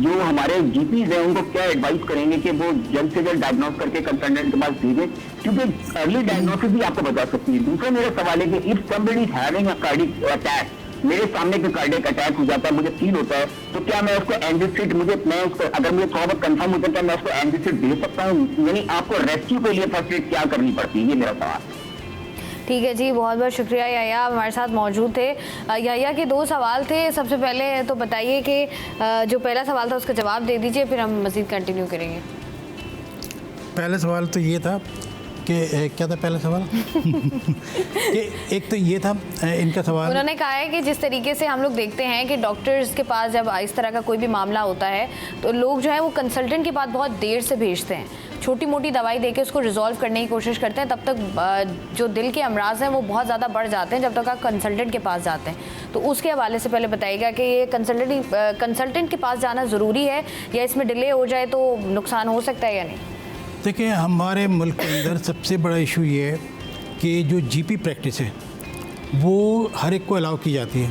जो हमारे जीपीज हैं उनको क्या एडवाइस करेंगे कि वो जल्द से जल्द डायग्नोस करके कंसल्टेंट के पास भेजें, क्योंकि अर्ली डायग्नोसिस भी आपको बता सकती है। दूसरा मेरा सवाल है कि if somebody is having a cardiac attack, मेरे सामने कोई कार्डियक अटैक हो जाता है, मुझे फील होता है, तो क्या मैं उसको एंजियोसिट मैं उसको अगर मुझे थोड़ा बहुत कंफर्म होता है क्या मैं उसको एंजियोसिट दे सकता हूँ? यानी आपको रेस्क्यू के लिए फर्स्ट एड क्या करनी पड़ती है, ये मेरा सवाल। ठीक है जी, बहुत बहुत शुक्रिया याया, हमारे साथ मौजूद थे। याया के 2 सवाल थे। सबसे पहले तो बताइए कि जो पहला सवाल था उसका जवाब दे दीजिए, फिर हम मज़ीद कंटिन्यू करेंगे। पहला सवाल तो ये था कि क्या था पहला सवाल? एक तो ये था इनका सवाल, उन्होंने कहा है कि जिस तरीके से हम लोग देखते हैं कि डॉक्टर्स के पास जब इस तरह का कोई भी मामला होता है तो लोग जो है वो कंसल्टेंट के पास बहुत देर से भेजते हैं, छोटी मोटी दवाई देके उसको रिजॉल्व करने की कोशिश करते हैं, तब तक जो दिल के अमराज हैं वो बहुत ज़्यादा बढ़ जाते हैं जब तक आप कंसल्टेंट के पास जाते हैं। तो उसके हवाले से पहले बताइएगा कि ये कंसल्टेंट के पास जाना ज़रूरी है या इसमें डिले हो जाए तो नुकसान हो सकता है या नहीं? देखिए, हमारे मुल्क के अंदर सबसे बड़ा इशू ये है कि जो जीपी प्रैक्टिस है वो हर एक को अलाउ की जाती है।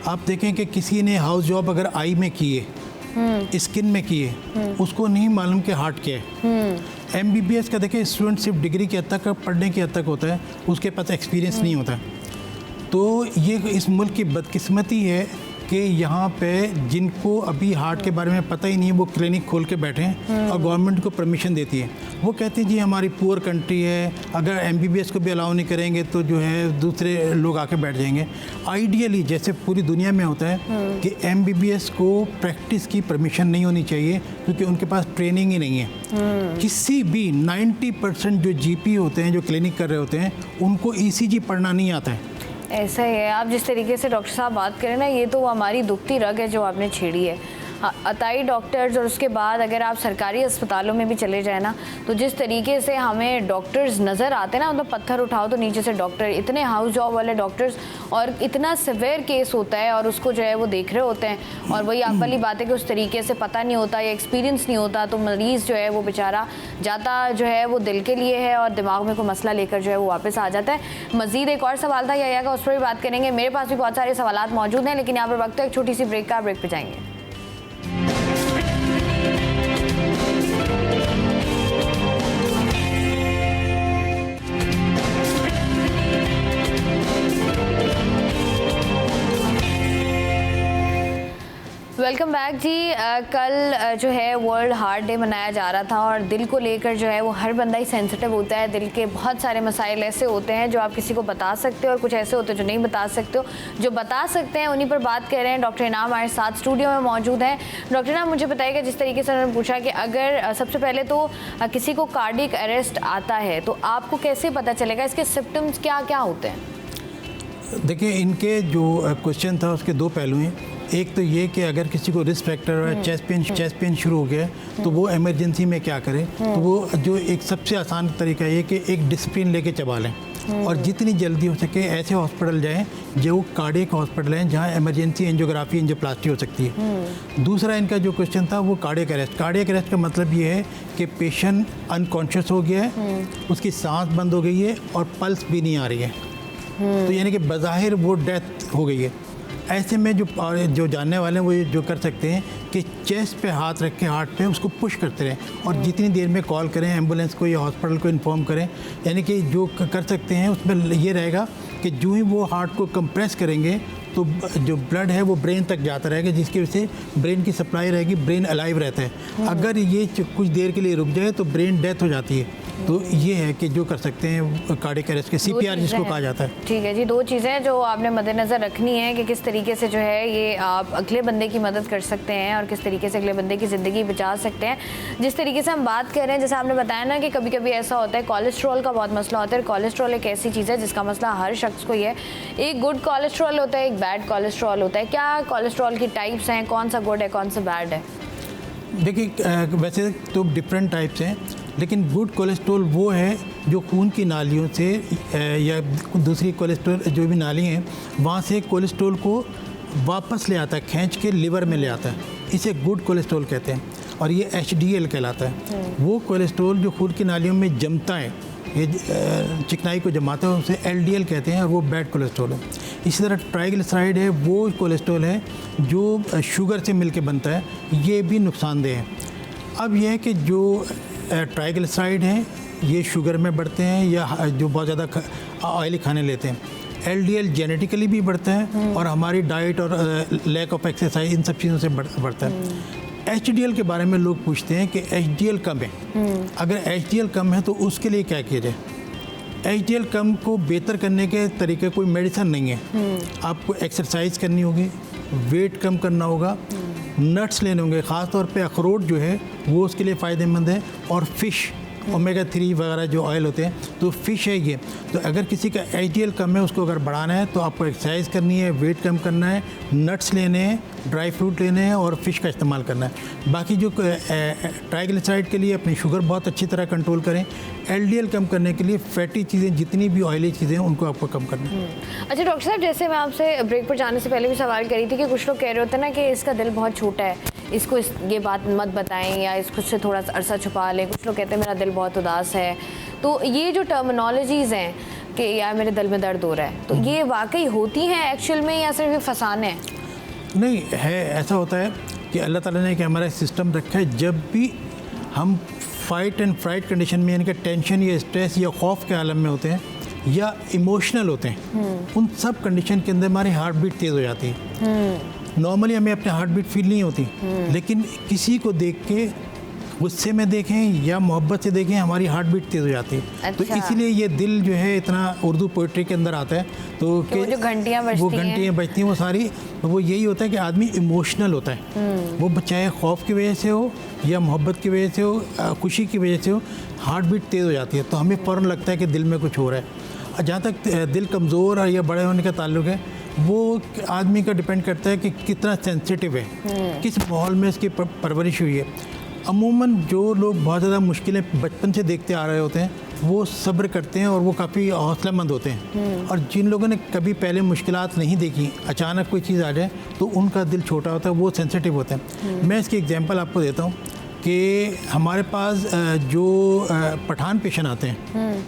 आप देखें कि किसी ने हाउस जॉब अगर आई में की है, स्किन में की है, उसको नहीं मालूम कि हार्ट क्या है। MBBS का देखिए स्टूडेंट सिर्फ डिग्री की हद तक पढ़ने की हद तक होता है, उसके पास एक्सपीरियंस नहीं होता। तो ये इस मुल्क की बदकिस्मती है कि यहाँ पे जिनको अभी हार्ट के बारे में पता ही नहीं है वो क्लिनिक खोल के बैठे हैं और गवर्नमेंट को परमिशन देती है। वो कहते हैं जी हमारी पुअर कंट्री है, अगर MBBS को भी अलाउ नहीं करेंगे तो जो है दूसरे लोग आके बैठ जाएंगे। आइडियली जैसे पूरी दुनिया में होता है कि MBBS को प्रैक्टिस की परमिशन नहीं होनी चाहिए क्योंकि उनके पास ट्रेनिंग ही नहीं है। किसी भी 90% जो GP होते हैं जो क्लिनिक कर रहे होते हैं उनको ECG पढ़ना नहीं आता है। ऐसा ही है। आप जिस तरीके से डॉक्टर साहब बात करें ना, ये तो हमारी दुखती रग है जो आपने छेड़ी है। अताई डॉक्टर्स और उसके बाद अगर आप सरकारी अस्पतालों में भी चले जाए ना, तो जिस तरीके से हमें डॉक्टर्स नज़र आते हैं ना, मतलब पत्थर उठाओ तो नीचे से डॉक्टर, इतने हाउस जॉब वाले डॉक्टर्स, और इतना सिवियर केस होता है और उसको जो है वो देख रहे होते हैं। और वही आप वाली बात है कि उस तरीके से पता नहीं होता या एक्सपीरियंस नहीं होता, तो मरीज़ जो है वो बेचारा जाता जो है वो दिल के लिए है और दिमाग में कोई मसला लेकर जो है वो वापस आ जाता है। मज़ीद एक और सवाल था या का, उस पर भी बात करेंगे। मेरे पास भी बहुत सारे सवाल मौजूद हैं, लेकिन यहाँ पर वक्त है एक छोटी सी ब्रेक का, ब्रेक पर जाएंगे। वेलकम बैक जी। कल जो है वर्ल्ड हार्ट डे मनाया जा रहा था और दिल को लेकर जो है वो हर बंदा ही सेंसिटिव होता है। दिल के बहुत सारे मसाइल ऐसे होते हैं जो आप किसी को बता सकते हो और कुछ ऐसे होते हैं जो नहीं बता सकते हो। जो बता सकते हैं उन्हीं पर बात कर रहे हैं। डॉक्टर इनाम हमारे साथ स्टूडियो में मौजूद हैं। डॉक्टर इनाम, मुझे बताइएगा, जिस तरीके से उन्होंने पूछा कि अगर सबसे पहले तो किसी को कार्डियक अरेस्ट आता है तो आपको कैसे पता चलेगा, इसके सिम्टम्स क्या क्या होते हैं? देखिए, इनके जो क्वेश्चन था उसके दो पहलू हैं। एक तो ये कि अगर किसी को रिस्क फैक्टर है, चेस्ट पेन शुरू हो गया तो वो इमरजेंसी में क्या करें। तो वो जो एक सबसे आसान तरीका ये कि एक डिस्प्रिन लेके चबा लें और जितनी जल्दी हो सके ऐसे हॉस्पिटल जाएं जो कार्डियक हॉस्पिटल हैं जहां इमरजेंसी एंजियोग्राफी एंजियोप्लास्टी हो सकती है। दूसरा इनका जो क्वेश्चन था वो कार्डियक अरेस्ट। कार्डियक अरेस्ट का मतलब ये है कि पेशेंट अनकॉन्शियस हो गया है, उसकी सांस बंद हो गई है और पल्स भी नहीं आ रही है, तो यानी कि बज़ाहिर वो डेथ हो गई है। ऐसे में जो जानने वाले हैं वो ये जो कर सकते हैं कि चेस्ट पे हाथ रख के हार्ट पे उसको पुश करते रहें और जितनी देर में कॉल करें एम्बुलेंस को या हॉस्पिटल को इन्फॉर्म करें। यानी कि जो कर सकते हैं उसमें ये रहेगा कि जो ही वो हार्ट को कंप्रेस करेंगे तो जो ब्लड है वो ब्रेन तक जाता रहेगा, जिसकी वजह से ब्रेन की सप्लाई रहेगी, ब्रेन अलाइव रहता है। अगर ये कुछ देर के लिए रुक जाए तो ब्रेन डेथ हो जाती है। तो ये है कि जो कर सकते हैं कार्डियक अरेस्ट के, CPR जिसको कहा जाता है। ठीक है जी, दो चीज़ें जो आपने मद्देनज़र रखनी है कि किस तरीके से जो है ये आप अगले बंदे की मदद कर सकते हैं और किस तरीके से अगले बंदे की ज़िंदगी बचा सकते हैं। जिस तरीके से हम बात कर रहे हैं, जैसे आपने बताया ना कि कभी कभी ऐसा होता है कोलेस्ट्रॉल का बहुत मसला होता है। कोलेस्ट्रॉल एक ऐसी चीज़ है जिसका मसला हर शख्स को ही है। एक गुड कोलेस्ट्रॉल होता है, एक बैड कोलेस्ट्रॉल होता है। क्या कोलेस्ट्रॉल की टाइप्स हैं, कौन सा गुड है कौन सा बैड है? देखिए, वैसे तो डिफरेंट टाइप्स हैं, लेकिन गुड कोलेस्ट्रॉल वो है जो खून की नालियों से या दूसरी कोलेस्ट्रॉल जो भी नाली हैं वहाँ से कोलेस्ट्रॉल को वापस ले आता है, खींच के लिवर में ले आता है। इसे गुड कोलेस्ट्रॉल कहते हैं और ये HDL कहलाता है। वो कोलेस्ट्रॉल जो खून की नालियों में जमता है, ये चिकनाई को जमाता है, उसे LDL कहते हैं और वो बैड कोलेस्ट्रॉल है। इसी तरह ट्राइग्लिसराइड है, वो कोलेस्ट्रॉल है जो शुगर से मिलके बनता है, ये भी नुकसानदेह है। अब यह है कि जो ट्राइग्लिसराइड हैं ये शुगर में बढ़ते हैं या जो बहुत ज़्यादा ऑयली खाने लेते हैं। LDL जेनेटिकली भी बढ़ता है और हमारी डाइट और लैक ऑफ एक्सरसाइज इन सब चीज़ों से बढ़ता है। HDL के बारे में लोग पूछते हैं कि HDL कम है, अगर HDL कम है तो उसके लिए क्या किया जाए। HDL कम को बेहतर करने के तरीके कोई मेडिसिन नहीं है। आपको एक्सरसाइज करनी होगी, वेट कम करना होगा, नट्स लेने होंगे, ख़ास तौर पे अखरोट जो है वो उसके लिए फ़ायदेमंद है, और फ़िश ओमेगा 3 वगैरह जो ऑयल होते हैं, तो फ़िश है ये। तो अगर किसी का HDL कम है, उसको अगर बढ़ाना है तो आपको एक्सरसाइज करनी है, वेट कम करना है, नट्स लेने हैं, ड्राई फ्रूट लेने हैं और फ़िश का इस्तेमाल करना है। बाकी जो ट्राइग्लिसराइड के लिए अपनी शुगर बहुत अच्छी तरह कंट्रोल करें। LDL कम करने के लिए फैटी चीज़ें, जितनी भी ऑयली चीज़ें हैं उनको आपको कम करना है। अच्छा डॉक्टर साहब, जैसे मैं आपसे ब्रेक पर जाने से पहले भी सवाल करी थी कि कुछ लोग कह रहे होते हैं ना कि इसका दिल बहुत छोटा है, इसको ये बात मत बताएं या इसको से थोड़ा सा अरसा छुपा लें। कुछ लोग कहते हैं मेरा दिल बहुत उदास है। तो ये जो टर्मिनोलॉजीज़ हैं कि यार मेरे दिल में दर्द हो रहा है, तो ये वाकई होती हैं एक्चुअल में या सिर्फ फसाने हैं? नहीं है, ऐसा होता है कि अल्लाह ताला ने एक हमारा सिस्टम रखा है, जब भी हम फाइट एंड फ्राइट कंडीशन में, यानी कि टेंशन या स्ट्रेस या खौफ के आलम में होते हैं या इमोशनल होते हैं, उन सब कंडीशन के अंदर हमारी हार्ट बीट तेज़ हो जाती है। नॉर्मली हमें अपने हार्ट बीट फील नहीं होती, लेकिन किसी को देख के गुस्से में देखें या मोहब्बत से देखें हमारी हार्ट बीट तेज़ हो जाती है। अच्छा। तो इसीलिए ये दिल जो है इतना उर्दू पोइट्री के अंदर आता है। तो वो जो घंटियाँ बजती हैं वो सारी, वो यही होता है कि आदमी इमोशनल होता है, वो चाहे खौफ की वजह से हो या मोहब्बत की वजह से हो, खुशी की वजह से हो, हार्ट बीट तेज़ हो जाती है। तो हमें फ़ौरन लगता है कि दिल में कुछ हो रहा है। जहाँ तक दिल कमज़ोर और या बड़े होने का ताल्लुक है, वो आदमी का डिपेंड करता है कि कितना सेंसिटिव है, किस माहौल में इसकी परवरिश हुई है। अमूमन जो लोग बहुत ज़्यादा मुश्किलें बचपन से देखते आ रहे होते हैं वो सब्र करते हैं और वो काफ़ी हौसलामंद होते हैं। और जिन लोगों ने कभी पहले मुश्किलात नहीं देखी, अचानक कोई चीज़ आ जाए तो उनका दिल छोटा होता है, वो सेंसिटिव होते हैं। मैं इसकी एग्जांपल आपको देता हूँ कि हमारे पास जो पठान पेशेंट आते हैं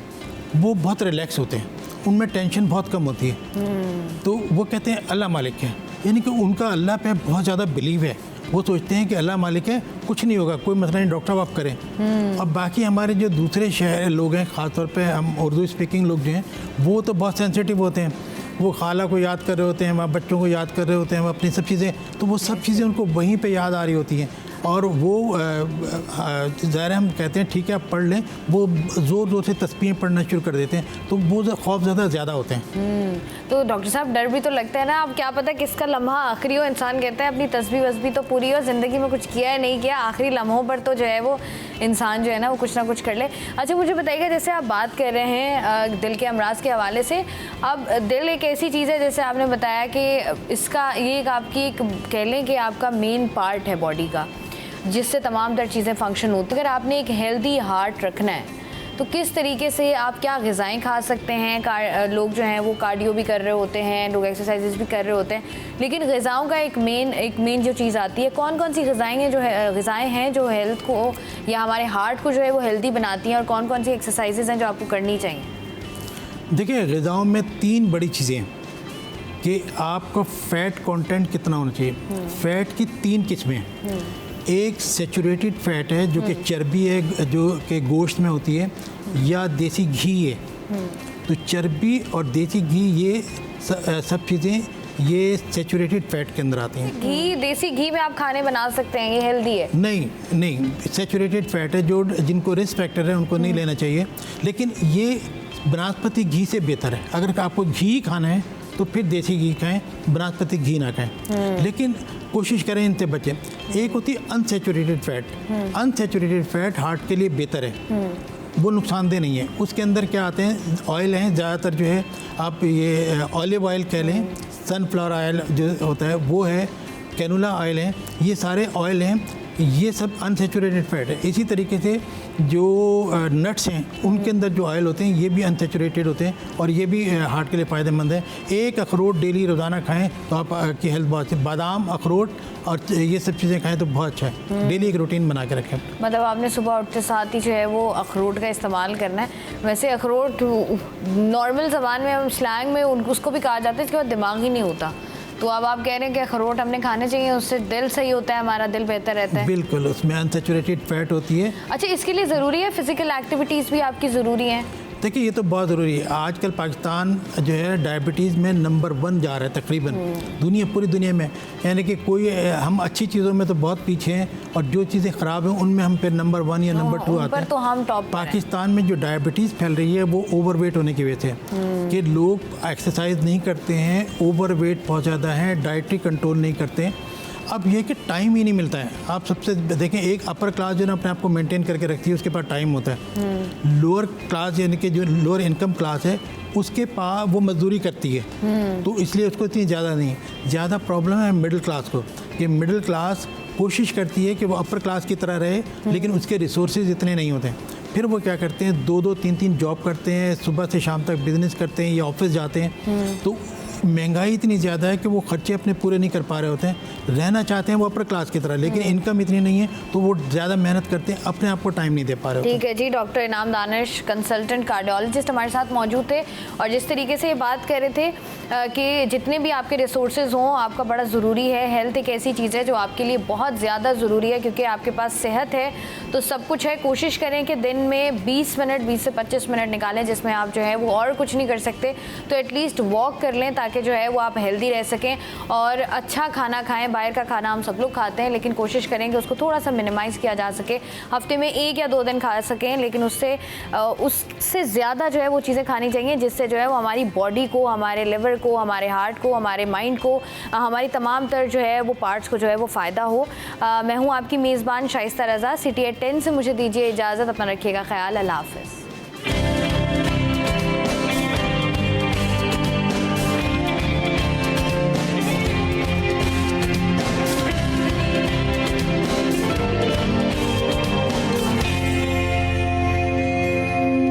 वो बहुत रिलैक्स होते हैं, उनमें टेंशन बहुत कम होती है। तो वो कहते हैं अल्लाह मालिक है, यानी कि उनका अल्लाह पे बहुत ज़्यादा बिलीव है। वो सोचते हैं कि अल्लाह मालिक है, कुछ नहीं होगा, कोई मसला नहीं, डॉक्टर आप करें। अब बाकी हमारे जो दूसरे शहर लोग हैं, ख़ासतौर पे हम उर्दू स्पीकिंग लोग जो हैं, वो तो बहुत सेंसिटिव होते हैं। वो खाला को याद कर रहे होते हैं, वहाँ बच्चों को याद कर रहे होते हैं, अपनी सब चीज़ें, तो वो सब चीज़ें उनको वहीं पे याद आ रही होती हैं। और वो ज़ाहिर हम कहते हैं ठीक है आप पढ़ लें, वो ज़ोर ज़ोर से तस्बीहें पढ़ना शुरू कर देते हैं, तो वो खौफ ज़्यादा होते हैं। तो डॉक्टर साहब डर भी तो लगता है ना, अब क्या पता किसका लम्हा आखिरी हो। इंसान कहता है अपनी तस्बीह वस्बी तो पूरी हो, ज़िंदगी में कुछ किया है नहीं किया, आखिरी लम्हों पर तो जो है वो इंसान जो है ना वो कुछ ना कुछ कर ले। अच्छा मुझे बताइएगा, जैसे आप बात कर रहे हैं दिल के अमराज के हवाले से, अब दिल एक ऐसी चीज़ है जैसे आपने बताया कि इसका ये एक आपकी एक कह लें कि आपका मेन पार्ट है बॉडी का, जिससे तमाम तर चीज़ें फंक्शन होती है। अगर आपने एक हेल्दी हार्ट रखना है तो किस तरीके से आप क्या ग़िज़ाएँ खा सकते हैं? लोग जो हैं वो कार्डियो भी कर रहे होते हैं, लोग एक्सरसाइजेस भी कर रहे होते हैं, लेकिन ग़िज़ाओं का एक मेन जो चीज़ आती है, कौन कौन सी ग़िज़ाएँ हैं जो हेल्थ को या हमारे हार्ट को जो है वो हेल्दी बनाती हैं, और कौन कौन सी एक्सरसाइजेज हैं जो आपको करनी चाहिए? देखिए, ग़िज़ाओं में 3 बड़ी चीज़ें हैं कि आपका फ़ैट कंटेंट कितना होना चाहिए। फ़ैट की 3 किस्में हैं। एक सेचुरेटेड फ़ैट है जो कि चर्बी है, जो कि गोश्त में होती है, या देसी घी है। तो चर्बी और देसी घी ये सब चीज़ें ये सेचुरेटेड फ़ैट के अंदर आती हैं। घी, देसी घी में आप खाने बना सकते हैं, ये हेल्दी है? नहीं, सेचुरेटेड फ़ैट है, जो जिनको रिस्क फैक्टर है उनको नहीं लेना चाहिए, लेकिन ये बनास्पति घी से बेहतर है। अगर आपको घी खाना है तो फिर देसी घी खाएं, बनास्पति घी ना खाएं, लेकिन कोशिश करें इनसे बचें। एक होती है unsaturated fat. Unsaturated fat heart के लिए बेहतर है, वो नुकसानदेह नहीं है। उसके अंदर क्या आते हैं, ऑयल हैं ज़्यादातर, जो है आप ये ऑलिव ऑयल कह लें, सनफ्लावर ऑयल जो होता है वो है, कैनोला ऑयल है, ये सारे ऑयल हैं, ये सब अनसेचुरेटेड फ़ैट है। इसी तरीके से जो नट्स हैं उनके अंदर जो ऑयल होते हैं ये भी अनसेचुरेटेड होते हैं, और ये भी हार्ट के लिए फ़ायदेमंद है। एक अखरोट डेली रोज़ाना खाएं तो आपकी हेल्थ बहुत अच्छी, बादाम, अखरोट और ये सब चीज़ें खाएं तो बहुत अच्छा है। डेली एक रूटीन बना के रखें। मतलब आपने सुबह उठते साथ ही जो है वो अखरोट का इस्तेमाल करना है। वैसे अखरोट नॉर्मल ज़बान में, हम स्लैंग में उसको भी कहा जाता है, इसके बाद दिमाग ही नहीं होता, तो अब आप कह रहे हैं कि अखरोट हमने खाने चाहिए, उससे दिल सही होता है, हमारा दिल बेहतर रहता है? बिल्कुल, उसमें अनसेचुरेटेड फ़ैट होती है। अच्छा, इसके लिए ज़रूरी है फिज़िकल एक्टिविटीज़ भी आपकी ज़रूरी हैं? देखिए, ये तो बहुत ज़रूरी है। आजकल पाकिस्तान जो है डायबिटीज़ में नंबर 1 जा रहा है तकरीबन पूरी दुनिया में, यानी कि कोई हम अच्छी चीज़ों में तो बहुत पीछे हैं, और जो चीज़ें ख़राब हैं उनमें हम फिर नंबर 1 या नंबर 2 आते हैं। तो हम टॉप। पाकिस्तान में जो डायबिटीज़ फैल रही है वो ओवरवेट होने की वजह से, कि लोग एक्सरसाइज नहीं करते हैं, ओवरवेट बहुत ज़्यादा है, डाइटरी कंट्रोल नहीं करते हैं। अब ये कि टाइम ही नहीं मिलता है। आप सबसे देखें, एक अपर क्लास जो है अपने आप को मेंटेन करके रखती है, उसके पास टाइम होता है। लोअर क्लास यानी कि जो लोअर इनकम क्लास है उसके पास वो मजदूरी करती है, तो इसलिए उसको इतनी ज़्यादा नहीं। ज़्यादा प्रॉब्लम है मिडिल क्लास को, कि मिडिल क्लास कोशिश करती है कि वो अपर क्लास की तरह रहे, लेकिन उसके रिसोर्सेज इतने नहीं होते। फिर वो क्या करते हैं, 2-2, 3-3 जॉब करते हैं, सुबह से शाम तक बिजनेस करते हैं या ऑफिस जाते हैं। तो महंगाई इतनी ज़्यादा है कि वो खर्चे अपने पूरे नहीं कर पा रहे होते हैं। रहना चाहते हैं वो अपर क्लास की तरह, लेकिन इनकम इतनी नहीं है, तो वो ज़्यादा मेहनत करते हैं, अपने आप को टाइम नहीं दे पा रहे। ठीक है जी, डॉक्टर इनाम दानिश कंसल्टेंट कार्डियोलॉजिस्ट हमारे साथ मौजूद थे, और जिस तरीके से ये बात कर रहे थे कि जितने भी आपके रिसोर्सेज हों, आपका बड़ा ज़रूरी है। हेल्थ एक ऐसी चीज़ है जो आपके लिए बहुत ज़्यादा ज़रूरी है, क्योंकि आपके पास सेहत है तो सब कुछ है। कोशिश करें कि दिन में 20 से 25 मिनट निकालें, जिसमें आप जो है वो और कुछ नहीं कर सकते तो एटलीस्ट वॉक कर लें, ताकि ताकि जो है वो आप हेल्दी रह सकें और अच्छा खाना खाएं। बाहर का खाना हम सब लोग खाते हैं, लेकिन कोशिश करें कि उसको थोड़ा सा मिनिमाइज़ किया जा सके। हफ्ते में 1 या 2 दिन खा सकें, लेकिन उससे ज़्यादा जो है वो चीज़ें खानी चाहिए जिससे जो है वो हमारी बॉडी को, हमारे लिवर को, हमारे हार्ट को, हमारे माइंड को, हमारी तमाम तर जो है वो पार्ट्स को जो है वो फ़ायदा हो। मैं हूँ आपकी मेज़बान शाइस्ता रज़ा। सिटी एट 10 से मुझे दीजिए इजाज़त। अपना रखिएगा ख्याल। अल्लाह हाफ़िज़।